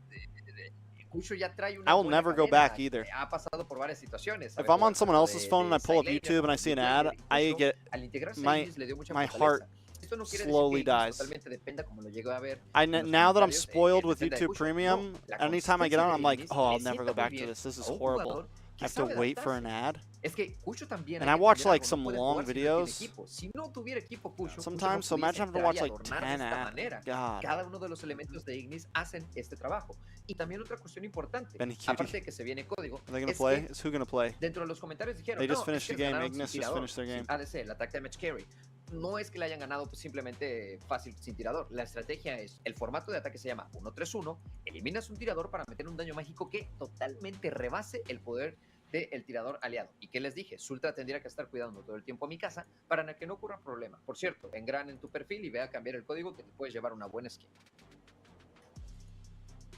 Kusho ya trae una I will buena never go carrera. back either. Ha pasado por varias situaciones. If I'm on someone else's phone and I pull up YouTube and I see an ad, I get al integrarse my Ignis, le dio mucha my fortaleza. heart Esto no quiere slowly decir que Ignis dies. totalmente dependa, como lo llego a ver now that I'm comentarios, spoiled with dependa de YouTube Kusho. Premium, No, la anytime I get on, I'm like, consistencia de oh, I'll Ignis never le go back sienta to muy this. This bien is a un horrible. jugador I que have to sabe wait for an adaptarse. ad. Es que Kusho también And hay I que watch entender like algo, some no puede long jugar si no tiene videos. equipo. Si no tuviera equipo Kusho, Kusho Sometimes, so no imagine having to pudiese watch entrar y like adornar de 10 esta ads. manera. God. Cada uno de los elementos de Ignis hacen este trabajo. Y también otra cuestión importante, Benny Cutie. aparte de que se viene código, Are they gonna es play? que Is who gonna play? dentro de los comentarios dijeron, They just no, finished es the que game. ganaron sin Ignis just tirador, finished their sin game. ADC, el Attack Damage Carry. No es que le hayan ganado pues, simplemente fácil sin tirador. La estrategia es, el formato de ataque se llama 1-3-1, eliminas un tirador para meter un daño mágico que totalmente rebase el poder del tirador aliado. ¿Y qué les dije? Sultra tendría que estar cuidando todo el tiempo a mi casa para que no ocurra problema. Por cierto, engrana en tu perfil y ve a cambiar el código que te puedes llevar una buena skin.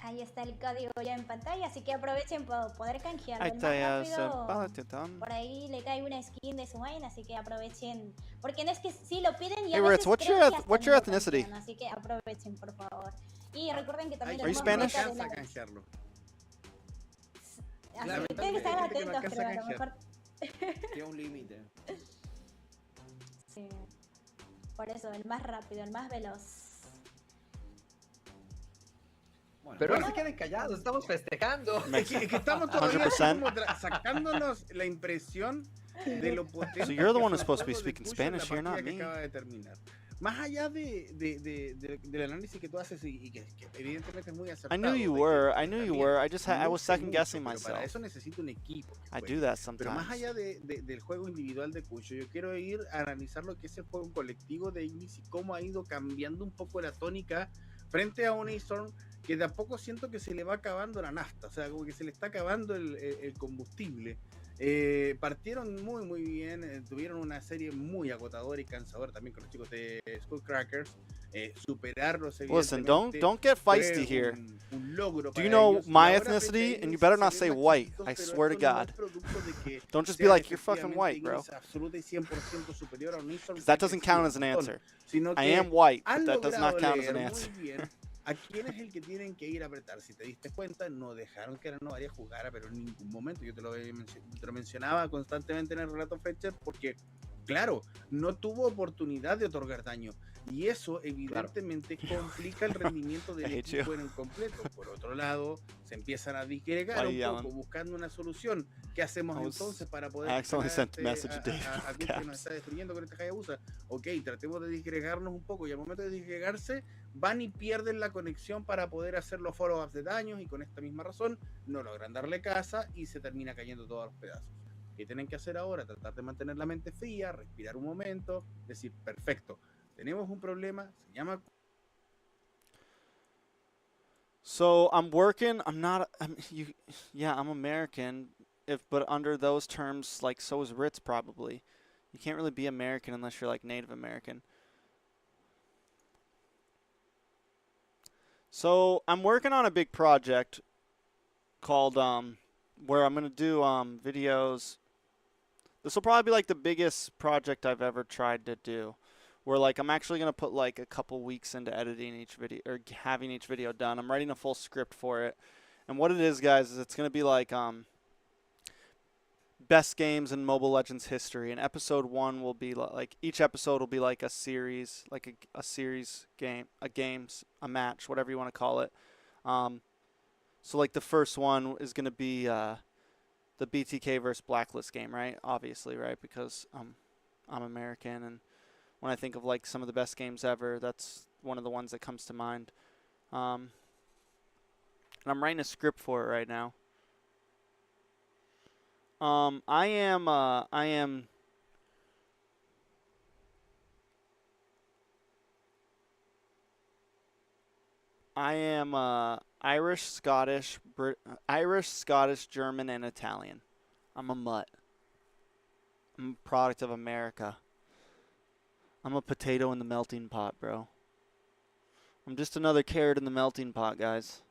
Ahí está el código ya en pantalla, así que aprovechen para poder canjearlo. Ahí El está más ya, rápido, Balatitán. por ahí le cae una skin de su main, así que aprovechen. Porque no es que si lo piden y a Hey, veces Ritz, what's creo your que hasta what's no your lo ethnicity? canjean, así que aprovechen, por favor. Y recuerden que también Are you tenemos Spanish? meta de Alcanza a la- canjearlo. Así Claro, que tienen que estar lamentablemente no atentos, alcanza pero a a lo mejor... Tiene un límite. Sí. Por eso, el más rápido, el más veloz. Bueno, Pero ahora se queden callados, estamos festejando. Es que estamos todavía 100%. como sacándonos la impresión de lo potente. So you're the que one fue who's supposed to be el juego de speaking Cucho en la Spanish, you're not partida que me. acaba de terminar. Más allá del análisis que tú haces y que evidentemente es muy acertado. I knew you de que were. I knew you también were. I just I no was sé second guessing mucho, pero para myself. eso necesito un equipo. que I juegue. do that Pero más sometimes. allá del juego individual de Cucho, yo quiero ir a analizar lo que es el juego colectivo de Ignis y cómo ha ido cambiando un poco la tónica frente a un Storm que de a poco siento que se le va acabando la nafta, o sea, como que se le está acabando el combustible. Partieron muy bien, tuvieron una serie muy agotadora y cansadora también con los chicos de Skullcrackers. Superarlos, Listen, evidentemente, don't get fue feisty here. un logro Do para you know ellos. Y my ahora ethnicity? frente a And you Ignis better se not ven say más white. chiquitos, I pero swear to esto no es God. producto de que Don't just be sea like, you're fucking efectivamente white, bro. Ignis absoluta y 100% superior a un Storm, 'Cause that porque doesn't sí, count as an un montón, answer. sino I que am white, han but that does not logrado count as an leer answer. muy bien a quién es el que tienen que ir a apretar. Si te diste cuenta, no dejaron que la Novaria jugara, pero en ningún momento. Yo te lo mencionaba constantemente en el relato Fetcher, porque, claro, no tuvo oportunidad de otorgar daño. Y eso, evidentemente, complica el rendimiento del I hate equipo you. en el completo. Por otro lado, se empiezan a disgregar Why un yelling? poco, buscando una solución. ¿Qué hacemos I was- entonces para poder I accidentally frenar sent the message to Dave a in Gus que nos caps. está destruyendo con este Hayabusa? Ok, tratemos de disgregarnos un poco y al momento de disgregarse van y pierden la conexión para poder hacer los follow-ups de daños y con esta misma razón no logran darle casa y se termina cayendo todos los pedazos. ¿Qué tienen que hacer ahora? Tratar de mantener la mente fría, respirar un momento, decir, perfecto, tenemos un problema, se llama... So I'm working. I'm not. Yeah, I'm American. But under those terms, like, so is Ritz probably. You can't really be American unless you're like Native American. So I'm working on a big project called where I'm gonna do videos. This will probably be like the biggest project I've ever tried to do. Where like I'm actually gonna put like a couple weeks into editing each video or having each video done. I'm writing a full script for it, and what it is, guys, is it's gonna be like best games in Mobile Legends history. And episode 1 will be like each episode will be like a series, like a series game, a match, whatever you want to call it. So like the first one is gonna be the BTK versus Blacklist game, right? Obviously, right? Because I'm American, and when I think of like some of the best games ever, that's one of the ones that comes to mind. And I'm writing a script for it right now. I am Irish, Scottish, German, and Italian. I'm a mutt. I'm a product of America. I'm a potato in the melting pot, bro. I'm just another carrot in the melting pot, guys.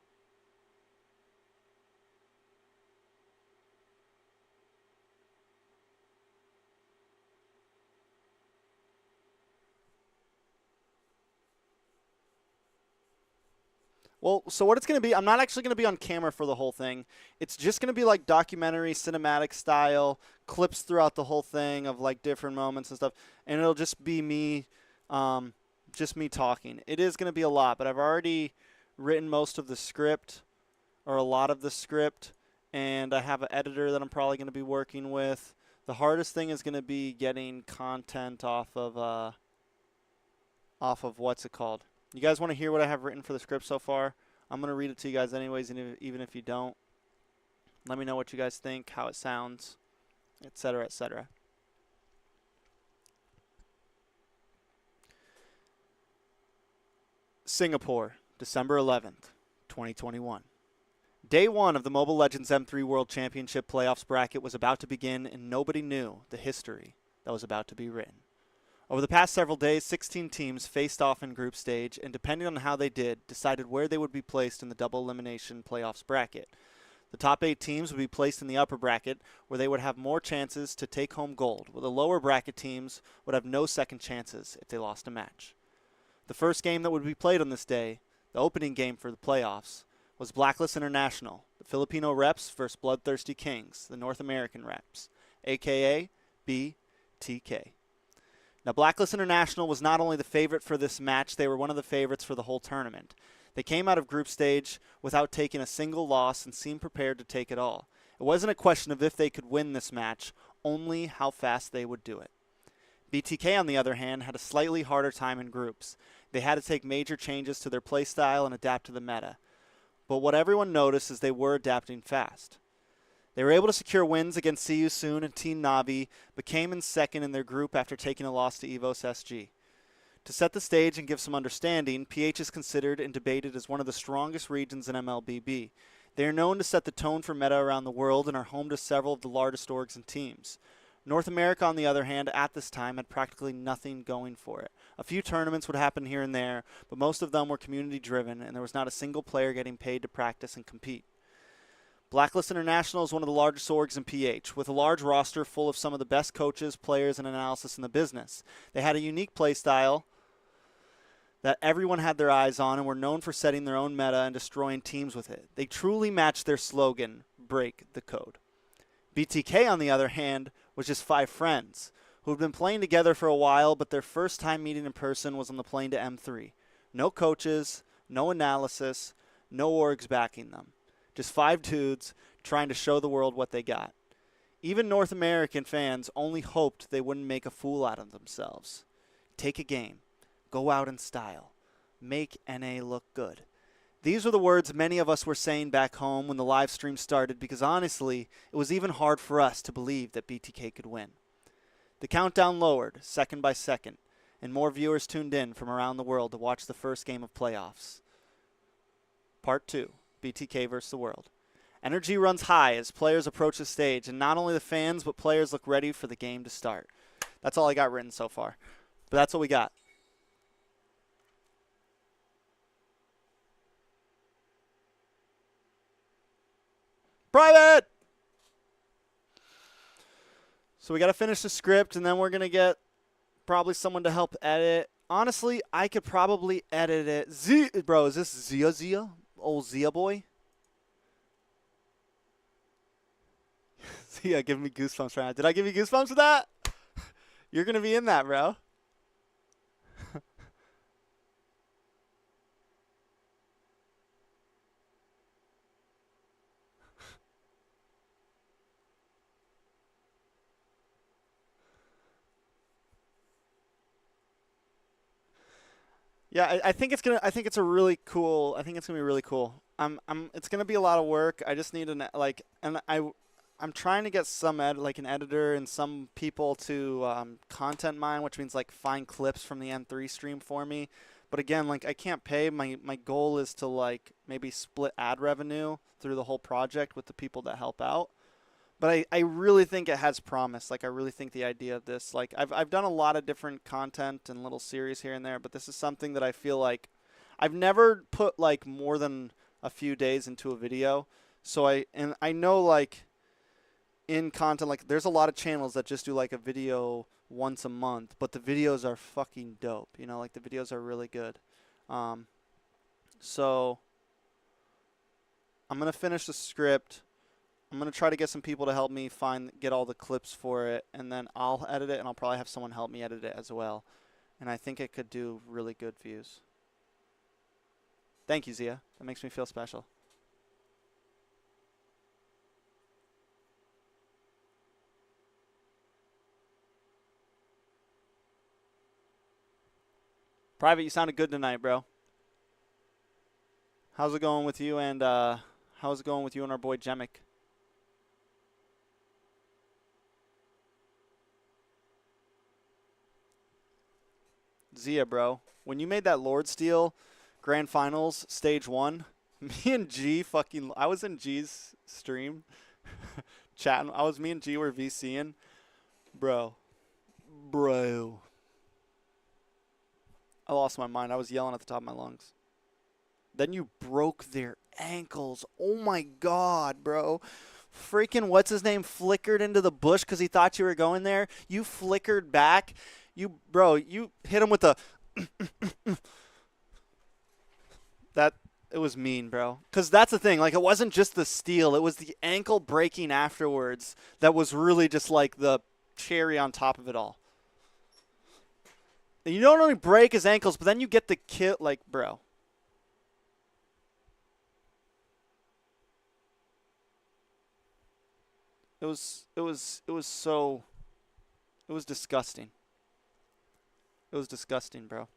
Well, so what it's going to be, I'm not actually going to be on camera for the whole thing. It's just going to be like documentary, cinematic style, clips throughout the whole thing of like different moments and stuff. And it'll just be me talking. It is going to be a lot, but I've already written most of the script, or a lot of the script, and I have an editor that I'm probably going to be working with. The hardest thing is going to be getting content off of what's it called? You guys want to hear what I have written for the script so far? I'm going to read it to you guys anyways, and even if you don't, let me know what you guys think, how it sounds, etc., etc. Singapore, December 11th, 2021. Day 1 of the Mobile Legends M3 World Championship Playoffs bracket was about to begin, and nobody knew the history that was about to be written. Over the past several days, 16 teams faced off in group stage, and depending on how they did, decided where they would be placed in the double elimination playoffs bracket. The top 8 teams would be placed in the upper bracket, where they would have more chances to take home gold, while the lower bracket teams would have no second chances if they lost a match. The first game that would be played on this day, the opening game for the playoffs, was Blacklist International, the Filipino reps versus Bloodthirsty Kings, the North American reps, aka BTK. Now, Blacklist International was not only the favorite for this match, they were one of the favorites for the whole tournament. They came out of group stage without taking a single loss and seemed prepared to take it all. It wasn't a question of if they could win this match, only how fast they would do it. BTK, on the other hand, had a slightly harder time in groups. They had to take major changes to their playstyle and adapt to the meta. But what everyone noticed is they were adapting fast. They were able to secure wins against See You Soon and Team Navi, but came in second in their group after taking a loss to EVOS SG. To set the stage and give some understanding, PH is considered and debated as one of the strongest regions in MLBB. They are known to set the tone for meta around the world and are home to several of the largest orgs and teams. North America, on the other hand, at this time had practically nothing going for it. A few tournaments would happen here and there, but most of them were community-driven, and there was not a single player getting paid to practice and compete. Blacklist International is one of the largest orgs in PH, with a large roster full of some of the best coaches, players, and analysis in the business. They had a unique play style that everyone had their eyes on and were known for setting their own meta and destroying teams with it. They truly matched their slogan, break the code. BTK, on the other hand, was just 5 friends who had been playing together for a while, but their first time meeting in person was on the plane to M3. No coaches, no analysis, no orgs backing them. Just 5 dudes trying to show the world what they got. Even North American fans only hoped they wouldn't make a fool out of themselves. Take a game. Go out in style. make NA look good. These were the words many of us were saying back home when the live stream started, because honestly, it was even hard for us to believe that BTK could win. The countdown lowered, second by second, and more viewers tuned in from around the world to watch the first game of playoffs. Part 2, BTK versus the world. Energy runs high as players approach the stage, and not only the fans, but players look ready for the game to start. That's all I got written so far, but that's what we got. Private! So we got to finish the script, and then we're going to get probably someone to help edit. Honestly, I could probably edit it. Bro, is this Zia? Old Zia boy? Zia, give me goosebumps right now. Did I give you goosebumps for that? You're going to be in that, bro. Yeah, I think it's gonna. I think it's a really cool. I think it's gonna be really cool. It's gonna be a lot of work. I just need I'm trying to get some an editor and some people to content mine, which means like find clips from the N3 stream for me. But again, like I can't pay. My goal is to like maybe split ad revenue through the whole project with the people that help out. But I really think it has promise. Like, I really think the idea of this, like, I've done a lot of different content and little series here and there, but this is something that I feel like I've never put, like, more than a few days into a video. So I know, like, in content, like, there's a lot of channels that just do, like, a video once a month, but the videos are fucking dope. You know, like, the videos are really good. So I'm going to finish the script. I'm going to try to get some people to help me get all the clips for it, and then I'll edit it, and I'll probably have someone help me edit it as well. And I think it could do really good views. Thank you, Zia. That makes me feel special. Private, you sounded good tonight, bro. How's it going with you and our boy Jemic? Zia, bro, when you made that Lord Steel Grand Finals Stage 1, me and G I was in G's stream chatting. Me and G were VCing. Bro. I lost my mind. I was yelling at the top of my lungs. Then you broke their ankles. Oh my God, bro. Freaking what's his name flickered into the bush because he thought you were going there. You flickered back. You hit him with a it was mean, bro. Because that's the thing. Like, it wasn't just the steal. It was the ankle breaking afterwards that was really just like the cherry on top of it all. And you don't only break his ankles, but then you get the kill. Like, bro. It was disgusting. It was disgusting, bro.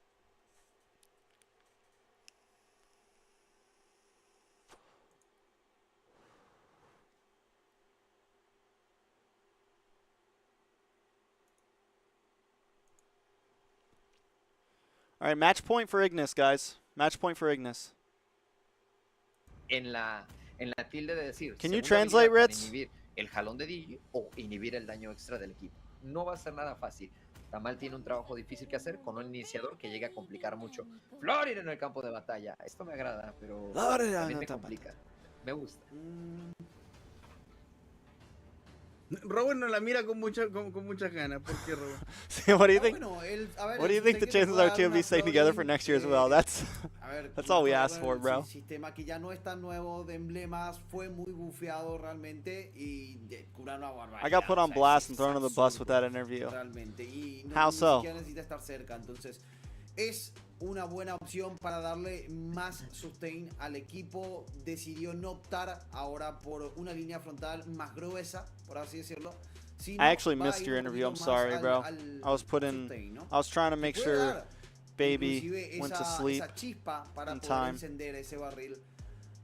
All right, match point for Ignis, guys. Match point for Ignis. En la tilde de decir. Can you translate, Ritz? Inhibir el jalón de DJ o inhibir el daño extra del equipo. No va a ser nada fácil. Tamal tiene un trabajo difícil que hacer con un iniciador que llega a complicar mucho. Florin en el campo de batalla. Esto me agrada, pero también me complica. Me gusta. Robert no la mira con muchas ganas. ¿Por qué, Robert? What do you think? What do you think the chances are to be staying together for next year as well? That's all we asked for, bro. El sistema que ya no es tan nuevo de emblemas fue muy bufeado realmente y cura una barbaridad. I got put on blast and thrown on the bus with that interview. Realmente. Y How so? Ni siquiera necesita estar cerca, entonces es una buena opción para darle más sustain al equipo. Decidió no optar ahora por una línea frontal más gruesa, por así decirlo. I actually missed your interview. I'm sorry, bro. I was trying to make sure baby inclusive went to sleep esa chispa para in poder time. encender ese barril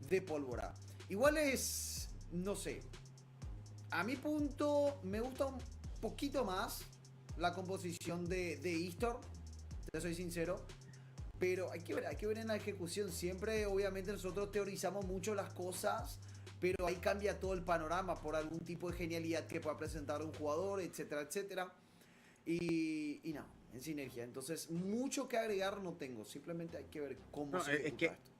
de pólvora. Igual es, no sé, a mi punto me gusta un poquito más la composición de Eastor, te soy sincero, pero hay que ver en la ejecución. Siempre, obviamente, nosotros teorizamos mucho las cosas, pero ahí cambia todo el panorama por algún tipo de genialidad que pueda presentar un jugador, etcétera, etcétera. Y no, en sinergia. Entonces, mucho que agregar no tengo. Simplemente hay que ver cómo se ejecuta esto.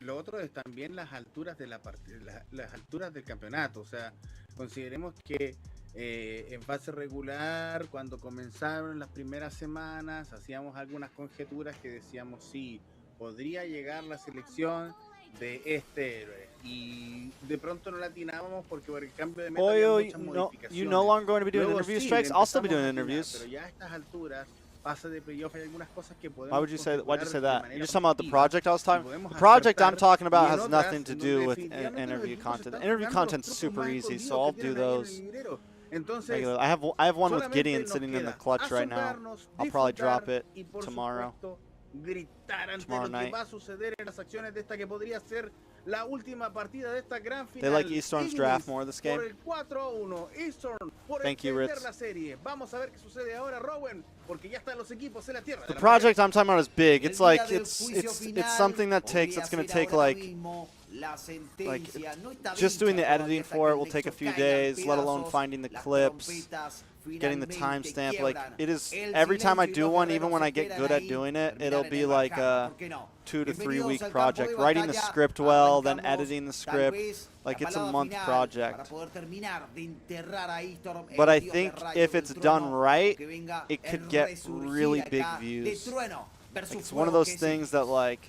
Lo otro es también las alturas de las alturas del campeonato. O sea, consideremos que en fase regular, cuando comenzaron las primeras semanas, hacíamos algunas conjeturas que decíamos, sí, podría llegar la selección de este héroe, y de pronto no la atinábamos porque por el cambio de meta había muchas modificaciones. You no longer going to be doing Luego interview sí, strikes. I'll still be doing empezamos a atinar, interviews. pero ya a estas alturas, fase de playoff, hay algunas cosas que podemos. Why'd you say that? configurar de You're manera just talking about the positiva, project I was y talking. podemos The project I'm acertar, talking about y en has otras nothing to donde do with definitivamente los interview equipos content. están Interview jugando los content's trucos super más easy, escondidos so I'll que do tienen ahí en those. el librero. Entonces, I have one with solamente Gideon nos sitting in the queda clutch right now. asombrarnos, I'll probably drop disfrutar it y, por tomorrow. supuesto, gritar ante Tomorrow lo que night. va a suceder en las acciones de esta que podría ser la última partida de esta gran They final. like Eastorm's draft Ignis more this por game. el 4-1, Eastorm por Thank you, extender Ritz. la serie. Vamos a ver qué sucede ahora, Rowan, porque ya están los equipos en la tierra. The project I'm talking about is big. It's El like día del it's juicio it's final something that podría it's going to ser take ahora like mismo la sentencia. No está just dicha doing the todavía editing hasta for que it will el take a nexo few caiga en days, let alone pedazos, finding the las clips, trompetas getting the finalmente timestamp. Like quiebran. it is El every time I silencio y do los one, even guerreros when se I get quedan good at ahí, doing it, terminan it'll en be el like Valhalla, a ¿por qué no? 2 to 3 Bienvenidos week al campo project. de Writing the batalla. script well, then Arrancamos editing the tal script. vez Like la it's a balada month final project. para poder terminar de enterrar a Eastorm, But el I dios think de rayos if del it's trueno, done right, que venga it el could get resurgir really acá big de views. trueno versus It's one of fuego, those que es things that like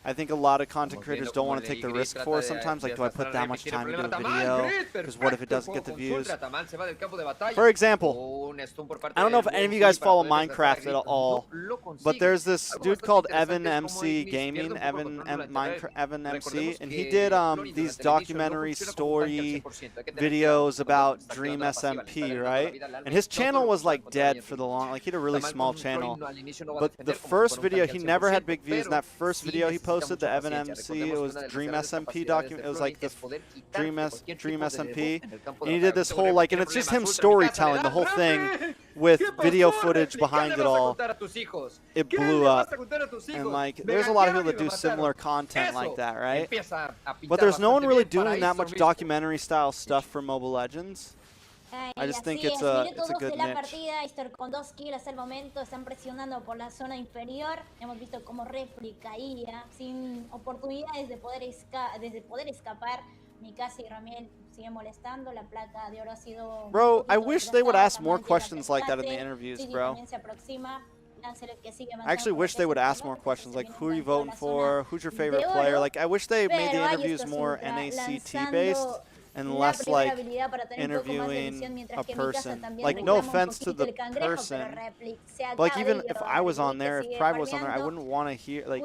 I think a lot of content creators don't want to take the Gris risk trata for de- sometimes. Like, de do I arrastrar put a that Repi, much tiene time into a problema. video? Gris, Because what if it perfecto, doesn't get the con views? Zultra, Tamal se va del campo de batalla. For example, Un stun por parte I don't know if del any of you Wolf guys para follow poder desgastar a Minecraft Gris. at all, No lo consigue. but there's this Algo dude bastante called interesante Evan es cómo MC Ignis pierde Gaming, un poco Evan control durante la Minecraft, Repi. Evan MC, Recordemos and que he did Flori these durante el inicio no documentary funciona como un tanque al story 100%. Hay que tener cuidado videos cuando about está Dream activando la pasiva, le está SMP, agregando la right? vida al alma. And his No channel solo was luchar like contra dead Daniel for the Ignis. long, like he had a really Tamal small con Flori channel. al inicio no va a But defender the como si first fuera un video, tanque he al never had 100%, big views. And pero that first sí video he necesita posted, mucha the Evan paciencia. MC, Recordemos it que was una de las Dream grandes SMP capacidades document. de It was Flori like the es poder quitarse Dream cualquier Dream tipo de SMP, debuff en el campo and de he batalla. did this Ahorita whole Repi like, and tiene it's just problemas. him Zultra, mi casa, storytelling le the da whole thing Repi. with ¿Qué pasó, video Repi? footage ¿Qué behind le it vas a all. contar a tus hijos? It ¿Qué blew le vas up. a contar a tus And hijos? like, Me there's a lot of hackearon people y that me do similar mataron. content like Eso that, right? empieza a But pintar there's no one bastante really bien para doing that Eastorm much Esports. documentary style stuff for Mobile Legends. I just think it's a Minuto 12 good de la niche. partida, Eastor con 2 kills hasta el momento, están presionando por la zona inferior. Hemos visto cómo Repli caía sin oportunidades de poder escapar. Mikasa y Ramiel siguen molestando, la placa de oro ha sido... Bro, I wish they would ask more questions like that in the interviews, Gigi bro. también se aproxima. I actually wish they would ask more questions like who are you voting for, who's your favorite player. Like I wish they made the interviews more NACT based and less like interviewing a person. Like no offense to the person, but like even if I was on there, if Private was on there, I wouldn't want to hear like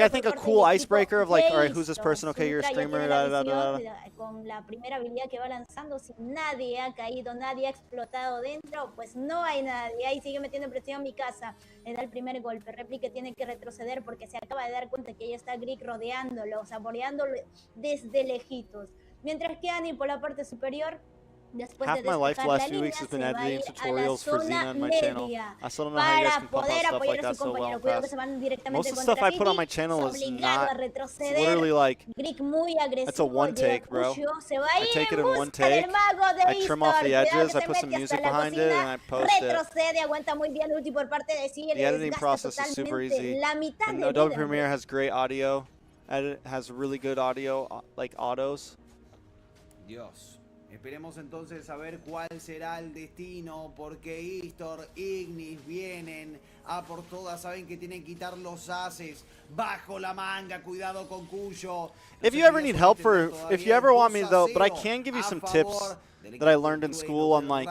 I think a cool icebreaker of like, all right, who's this person? Okay, you're a streamer. Da, da, da, da. Con la primera habilidad que va lanzando, si nadie ha caído, nadie ha explotado dentro, pues no hay nadie. Ahí sigue metiendo presión Mikasa. Le da el primer golpe. Repli que tiene que retroceder porque se acaba de dar cuenta que ella está Greek rodeándolo, saboreándolo desde lejitos. Mientras que Annie por la parte superior, después Half de my life the despejar la last few línea, weeks has se been va a editing ir a la tutorials for Xena zona on my channel. media I still don't know how you guys para can pump out poder stuff like apoyar a that su so well compañero. Cuidado que fast. se van directamente Most of the contra stuff I put on my Gigi, channel is obligado a not, it's retroceder. literally like, Greek muy agresivo, that's a one llega take, bro. Cuyo, se va a I ir take it en in one busca del take, mago de I trim off the Eastor. Cuidado edges, que I se put some mete music hasta la behind it, and I cocina, post it. retrocede, aguanta muy bien ulti por parte de sí, The editing desgasta process is super totalmente easy. la mitad And de Adobe vida. Premiere has great audio. Edit has really good audio, like autos. Dios. Esperemos entonces a ver cuál será el destino, porque Eastor, Ignis vienen a por todas, saben que tienen que quitar los ases bajo la manga, cuidado con Cuyo. If you ever need help for, if you ever want me though, but I can give you some tips that I learned in school on like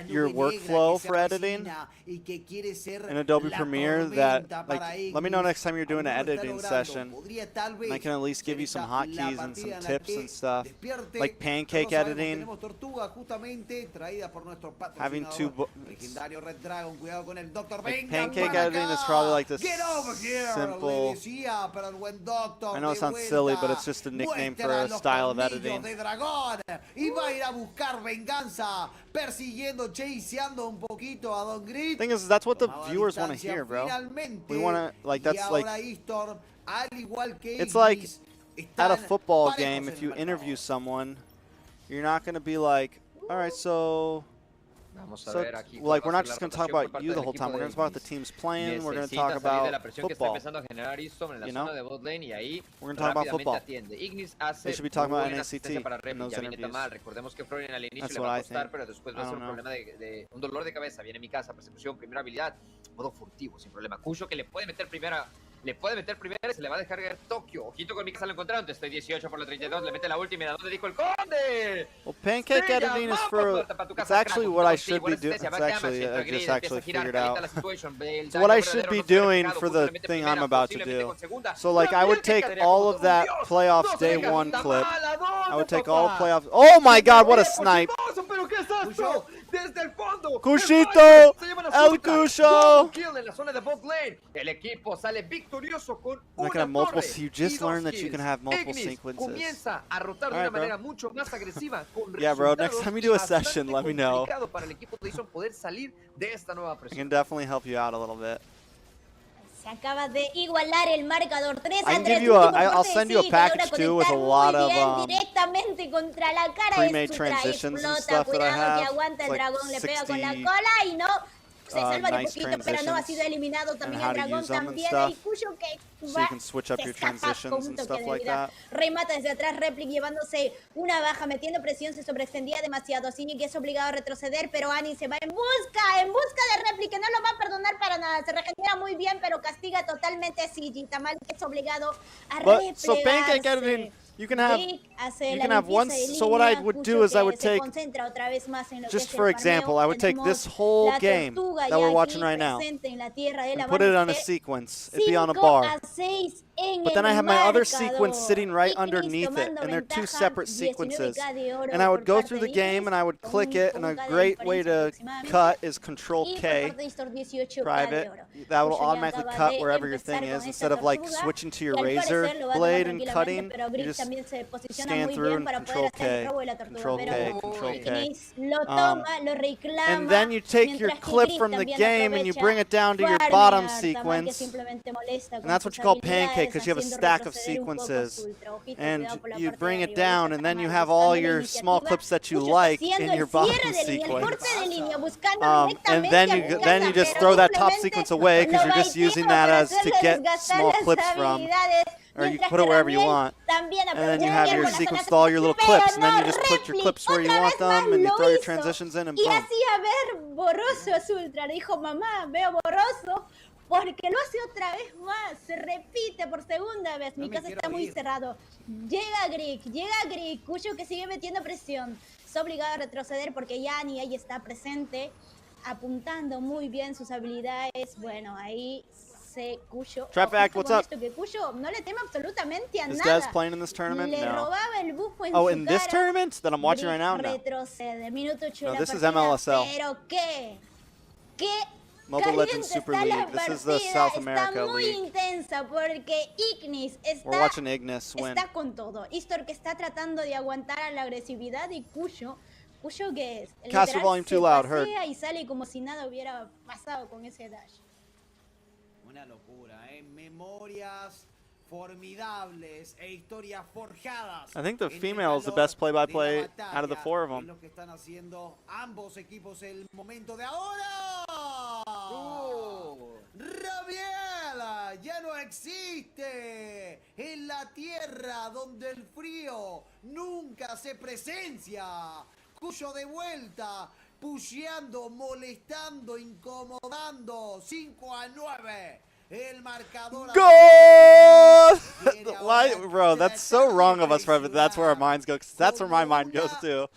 your workflow for editing in Adobe Premiere that like let me know next time you're doing an editing session and I can at least give you some hotkeys and some tips and stuff like pancake editing, having two like pancake editing is probably like this simple, I know it sounds silly but it's just a nickname for a style of editing. Thing is, that's what the viewers want to hear, bro. We want to, like, that's like, it's like at a football game, if you interview someone, you're not going to be like, all right, so like, we're not just going to talk about you the whole time. We're going to talk about the teams playing. We're going to talk about football. You know? We're going to talk about football. They should be talking about NACT in those interviews. That's what I think. I don't know. Le puede meter primera y se le va a dejar caer Tokio. Ojito con Mika, se lo encontraron. Estoy 18 por la 32. Le mete la última. ¿Dónde dijo el Conde? Well, pancake editing is for. It's actually what I should be doing. It's actually, I just actually figured out. It's what I should be doing for the thing I'm about to do. So, like, I would take all of that playoffs day one clip. I would take all playoffs. Oh my God, what a snipe! Cushito, El Cusho. I can have multiple. You just learned that you can have multiple sequences. Right, bro. Yeah, bro. Next time you do a session, let me know. I can definitely help you out a little bit. Se acaba de igualar el marcador 3 I can give you I'll send you a package too with a lot of directamente contra la cara pre-made transitions and stuff that I have. Que aguanta el dragón, le pega con la cola y no se salva de poquito, pero no ha sido eliminado también el dragón, también el Cuyo que so you can switch up your transitions and stuff like that. Remata desde atrás Replic llevándose una baja, metiendo presión, se sobreextendía demasiado, así que es obligado a retroceder, pero Ani se va en busca de Replic, que no lo va a perdonar para nada, se regenera muy bien, pero castiga totalmente a Sigi, Tamal que es obligado a replegarse. You can have one. So what I would do is I would take, just for example, I would take this whole game that we're watching right now and put it on a sequence. It'd be on a bar. But then I have my other sequence sitting right underneath it, and they're two separate sequences. And I would go through the game and I would click it, and a great way to cut is Control-K, private. That will automatically cut wherever your thing is, instead of like switching to your razor blade and cutting. You just scan through and Control-K, Control-K, Control-K. And then you take your clip from the game and you bring it down to your bottom sequence. And that's what you call pancake, because you have a stack of sequences. And you bring it down, and then you have all your small clips that you like in your bottom sequence. And then you just throw that top sequence away, because you're just using that as to get small clips from. Or you put it wherever you want. And then you have your sequence with all your little clips, and then you just put your clips where you want them, and you throw your transitions in, and boom. Y hacía ver borroso a Ultra. Dijo, mamá, veo borroso, porque lo hace otra vez más. Se repite por segunda vez. Mi casa está muy cerrado. Llega Greek, Cuyo que sigue metiendo presión. Es obligado a retroceder porque Yani ahí está presente, apuntando muy bien sus habilidades. Bueno, ahí Cuyo. Trap Act, what's up? Que Cuyo no le teme absolutamente a nada. This guy's playing in this tournament? Le No. robaba el bufo en Oh, su in this cara. tournament that I'm watching right now? No. Retrocede. Minuto 8 No, de la this is partida, MLSL. Pero qué Mobile Legends Super League. This is the South America está muy League. intensa porque Ignis We're watching Ignis win. está con todo. Istor que está tratando de aguantar a la agresividad y Cuyo que es Caster volume too loud, heard. Y sale como si nada hubiera pasado con ese dash. Una locura, memorias formidables e historias forjadas. I think the female is the best play-by-play out of the four of them. Lo que están haciendo ambos equipos el momento de ahora. Rabiela ya no existe en la tierra donde el frío nunca se presencia. Cuyo de vuelta, pusheando, molestando, incomodando. 5-9. El marcador. ¡Gol! What? Why, bro? That's so wrong of us, but that's where our minds go. 'Cause that's where my mind goes too.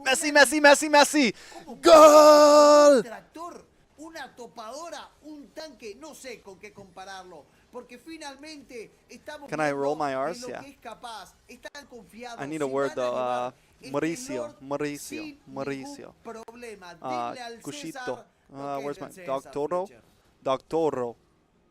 Messi, Messi, Messi, Messi. Goal! Una topadora, un tanque, no sé con qué compararlo, porque finalmente estamos Can I roll my R's? en lo Yeah. que es capaz, están confiados. I need a word though. Mauricio. Problema. Denle al Cushito. César lo que Where's es my del César, Doctoro? Fletcher. Doctoro.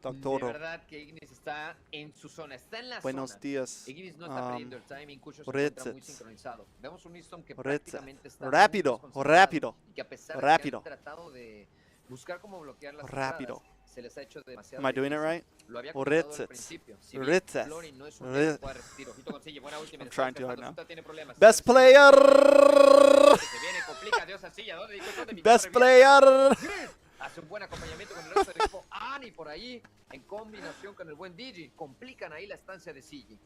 De Doctoro. verdad que Ignis está en su zona, está en la Buenos zona. días. Ignis no está perdiendo el timing, Cucho se Ritzes. encuentra muy sincronizado. Vemos un Easton que Ritzes. prácticamente está Rápido, muy desconcentrado rápido, y que a pesar de rápido. que han tratado de buscar cómo bloquear las Rápido. entradas, se les ha hecho demasiado Am I doing it difícil. right? Lo había comentado al Ritzes. principio. Si bien Ritzes. Florin no es un tema que pueda resistir. Ojito con Sille, buena última. I'm trying to hard now. Tiene problemas. Best player. Se viene, complica, Dios Silla. ¿Dónde dijo eso de mi Best torre? Bien. player. Hace un buen acompañamiento con el resto del equipo. Ani por ahí, en combinación con el buen Digi, complican ahí la estancia de Sigi.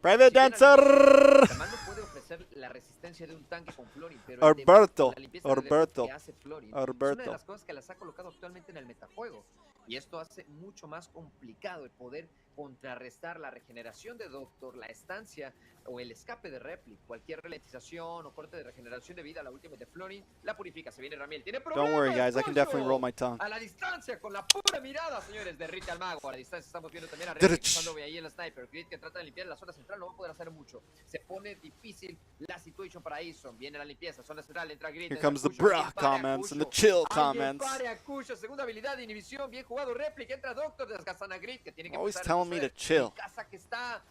Private dancer. Además no puede ofrecer la resistencia de un tanque con Florin, pero Alberto, la limpieza de Alberto, que hace Florin es Alberto. una de las cosas que las ha colocado actualmente en el metajuego. Y esto hace mucho más complicado el poder contrarrestar la regeneración de Doctor, la estancia o el escape de Replic. Cualquier ralentización o corte de regeneración de vida, la última de Florin, la purifica. Se viene Ramiel. Tiene problemas. Don't worry, guys. I can definitely roll my tongue. A la distancia, con la pura mirada, señores, derrite al mago. A la distancia estamos viendo también a Replic usando ahí el sniper. Grid que trata de limpiar la zona central, no va a poder hacer mucho. Se pone difícil la situación para Ison. Viene la limpieza, zona central, entra Grid. Here comes the bruh comments and the chill comments. Segunda habilidad de inhibición, bien jugado Replic. Entra Doctor, desgastan a Grid, que tiene que Always empezar a telling me to resolver. chill. Mi casa que está...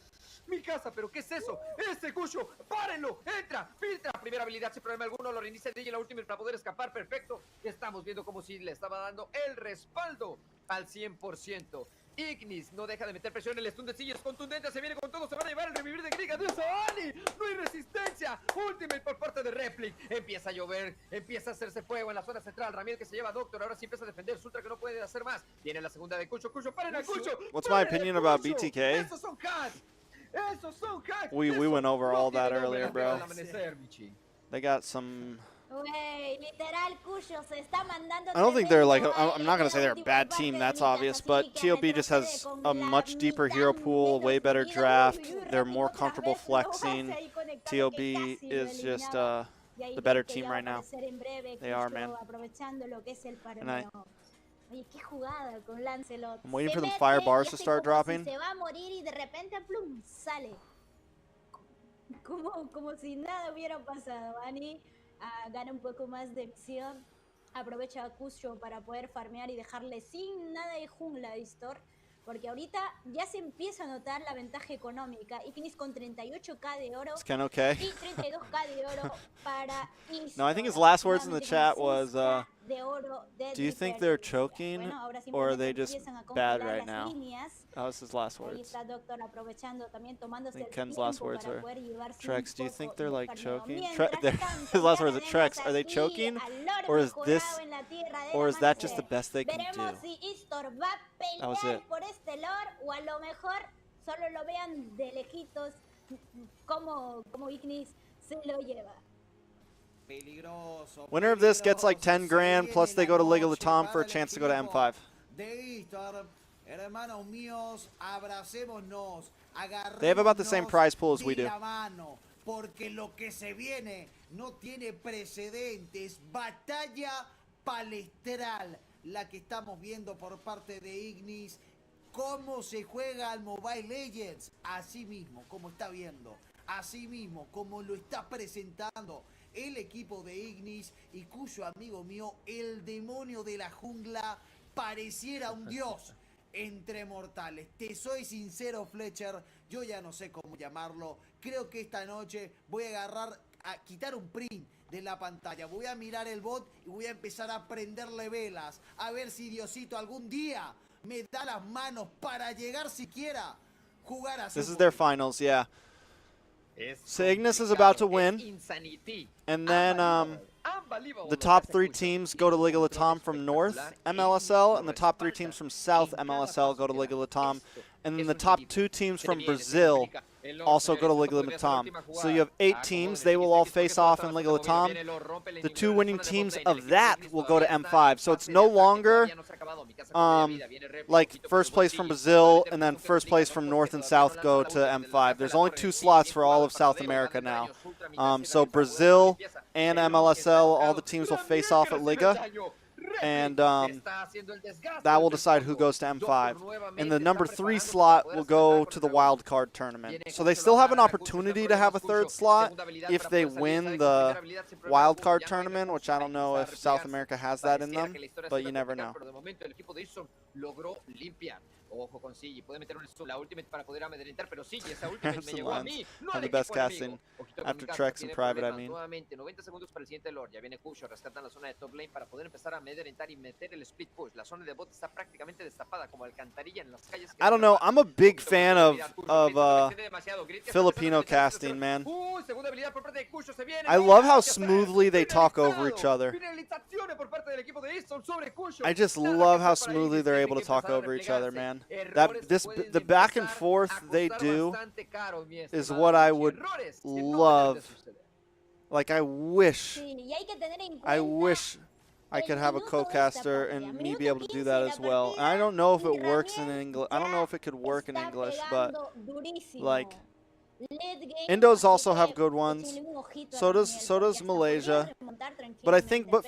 Mi casa, pero ¿qué es eso? ¡Ese Cucho! ¡Párenlo! ¡Entra! ¡Filtra! Primera habilidad sin problema alguno. Lo reinicia DJ la última para poder escapar. Perfecto. Estamos viendo como si le estaba dando el respaldo al 100%. Ignis no deja de meter presión. El stun de Silla es contundente. Se viene con todo. Se van a llevar el revivir de Grig. ¡Adiós a Ali! ¡No hay resistencia! Ultimate por parte de Replic. Empieza a llover. Empieza a hacerse fuego en la zona central. Ramiel que se lleva a Doctor. Ahora sí empieza a defender. Sutra que no puede hacer más. Viene la segunda de Cucho. ¡Cucho! ¡Paren a Cucho! What's my opinion about BTK? ¡Esos son hacks! ¡Esos son hacks! We went over all that earlier, bro. Al amanecer, Michi. They got some. Güey, literal, Cucho se está mandando. I don't think they're like. tremendo I'm not gonna say they're a bad team. That's obvious. But TOB just has a much deeper hero pool, way better draft. They're more comfortable flexing. TOB is just the better team right now. They are, man. And Oye, qué jugada con Lancelot. I'm waiting Se for them mete fire y bars hace to start como si dropping. Se va a morir y de repente, plum, sale. Como si nada hubiera pasado. Ani gana un poco más de visión. Aprovecha a Cucho para poder farmear y dejarle sin nada de jungla de Store. Porque ahorita ya se empieza a notar la ventaja económica. Ignis con 38k de oro It's kind of okay. y 32k de oro para Esports. No, I think his last words in the chat was, de oro de do you think they're choking Bueno, ahora or are they simplemente just empiezan a bad congelar right las now? líneas. That was his last Ahí words. está Doctor aprovechando también tomándose I think el Ken's tiempo last words para were, poder llevarse Trex, un do you poco think they're de like farmeo. choking? Mientras tanto, His last ya words are, tenemos Trex, are they aquí choking? al Lord Or is this, mejorado en la tierra del or is that just the amanecer. best they can Veremos do? si Esports va a That was pelear it. por este Lord o a lo mejor solo lo vean de lejitos como Ignis se lo lleva. Peligroso. Winner of this gets like 10 grand, plus they go to Liga Latam for a chance to go to M5. De Esports, hermanos míos, abracémonos, They have about the same prize pool as we do. de la mano, porque lo que se viene no tiene precedentes. Batalla palestral, la que estamos viendo por parte de Ignis. Cómo se juega al Mobile Legends, así mismo, como está viendo, así mismo, como lo está presentando el equipo de Ignis, y cuyo amigo mío, el demonio de la jungla, pareciera un dios entre mortales. Te soy sincero, Fletcher, yo ya no sé cómo llamarlo. Creo que esta noche voy a quitar un print de la pantalla, voy a mirar el bot y voy a empezar a prenderle velas, a ver si Diosito algún día me da las manos para llegar siquiera jugar a This is their finals, yeah. Cygnus is about to win, and then the top 3 teams go to Liga Latam from North MLSL, and the top 3 teams from South MLSL go to Liga Latam, and then the top 2 teams from Brazil also go to Liga Latam. So you have 8 teams. They will all face off in Liga Latam. The 2 winning teams of that will go to M5. So it's no longer like first place from Brazil and then first place from North and South go to M5. There's only 2 slots for all of South America now. So Brazil and MLSL, all the teams will face off at Liga. And that will decide who goes to M5. And the number 3 slot will go to the wild card tournament. So they still have an opportunity to have a 3rd slot if they win the wild card tournament, which I don't know if South America has that in them, but you never know. Ojo con Sigi, puede meter la ultimate para poder amedrentar, pero Sigi, esa ultimate me llegó a mí, no the best casting after Trex and Private, I mean. Nuevamente, 90 segundos para el siguiente Lord, ya viene Kusho, rescatan la zona de top lane para poder empezar a amedrentar y meter el split push. La zona de bot está prácticamente destapada como alcantarilla en las calles. I don't know, I'm a big fan of Filipino casting, man. I love how smoothly they talk over each other. I just love how smoothly they're able to talk over each other, man. The back and forth they do is what I would love. Like I wish I could have a co-caster and me be able to do that as well. And I don't know if it works in English. I don't know if it could work in English, but like Indos also have good ones. So does Malaysia. But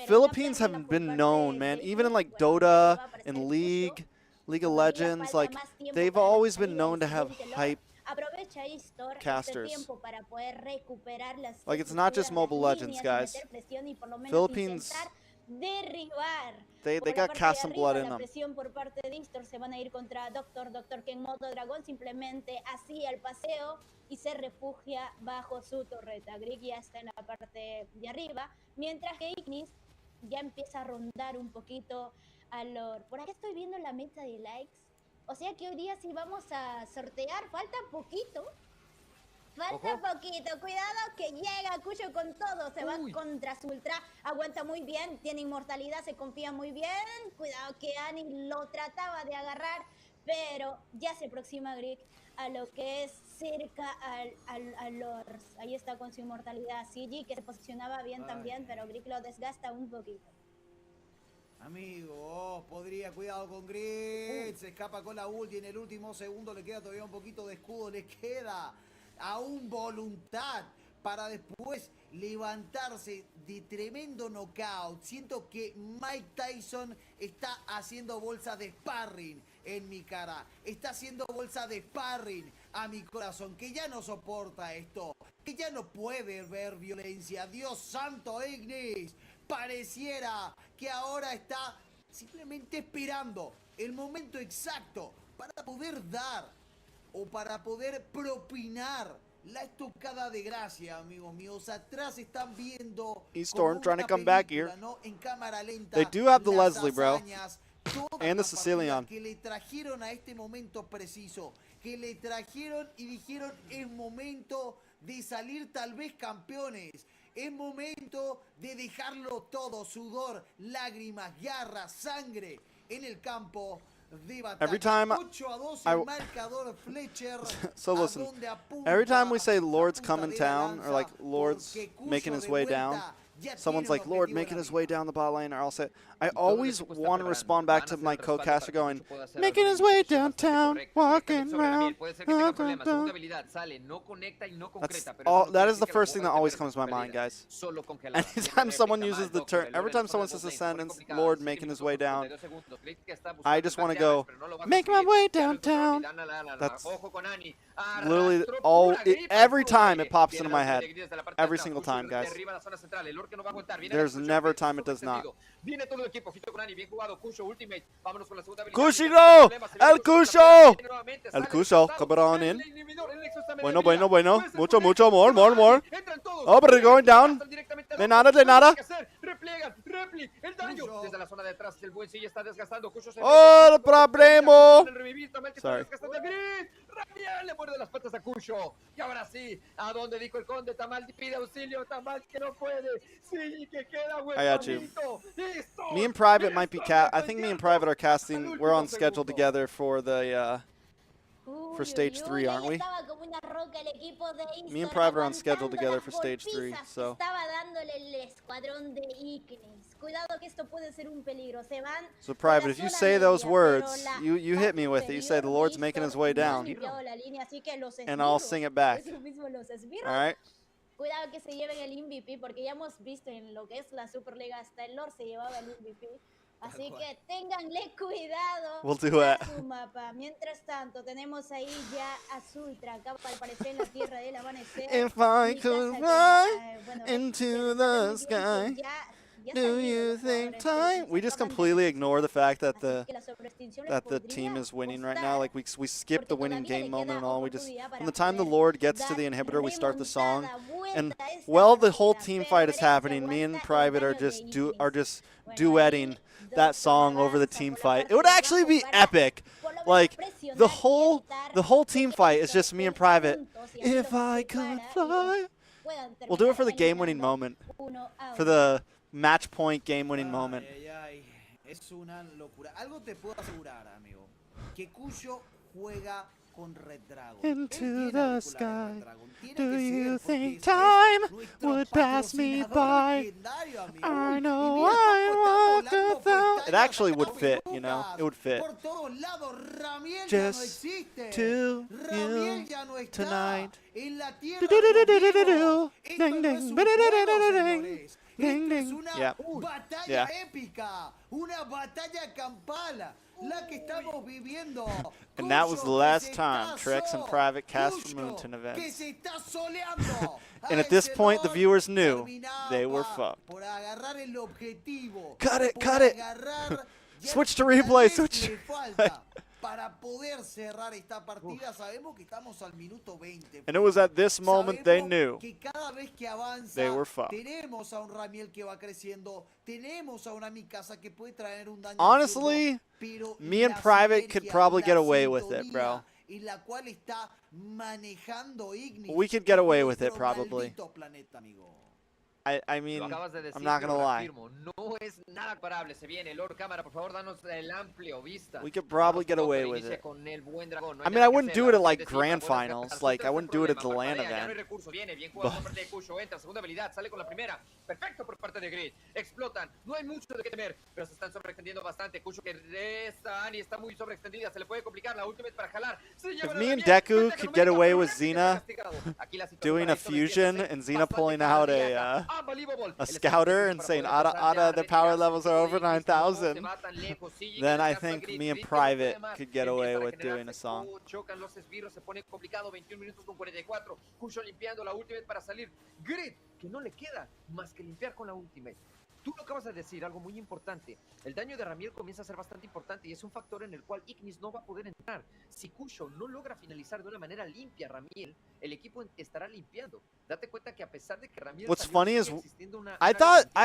Philippines have been known, man. Even in like Dota and League of Legends, like they've always been known to have hype casters. Like it's not just Mobile Legends, guys. Philippines, they got cast some blood in them. Y se refugia bajo su torreta. Greek ya está en la parte de arriba, mientras que Ignis ya empieza a rondar un poquito a Lord. Por aquí estoy viendo la meta de likes. O sea que hoy día sí vamos a sortear. Falta poquito. Falta poquito. Cuidado que llega Kusho con todo. Se va contra su ultra. Aguanta muy bien. Tiene inmortalidad. Se confía muy bien. Cuidado que Annie lo trataba de agarrar. Pero ya se aproxima Greek a lo que es cerca al Lord. Ahí está con su inmortalidad. CG que se posicionaba bien también. Pero Greek lo desgasta un poquito. Amigo, podría, cuidado con Grit, se escapa con la ulti en el último segundo, le queda todavía un poquito de escudo, le queda aún voluntad para después levantarse de tremendo knockout. Siento que Mike Tyson está haciendo bolsa de sparring en mi cara, está haciendo bolsa de sparring a mi corazón, que ya no soporta esto, que ya no puede ver violencia. Dios santo, Ignis. Pareciera que ahora está simplemente esperando el momento exacto para poder dar o para poder propinar la estocada de gracia, amigos míos. Atrás están viendo Storm trying to come back here. ¿no? En cámara lenta. They do have the Leslie, bro. And the Sicilian. Que le trajeron a este momento preciso. Que le trajeron y dijeron es momento de salir tal vez campeones. Es momento de dejarlo todo, sudor, lágrimas, garra, sangre en el campo de batalla. Every time 8-2 el marcador Fletcher. So listen, every time we say Lord's coming town, or like Lord's making his way down, someone's like, Lord making his way down the bot lane, or I'll say, I always want to respond back to my co-caster going, making his way downtown, walking around. That is the first thing that always comes to my mind, guys. Anytime someone uses the term, every time someone says the sentence, Lord making his way down, I just want to go, make my way downtown. That's literally every time it pops into my head. Every single time, guys. There's never a time it does not. Kushiro! El Kusho! El Kusho, come on in. Bueno. Mucho, more. Oh, but they're going down. De nada. Oh, el problema. Sorry. Le muerde las patas a Kusho. Y ahora sí, ¿a dónde dijo el conde? Tamal pide auxilio, Tamal que no puede. Sí, que queda hueco. I got you. Me and Private might be I think me and Private are casting. We're on schedule together for the for stage 3, aren't we? Me and Private are on schedule together for stage 3, so. So Private, if you say those words, you hit me with it. You say the Lord's making his way down, and I'll sing it back. All right. Cuidado que se lleven el MVP, porque ya hemos visto en lo que es la Superliga, hasta el Lord se llevaba el MVP. Así que ténganle cuidado a su mapa. Mientras tanto, tenemos ahí ya a Sultra, acá al parecer en la tierra del amanecer. If I could fly into the sky, do you think time? We just completely ignore the fact that the team is winning right now. Like we skip the winning game moment and all. We just, from the time the Lord gets to the inhibitor, we start the song, and while the whole team fight is happening, me and Private are just duetting that song over the team fight. It would actually be epic. Like the whole team fight is just me and Private. If I could fly. We'll do it for the game-winning moment. For the match point game-winning moment. Es una locura. Algo te puedo asegurar, amigo, que Cuyo juega con Red Dragon. Into the sky. Do you think time would pass me by? I know I walk a thousand. It actually would fit, you know. It would fit. Just to you tonight. Ding, ding. Yeah. Yeah. And that was the last time Trex and Private cast for Moonton events. And at this point, the viewers knew they were fucked. Cut it, cut it. Switch to replay, switch. And it was at this moment they knew they were fucked. Honestly, me and Private could probably get away with it, bro. We could get away with it, probably. I mean, I'm not gonna lie. We could probably get away with it. I mean, I wouldn't do it at like grand finals. Like, I wouldn't do it at the LAN event. But Perfecto por parte de Grid. Explotan. No hay mucho de qué temer, pero se están sobreextendiendo bastante. Cucho que esta Ani está muy sobreextendida. Se le puede complicar la ultimate para jalar. If me and Deku could get away with Xena doing a fusion and Xena pulling out a scouter and saying, Ada, the power levels are over 9,000, then I think me and Private could get away with doing a song. Chocan los esbirros, se pone complicado. 21 minutos con 44. Cucho limpiando la ultimate para salir. Grid, que no le queda más que limpiar con la ultimate. Tú lo acabas de decir, algo muy importante. El daño de Ramiel comienza a ser bastante importante y es un factor en el cual Ignis no va a poder entrar. Si Cucho no logra finalizar de una manera limpia a Ramiel, el equipo estará limpiando. Date cuenta que a pesar de que Ramiel... What's funny is, I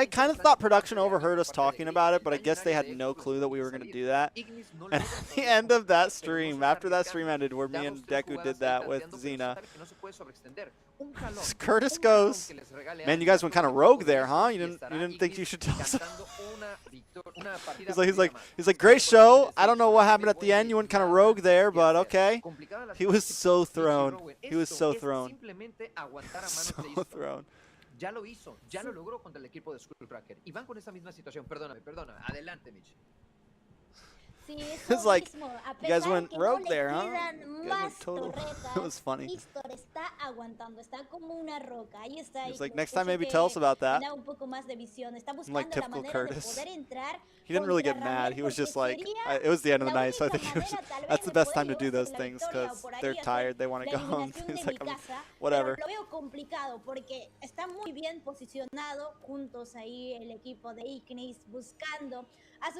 kind of thought production overheard us talking about it, but I guess they had no clue that we were going to do that. And at the end of that stream, after that stream ended, where me and Deku did that with Xena, Curtis goes, man, you guys went kind of rogue there, huh? You didn't think you should tell us? He's like, great show. I don't know what happened at the end. You went kind of rogue there, but okay. He was so thrown. He was so thrown. So thrown. Ya lo hizo, ya lo logró contra el equipo de Skullcracker. Y van con esa misma situación. Perdona. Adelante, Mitch. It's like, you guys went rogue there, huh? It was funny. He's like, next time maybe tell us about that. I'm like, typical Curtis. He didn't really get mad. He was just like, it was the end of the night, so I think that's the best time to do those things because they're tired, they want to go home. He's like, whatever.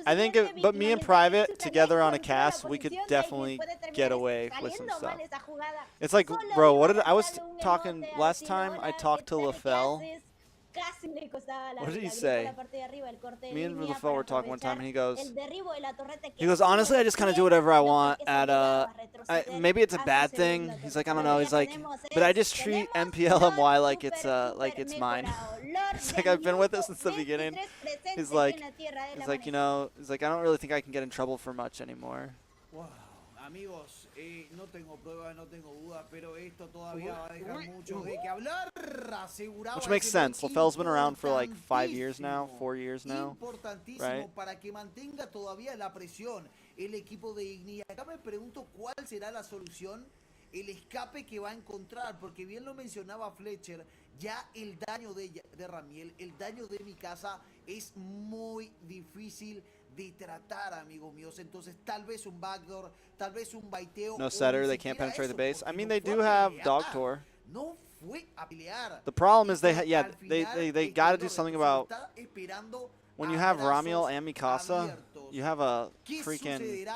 I think, but me and Private together on a cast, we could definitely get away with some stuff. It's like, bro, I was talking last time I talked to LaFell. What did he say? Me and LaFell were talking one time, and he goes, honestly, I just kind of do whatever I want at, maybe it's a bad thing. He's like, I don't know. He's like, but I just treat MPLMY like it's mine. He's like, I've been with it since the beginning. He's like, I don't really think I can get in trouble for much anymore. Wow. Amigos, no tengo pruebas, no tengo dudas, pero esto todavía va a dejar mucho de que hablar. Aseguraba Which makes sense. LaFell's been around for like 5 years now, 4 years now. Importantísimo right? para que mantenga todavía la presión el equipo de Igni. Acá me pregunto cuál será la solución, el escape que va a encontrar, porque bien lo mencionaba Fletcher, ya el daño de Ramiel, el daño de mi casa es muy difícil de tratar, amigos míos. Entonces tal vez un backdoor, tal vez un baiteo. No setter, they can't penetrate the base. I mean, they do have Dog Tour. No fue a pelear. The problem is they got to do something about when you have Ramiel and Mikasa, you have a freaking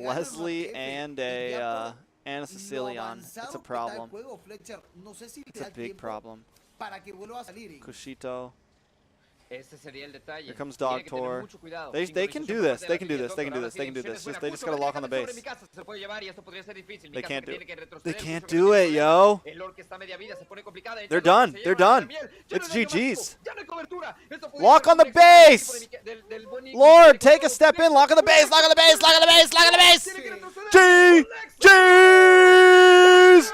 Leslie and a Cecilion. It's a problem. It's a big problem. Kushito. Ese sería el detalle. Here comes Dog Tour. They can do this. They can do this. They can do this. They can do this. They just gotta lock on the base. They can't do it. They can't do it, yo. They're done. They're done. It's GG's. Lock on the base. Lord, take a step in. Lock on the base. Lock on the base. Lock on the base. Lock on the base. GG's.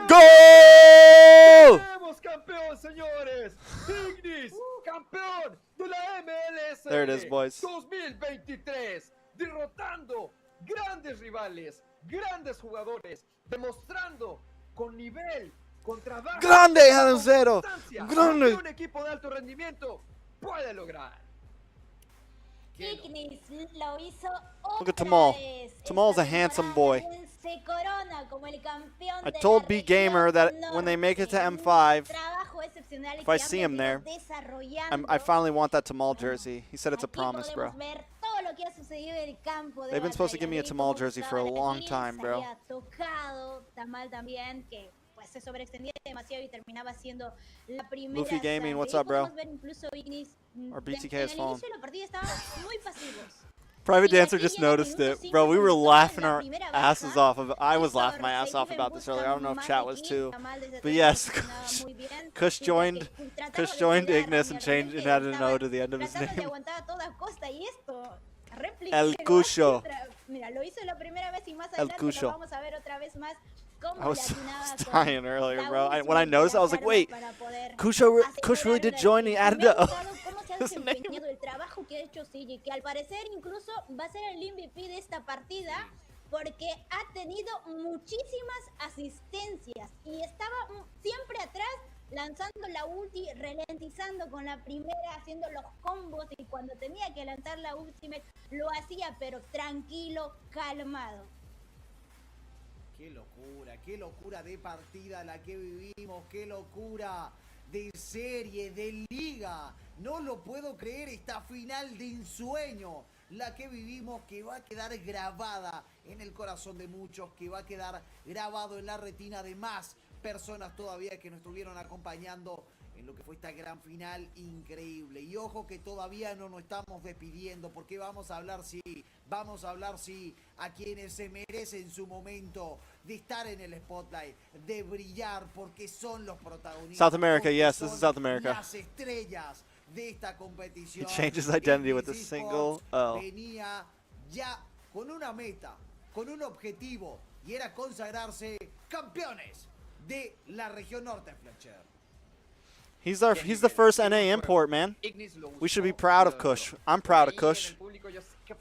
Go. Campeón, señores. Ignis, campeón de la MLS. There it is, boys. 2023, derrotando grandes rivales, grandes jugadores, demostrando con nivel, con trabajo, grande, Adam Zero. Grande. Un equipo de alto rendimiento puede lograr. Ignis lo hizo Look at otra Tamal. vez. Tamal's a Esta handsome temporada boy. se corona como el campeón I de told la B Gamer región that when they make it to norte. M5, Trabajo excepcional if que I han see him venido there, desarrollando. I finally want that Tamal jersey. He said it's a Aquí promise, bro. podemos ver todo lo que ha sucedido en el campo de They've been supposed to batalla. give me a Vi Tamal cómo jersey for a estaba long Brasil, time, se bro. había tocado Tamal también, que pues se sobreextendía demasiado y terminaba siendo la primera Luffy Gaming, sangre. what's Y up, bro? podemos ver incluso Ignis Or BTK en is el phone. inicio de la partida estaban muy pasivos. Private Y Dancer aquí just llega el noticed minuto it. 5 Bro, we were con laughing la our primera asses baja. off of it. I was Y laughing my ass por off seguir about en this earlier. I don't know if busca chat más was de too. Tamal desde But atrás yes, funcionaba muy bien. Kush Y joined trataba Kush de joined pelear Ignis and Ramiel, changed and realmente added an estaba O to the end of his tratando de name. aguantar a toda costa y esto Replic El llegó a Cusho. Mira, lo hizo la primera vez y más El adelante Cusho. lo vamos a ver otra vez más. I was dying earlier, bro. When I noticed, I was like, wait, Kush really did join. He added an O to his name. El trabajo que ha hecho CJ, que al parecer incluso va a ser el MVP de esta partida porque ha tenido muchísimas asistencias y estaba siempre atrás lanzando la ulti, ralentizando con la primera, haciendo los combos y cuando tenía que lanzar la ultimate lo hacía pero tranquilo, calmado. Qué locura de partida la que vivimos, qué locura de serie, de liga. No lo puedo creer, esta final de ensueño, la que vivimos, que va a quedar grabada en el corazón de muchos, que va a quedar grabado en la retina de más personas todavía que nos estuvieron acompañando en lo que fue esta gran final increíble. Y ojo que todavía no nos estamos despidiendo, porque vamos a hablar a quienes se merecen su momento de estar en el spotlight, de brillar, porque son los protagonistas. South America, yes, this is South America. Las estrellas de esta competición. He changed his identity with a Esports single O. venía ya con una meta, con un objetivo, y era consagrarse campeones de la región norte, Fletcher. He's the first NA import, man. We should be proud of Kush. I'm proud of Kush.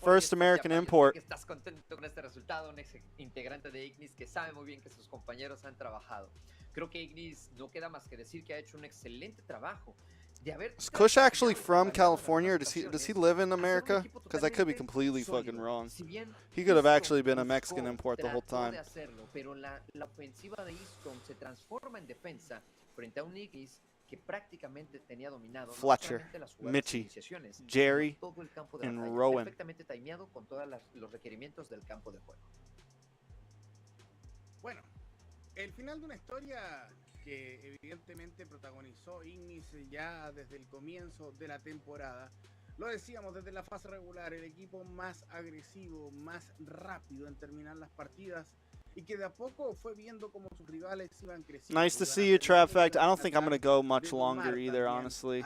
First American import. Estás contento con este resultado, un ex integrante de Ignis que sabe muy bien que sus compañeros han trabajado. Creo que Ignis no queda más que decir que ha hecho un excelente trabajo. Is Kush actually from California, or does he live in America? Because I could be completely fucking wrong. He could have actually been a Mexican import the whole time. Pero la ofensiva de Easton se transforma en defensa frente a un Ignis que prácticamente tenía dominado Fletcher, Mitchie, Jerry, todo el campo de and batalla, Rowan. perfectamente timeado con todos los requerimientos del campo de juego. Bueno, el final de una historia que evidentemente protagonizó Ignis ya desde el comienzo de la temporada. Lo decíamos desde la fase regular, el equipo más agresivo, más rápido en terminar las partidas, y que de a poco fue viendo cómo sus rivales iban creciendo. Nice to see you, Trapfact. I don't think I'm going to go much longer either, honestly.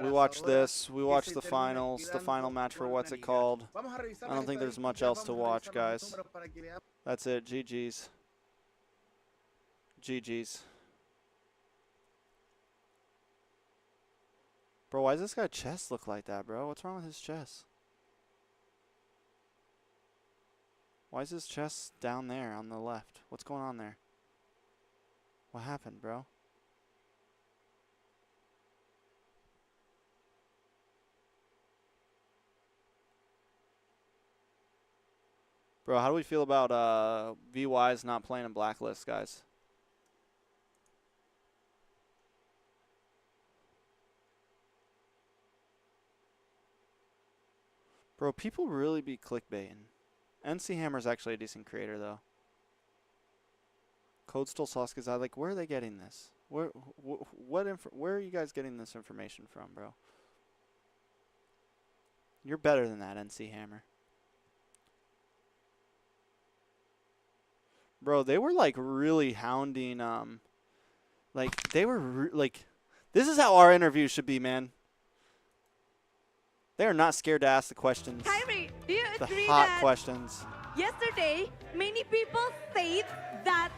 We watched this. We watched the finals, the final match for what's it called. I don't think there's much else to watch, guys. That's it. GG's. GG's. Bro, why does this guy's chest look like that, bro? What's wrong with his chest? Why is his chest down there on the left? What's going on there? What happened, bro? Bro, how do we feel about VY's not playing in Blacklist, guys? Bro, people really be clickbaiting. NC Hammer's actually a decent creator, though. Code stole Sasuke's eye. Like, where are they getting this? Where are you guys getting this information from, bro? You're better than that, NC Hammer. Bro, they were, like, really hounding, like, they were, like, this is how our interviews should be, man. They are not scared to ask the questions. Kyrie, do you agree hot that questions. Yesterday, many people said that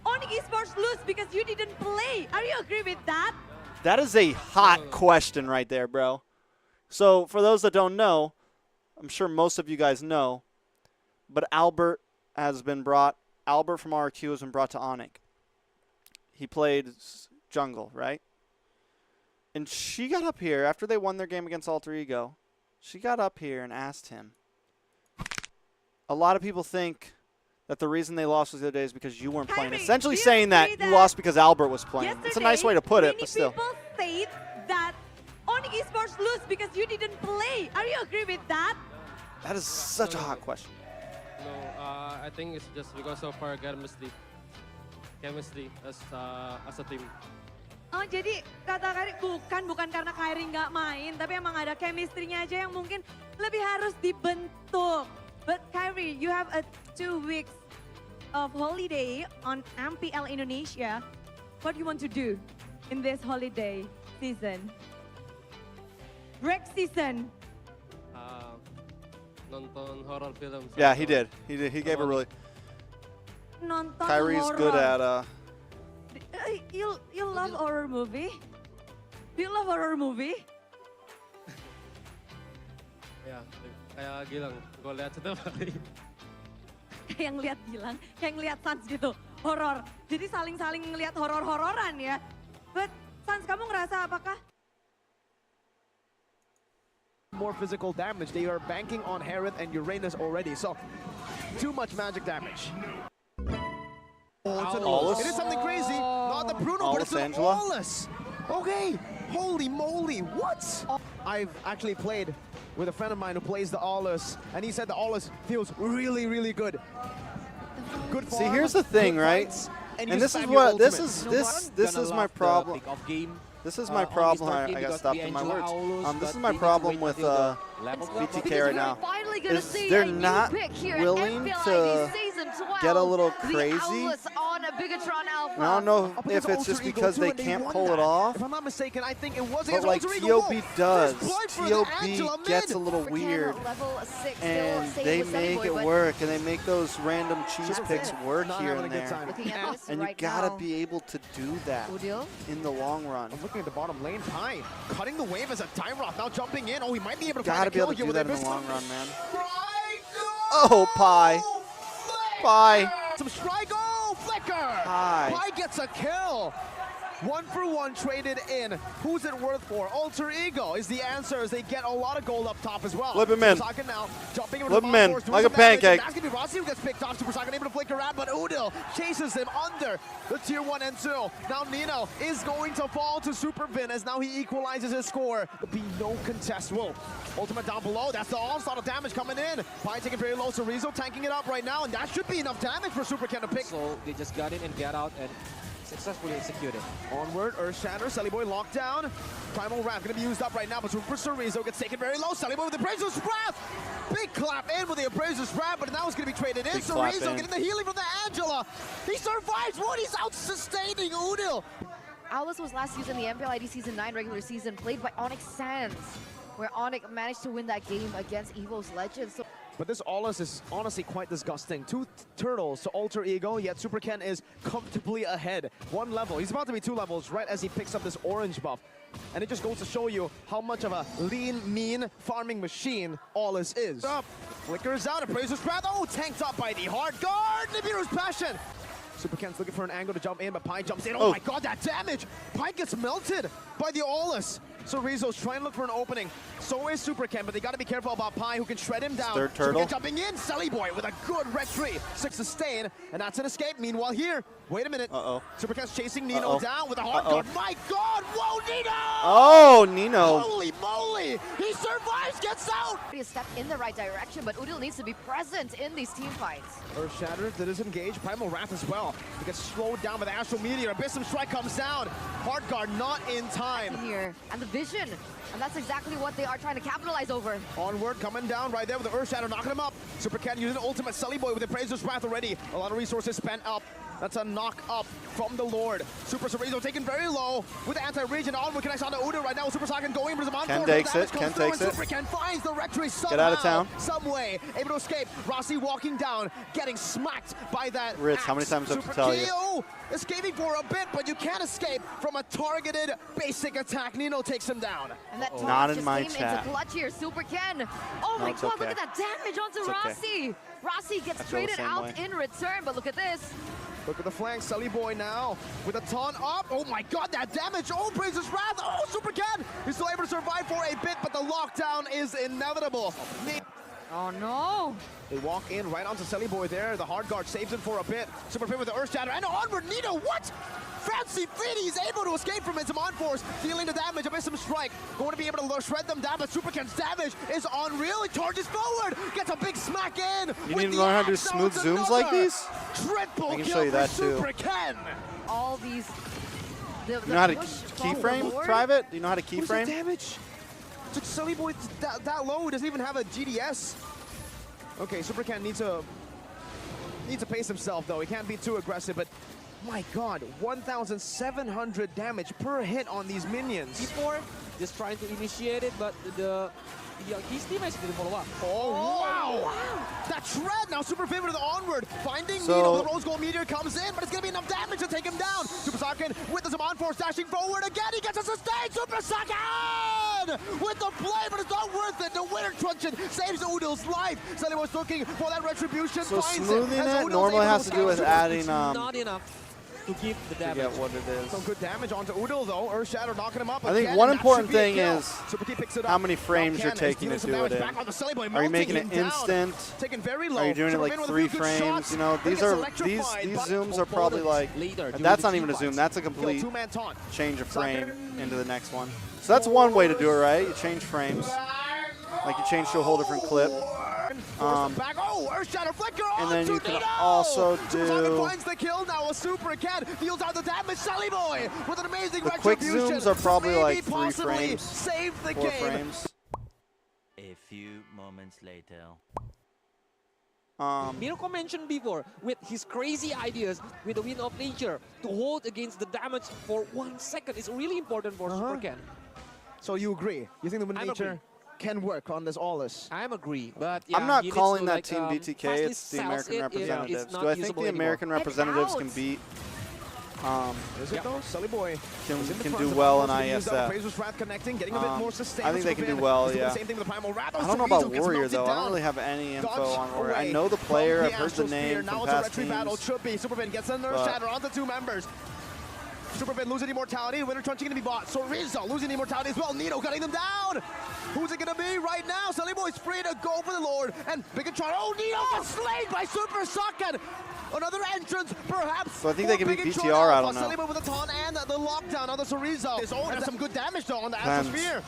only Esports lose because you didn't play. Are you agree with that? That is a hot question right there, bro. So for those that don't know, I'm sure most of you guys know, but Albert from RQ has been brought to Onyx. He played jungle, right? And she got up here after they won their game against Alter Ego. She got up here and asked him. A lot of people think that the reason they lost was the other day is because you weren't playing. Essentially saying that you lost because Albert was playing. It's a nice way to put it, but still. People said that only Esports lose because you didn't play. Are you agree with that? That is such a hot question. No, I think it's just because of our chemistry as a team. Oh, jadi kata Kyrie bukan karena Kyrie nggak main, tapi emang ada chemistry-nya aja yang mungkin lebih harus dibentuk. But Kyrie, you have 2 weeks of holiday on MPL Indonesia. What do you want to do in this holiday season? Break season. Nonton horror film. Yeah, he did. He gave a really. Nonton Kyrie's horror. good at You love horror movie? Do you love horror movie? Ya, kayak Gilang, gue lihat setiap hari. Kayak ngeliat Gilang, kayak ngeliat Sans gitu, horor. Jadi saling-saling ngeliat horor-hororan ya. But Sans, kamu ngerasa apakah? More physical damage. They are banking on Herod and Uranus already, so too much magic damage. Oh, it's an Aulus. It is something crazy. Not the Bruno, but it's an Aulus. Okay, holy moly, what? I've actually played with a friend of mine who plays the Aulus, and he said the Aulus feels really, really good. Good farm, see, here's the thing, right? And this is what this is my problem. This is my problem. I got stopped in my words. This is my problem with BTK right now. Is they're not willing to get a little crazy. I don't know if it's just because they can't pull it off. If I'm not mistaken, I think it was but like TOB does. TOB gets a little weird, and they make it work, and they make those random cheese picks work here and there. And you gotta be able to do that in the long run. Looking at the bottom lane, Pi cutting the wave as a Time Rock now jumping in. Oh, he might be able to gotta find be able to kill do here that in with the long Abyss. run, man. Oh, Pi. Pi. Some strike. Oh, Flicker. Pi. Pi gets a kill. 1-for-1 traded in. Who's it worth for? Alter Ego is the answer as they get a lot of gold up top as well. Flip him in. Now, jumping Flip him in like a pancake. That's going to be Rossi who gets picked off. Super Saiyan able to flicker around, but Udil chases him under the tier 1 and 2. Now Nino is going to fall to Super Vin as now he equalizes his score. There'll be no contest. Whoa. Ultimate down below. That's the onslaught of damage coming in. Pi taking very low. Cerezo tanking it up right now, and that should be enough damage for Super Ken to pick. So they just got in and get out and successfully executed. Onward, Earth Shatter, Selly Boy locked down. Primal Wrath gonna be used up right now, but Super Chorizo gets taken very low. Sally Boy with the Appraiser's Wrath! Big clap in with the Appraiser's Wrath, but now it's gonna be traded in. Chorizo getting the healing from the Angela. He survives one, he's out sustaining Udil. Aulus was last used in the MPLID Season 9 regular season, played by Onyx Sands, where Onyx managed to win that game against Evo's Legends. So but this Aulus is honestly quite disgusting. 2 turtles to alter ego, yet Super Ken is comfortably ahead. 1 level. He's about to be 2 levels right as he picks up this orange buff. And it just goes to show you how much of a lean, mean farming machine Aulus is. Up, flickers out, Appraiser's Wrath. Oh, tanked up by the hard guard. Nibiru's Passion. Super Ken's looking for an angle to jump in, but Pi jumps in. Oh my god, that damage! Pi gets melted by the Aulus. So Rizzo's trying to look for an opening. So is Super Ken, but they got to be careful about Pi, who can shred him down. Third turtle. Super Ken jumping in. Sally Boy with a good red tree. 6 sustain, and that's an escape. Meanwhile here, wait a minute. Super Ken's chasing Nino down with a hard guard. My god, whoa, Nino! Oh, Nino. Holy moly! He survives, gets out! a step in the right direction, but Udil needs to be present in these team fights. Earth Shatter to disengage. Primal Wrath as well. He gets slowed down by the Astral Meteor. Abyssum Strike comes down. Hard guard not in time. Here, and the vision. And that's exactly what they are trying to capitalize over. Onward, coming down right there with the Earth Shatter, knocking him up. Super Ken using the ultimate. Sully Boy with the Appraiser's Wrath already. A lot of resources spent up. That's a knock up from the Lord. Super Chorizo taken very low with the anti-regen. Onward connects on to Udo right now. Super Saiyan going for the Monfort. Ken takes it. Ken takes it. Super Ken finds the retry somehow. Get out of town. Some way. Able to escape. Rossi walking down, getting smacked by that Ritz, how many times do I have to tell you? Keo escaping for a bit, but you can't escape from a targeted basic attack. Nino takes him down. And that Not in just my came chat. into clutch here. Super Ken. Oh No, my it's god, okay. look at that damage onto It's okay. Rossi. Rossi gets I feel the traded same out way. in return, but look at this. Look at the flank, Sully Boy now with a taunt up. Oh my god, that damage! Oh, Praise's Wrath! Oh, Super Ken! He's still able to survive for a bit, but the lockdown is inevitable. Oh no! They walk in right onto Sully Boy there. The hard guard saves him for a bit. Super Pin with the Earth Shatter and onward. Nino, what? Fancy feet, he's able to escape from his Force, dealing the damage. Abyssum Strike, going to be able to shred them down, but Super Ken's damage is unreal. He charges forward, gets a big smack in. You need to learn how to do smooth zooms like these? Triple I can kill show you for that too. Super Ken. All these. You know how to keyframe, Private? Do you know how to What's the keyframe? damage? Took Sully Boy that low, he doesn't even have a GDS. Okay, Super Ken needs to pace himself though. He can't be too aggressive, but my god, 1,700 damage per hit on these minions. Before, just trying to initiate it, but his teammates didn't follow up. Oh, wow! That shred now, Super Fit with the onward, finding So- Nino. The Rose Gold Meteor comes in, but it's gonna be enough damage to take him down. Super Saiyan with the Zaman Force dashing forward again. He gets a sustain. Super Saiyan with the play, but it's not worth it. The Winter Truncheon saves Udil's life. Sully was looking for that retribution. So finds smoothing as it Udil's normally able has to do with escape. adding Not enough to give the forget damage. what it is. Some good damage onto Udil though. Earth Shatter knocking him up. I think again, one and that important should be a thing kill. is Super Key picks it how up. many frames Now you're Ken is taking dealing to some do damage it in. back on the Sully Boy, Are you melting making him it down. instant? Taken very low. Are you doing it Super like Min with a 3 few good frames? shots, You know, but he these gets are electrified these by zooms are probably like later, that's not even a zoom. That's a Kill, complete two-man taunt. change of frame into the next one. So that's one way to do it, right? You change frames, like you change to a whole different clip. Back. Oh, Earth Shatter Flicker And then onto you can Nino! also Super Saiyan do finds the kill now. A Super Cat deals out the damage. Sully Boy with an amazing the quick retribution. zooms are probably Maybe like 3 possibly frames, save the 4 game. frames. A few moments later. Mirko mentioned before, with his crazy ideas with the Wind of Nature, to hold against the damage for 1 second is really important for Super Ken. So you agree? You think the Wind of I'm Nature agree. can work on this Aulus? I'm agree, but yeah, I'm not he needs calling to, that like, Team BTK, fastly it's the sells American it if representatives. it's not Do I think usable the anymore. American representatives can beat Is it though? Sully Boy can is in the do front. well in Supposed to use that ISF? Appraiser's Wrath connecting, getting a bit more sustain. I think they Super can do Fin. well, He's doing yeah. the same thing with the Primal Wrath. I don't know about Chorizo gets Warrior melted though. I down. don't really have any info Dodge on Warrior. I away know the player. from I've heard the Astral Spear. name Now from it's a past retry battle. teams. Should be Superfin gets another But- shatter onto 2 members. Superfin losing immortality. Winter Truncheon gonna be bought. So Rizzo losing immortality as well. Nino cutting them down. Who's it gonna be right now? Sully Boy's free to go for the Lord. And Bigatron. Oh, Nino gets slain by Super Socket. Another entrance, perhaps. So I think they can beat Bigatron PTR, I Alpha. don't know. Sully Boy with the taunt and the lockdown on the Chorizo. And some good damage though on the Depends. Astral Spear.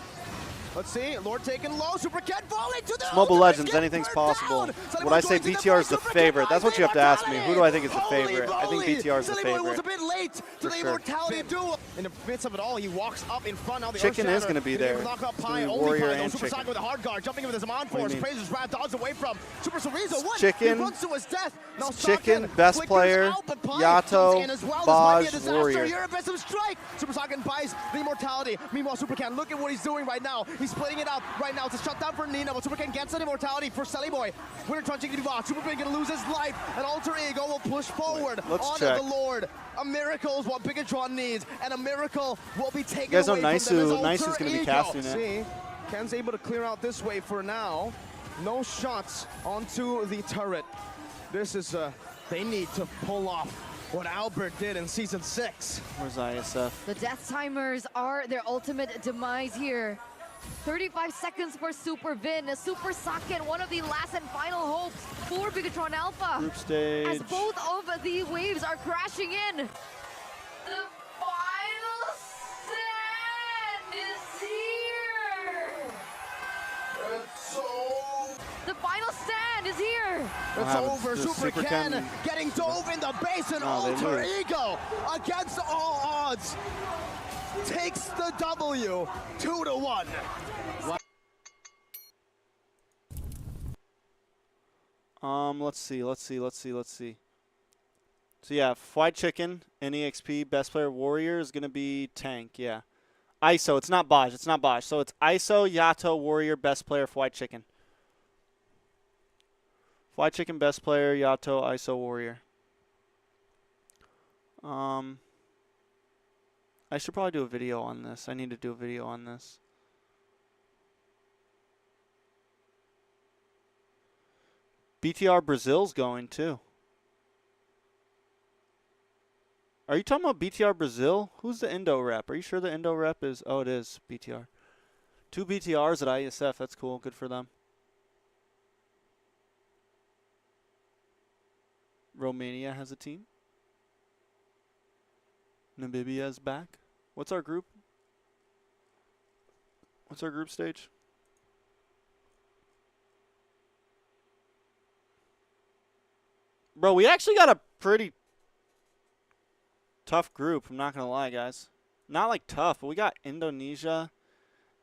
Let's see. Lord taken low. Super Cat falling to the Mobile Legends, anything's possible. Would I say BTR is the favorite? That's what you have to ask me. Who do I think is the favorite? I think BTR is the favorite. Was a bit late to the immortality duel. In the midst of it all, he walks up in front. Now the Chicken is going to be there. Warrior and Super Chicken. with a hard guard, jumping with his Amon Force. Praises Rat, dodges away from Super Sorizo. What? Chicken. He runs to his death. Now Chicken, best player. Yato, Baj, Warrior. You're a best of strike. Super Saiyan buys the immortality. Meanwhile, Super Can, look at what he's doing right now. He's splitting it up right now. It's a shutdown for Nina, but Super Can gets an immortality for Selly Boy. Winter Trunching to be boxed. Super Can gonna lose his life. An alter ego will push forward. Let's check. The Lord. A miracle is what Bigatron needs, and a miracle will be taken away from them. Nisu's going to be casting it. See, Ken's able to clear out this way for now. No shots onto the turret. This is, they need to pull off what Albert did in Season 6. Where's ISF? The death timers are their ultimate demise here. 35 seconds for Super Vin. Super Saken, one of the last and final hopes for Bigatron Alpha. Group stage. As both of the waves are crashing in. The final stand is here. The final stand is here. It's over. Super Ken getting dove in the base, and alter ego against all odds takes the W 2-1. Let's see. So yeah, Fried Chicken, NEXP, best player Warrior is gonna be Tank, yeah. ISO, it's not Baj, So it's ISO, Yato, Warrior, best player, Fried Chicken. Fried Chicken, best player, Yato, ISO, Warrior. I should probably do a video on this. I need to do a video on this. BTR Brazil's going too. Are you talking about BTR Brazil? Who's the Indo rep? Are you sure the Indo rep is? Oh, it is BTR. 2 BTRs at ISF. That's cool. Good for them. Romania has a team. Namibia's back. What's our group? What's our group stage? Bro, we actually got a pretty tough group. I'm not going to lie, guys. Not like tough, but we got Indonesia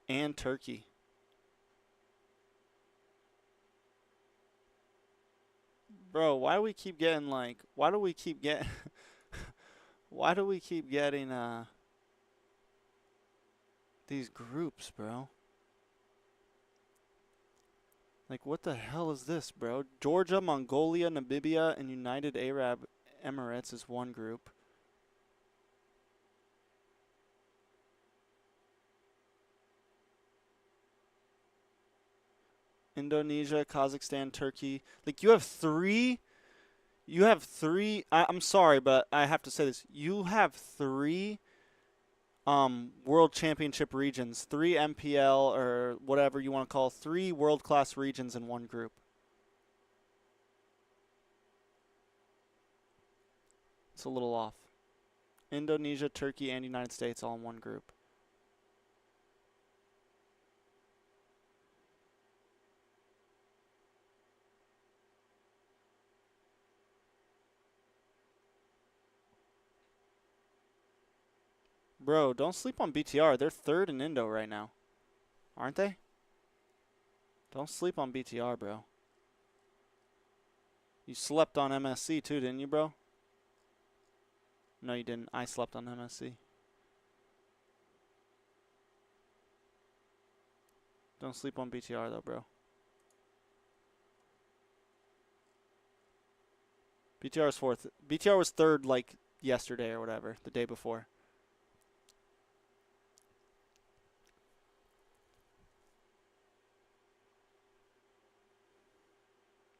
and Turkey. Bro, why do we keep getting like, why do we keep getting these groups, bro? Like, what the hell is this, bro? Georgia, Mongolia, Namibia, and United Arab Emirates is one group. Indonesia, Kazakhstan, Turkey. Like, you have three. I'm sorry, but I have to say this. You have three World Championship regions, 3 MPL or whatever you want to call, 3 world-class regions in one group. It's a little off. Indonesia, Turkey, and United States all in one group. Bro, don't sleep on BTR. They're 3rd in Indo right now. Aren't they? Don't sleep on BTR, bro. You slept on MSC too, didn't you, bro? No, you didn't. I slept on MSC. Don't sleep on BTR, though, bro. BTR is 4th. BTR was 3rd, like, yesterday or whatever, the day before.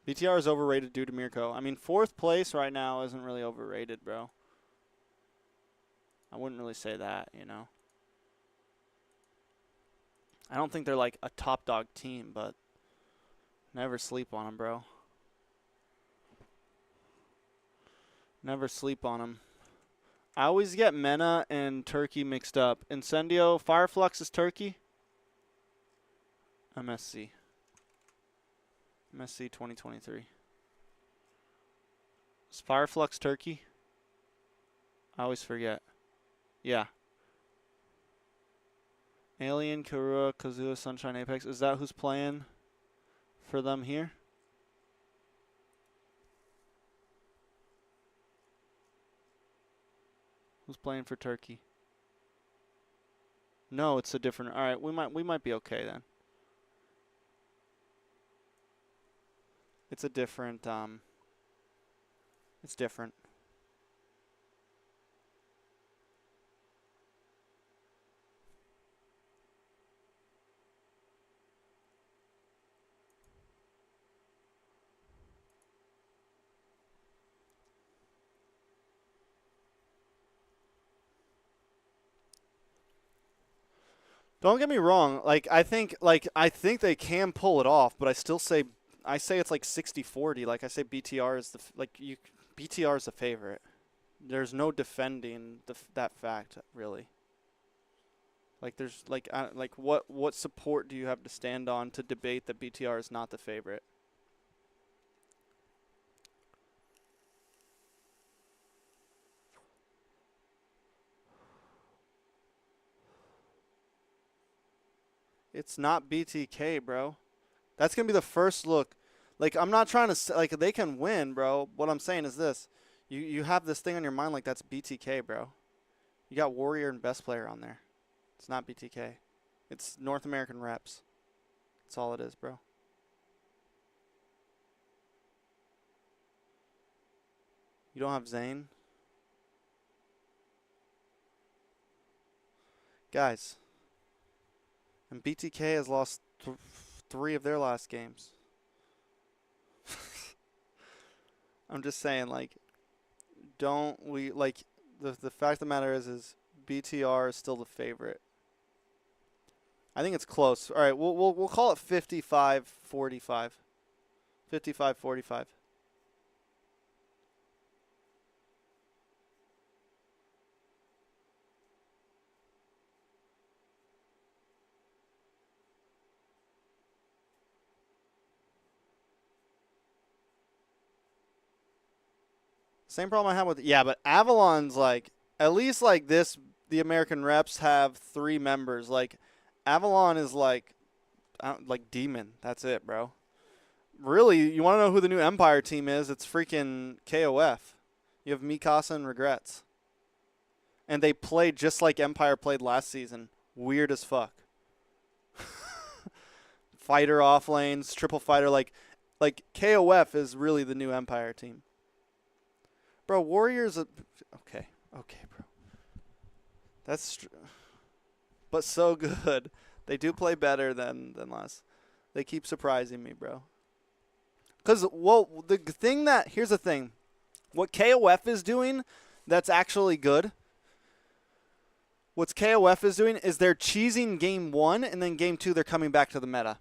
BTR is overrated due to Mirko. I mean, 4th place right now isn't really overrated, bro. I wouldn't really say that, you know. I don't think they're like a top dog team, but never sleep on them, bro. Never sleep on them. I always get MENA and Turkey mixed up. Incendio, Fireflux is Turkey? MSC. MSC 2023. Is Fireflux Turkey? I always forget. Yeah. Alien, Karua, Kazua, Sunshine, Apex. Is that who's playing for them here? Who's playing for Turkey? No, it's a different. All right, we might be okay then. It's a different. It's different. Don't get me wrong. I think they can pull it off, but I say it's like 60-40. Like I say, BTR is BTR is the favorite. There's no defending that fact really. Like there's what support do you have to stand on to debate that BTR is not the favorite? It's not BTK, bro. That's going to be the first look. Like, I'm not trying to, like, they can win, bro. What I'm saying is this. You have this thing on your mind like that's BTK, bro. You got Warrior and Best Player on there. It's not BTK. It's North American reps. That's all it is, bro. You don't have Zane? Guys. And BTK has lost 3 of their last games. I'm just saying, like, the fact of the matter is BTR is still the favorite. I think it's close. All right, we'll call it 55-45. 55-45. Same problem I had with, yeah, but Avalon's like, at least like this, the American reps have 3 members. Like, Avalon is like Demon. That's it, bro. Really, you want to know who the new Empire team is? It's freaking KOF. You have Mikasa and Regrets. And they played just like Empire played last season. Weird as fuck. Fighter off lanes, triple fighter. Like KOF is really the new Empire team. Bro, Warriors. Okay, bro. But so good. They do play better than last. They keep surprising me, bro. Because, well, here's the thing. What KOF is doing that's actually good, what KOF is doing is they're cheesing game 1, and then game 2 they're coming back to the meta.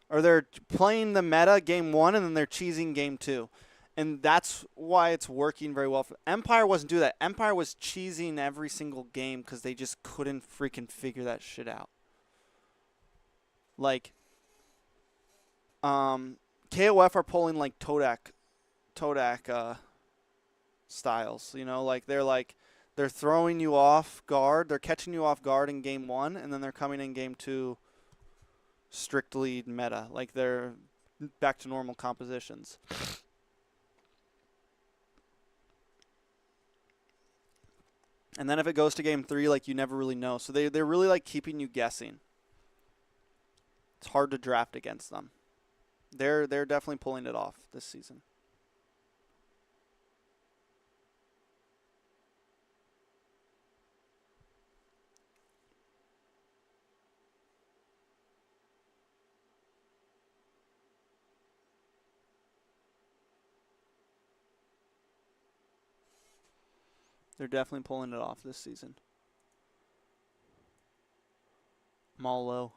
Or they're playing the meta game 1, and then they're cheesing game 2. And that's why it's working very well. Empire wasn't doing that. Empire was cheesing every single game because they just couldn't freaking figure that shit out. Like, KOF are pulling like Todak styles. You know, they're throwing you off guard. They're catching you off guard in game 1, and then they're coming in game 2 strictly meta. Like, they're back to normal compositions. And then if it goes to game 3, like, you never really know. So they're really like keeping you guessing. It's hard to draft against them. They're definitely pulling it off this season. They're definitely pulling it off this season. Mlsa.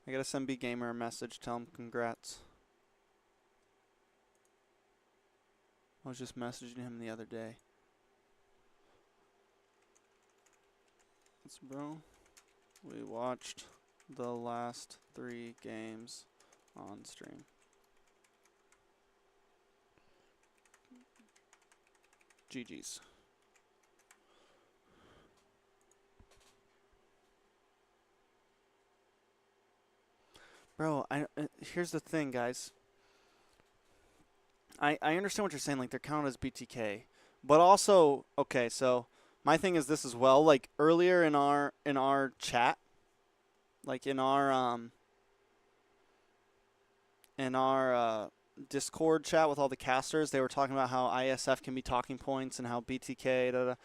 I gotta send B Gamer a message, tell him congrats. I was just messaging him the other day. Yes, bro. We watched the last 3 games on stream. GG's. Bro, here's the thing, guys. I understand what you're saying. Like, they're counted as BTK. But also, okay, so my thing is this as well. Like, earlier in our chat, like in our Discord chat with all the casters, they were talking about how ISF can be talking points and how BTK, da, da.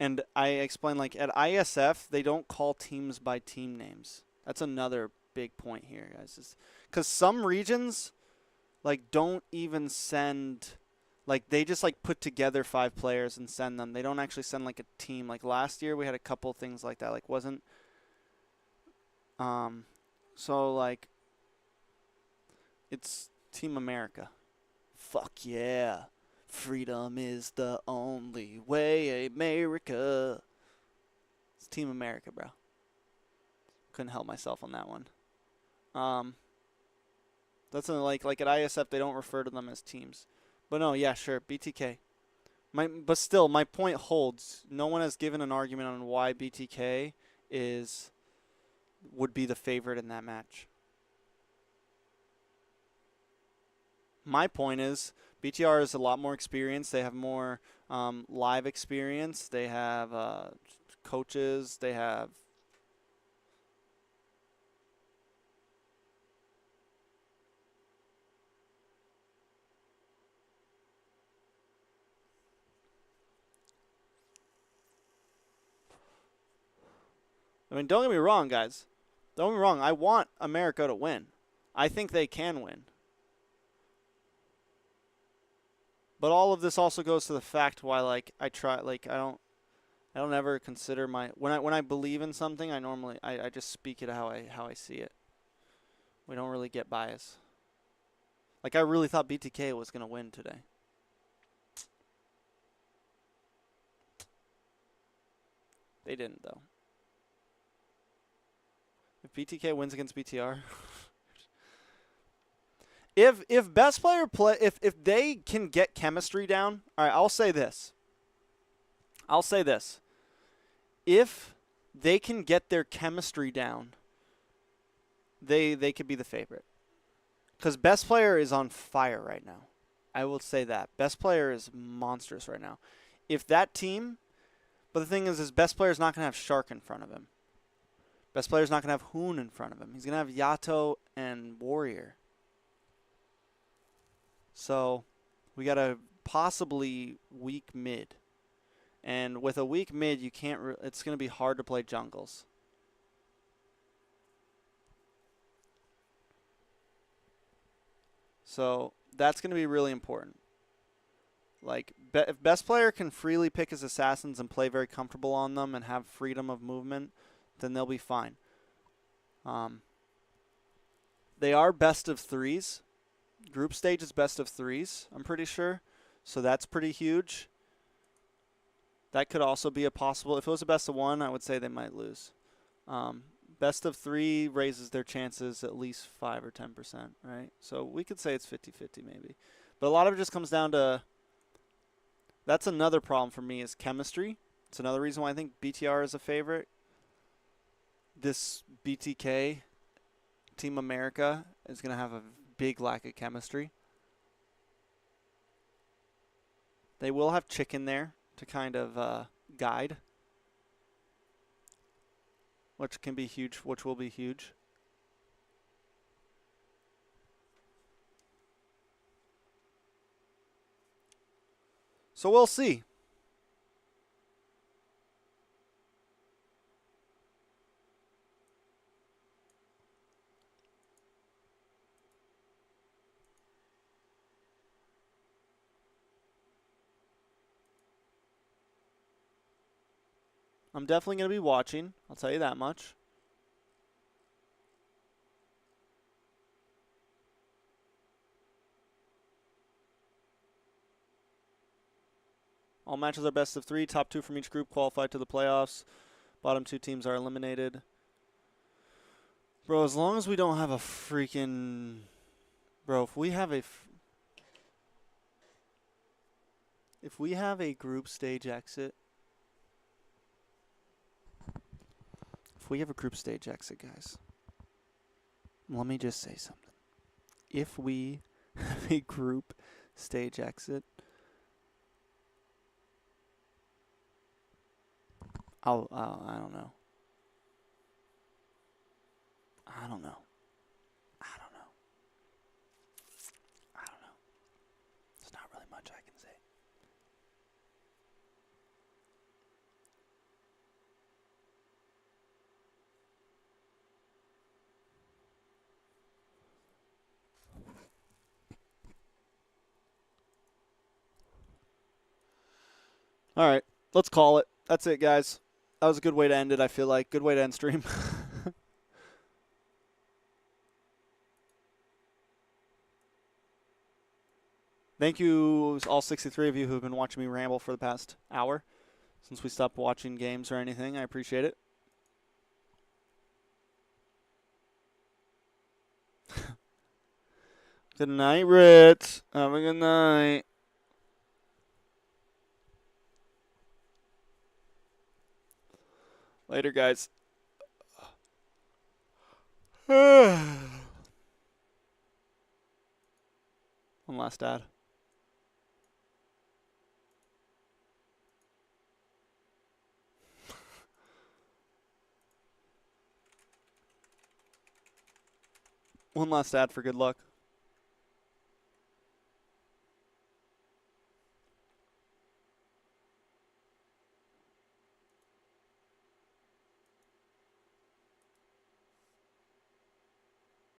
And I explained, like, at ISF, they don't call teams by team names. That's another big point here, guys. Because some regions, like, don't even send, like, they just, like, put together 5 players and send them. They don't actually send, like, a team. Like, last year, we had a couple things like that. Like, wasn't, so, like, it's Team America. Fuck yeah. Freedom is the only way, America. It's Team America, bro. Couldn't help myself on that one. That's like at ISF, they don't refer to them as teams. But no, yeah, sure, BTK. But still, my point holds. No one has given an argument on why BTK would be the favorite in that match. My point is, BTR is a lot more experienced. They have more live experience. They have coaches. They have... I mean, don't get me wrong, guys. Don't get me wrong. I want America to win. I think they can win. But all of this also goes to the fact why, like, I don't ever consider when I believe in something, I just speak it how I see it. We don't really get bias. Like, I really thought BTK was gonna win today. They didn't, though. If BTK wins against BTR, if best player play, if they can get chemistry down, all right, I'll say this. If they can get their chemistry down, they could be the favorite. Because best player is on fire right now. I will say that. Best player is monstrous right now. If that team, but the thing is best player is not going to have Shark in front of him. Best player is not going to have Hoon in front of him. He's going to have Yato and Warrior. So we got a possibly weak mid. And with a weak mid, you can't. It's going to be hard to play jungles. So that's going to be really important. Like, if best player can freely pick his assassins and play very comfortable on them and have freedom of movement, then they'll be fine. They are best of 3s. Group stage is best of 3s, I'm pretty sure. So that's pretty huge. That could also be a possible. If it was a best of 1, I would say they might lose. Best of 3 raises their chances at least 5 or 10%, right? So we could say it's 50-50 maybe. But a lot of it just comes down to, that's another problem for me, is chemistry. It's another reason why I think BTR is a favorite. This BTK, Team America, is going to have a big lack of chemistry. They will have Chicken there to kind of guide, which can be huge, which will be huge. So we'll see. I'm definitely going to be watching. I'll tell you that much. All matches are best of 3. Top 2 from each group qualify to the playoffs. Bottom 2 teams are eliminated. Bro, as long as we don't have a freaking... Bro, if we have a... If we have a group stage exit... If we have a group stage exit, guys, let me just say something. If we have a group stage exit, I don't know. I don't know. There's not really much I can say. All right, let's call it. That's it, guys. That was a good way to end it, I feel like. Good way to end stream. Thank you, all 63 of you who have been watching me ramble for the past hour since we stopped watching games or anything. I appreciate it. Good night, Ritz. Have a good night. Later, guys. One last ad. One last ad for good luck.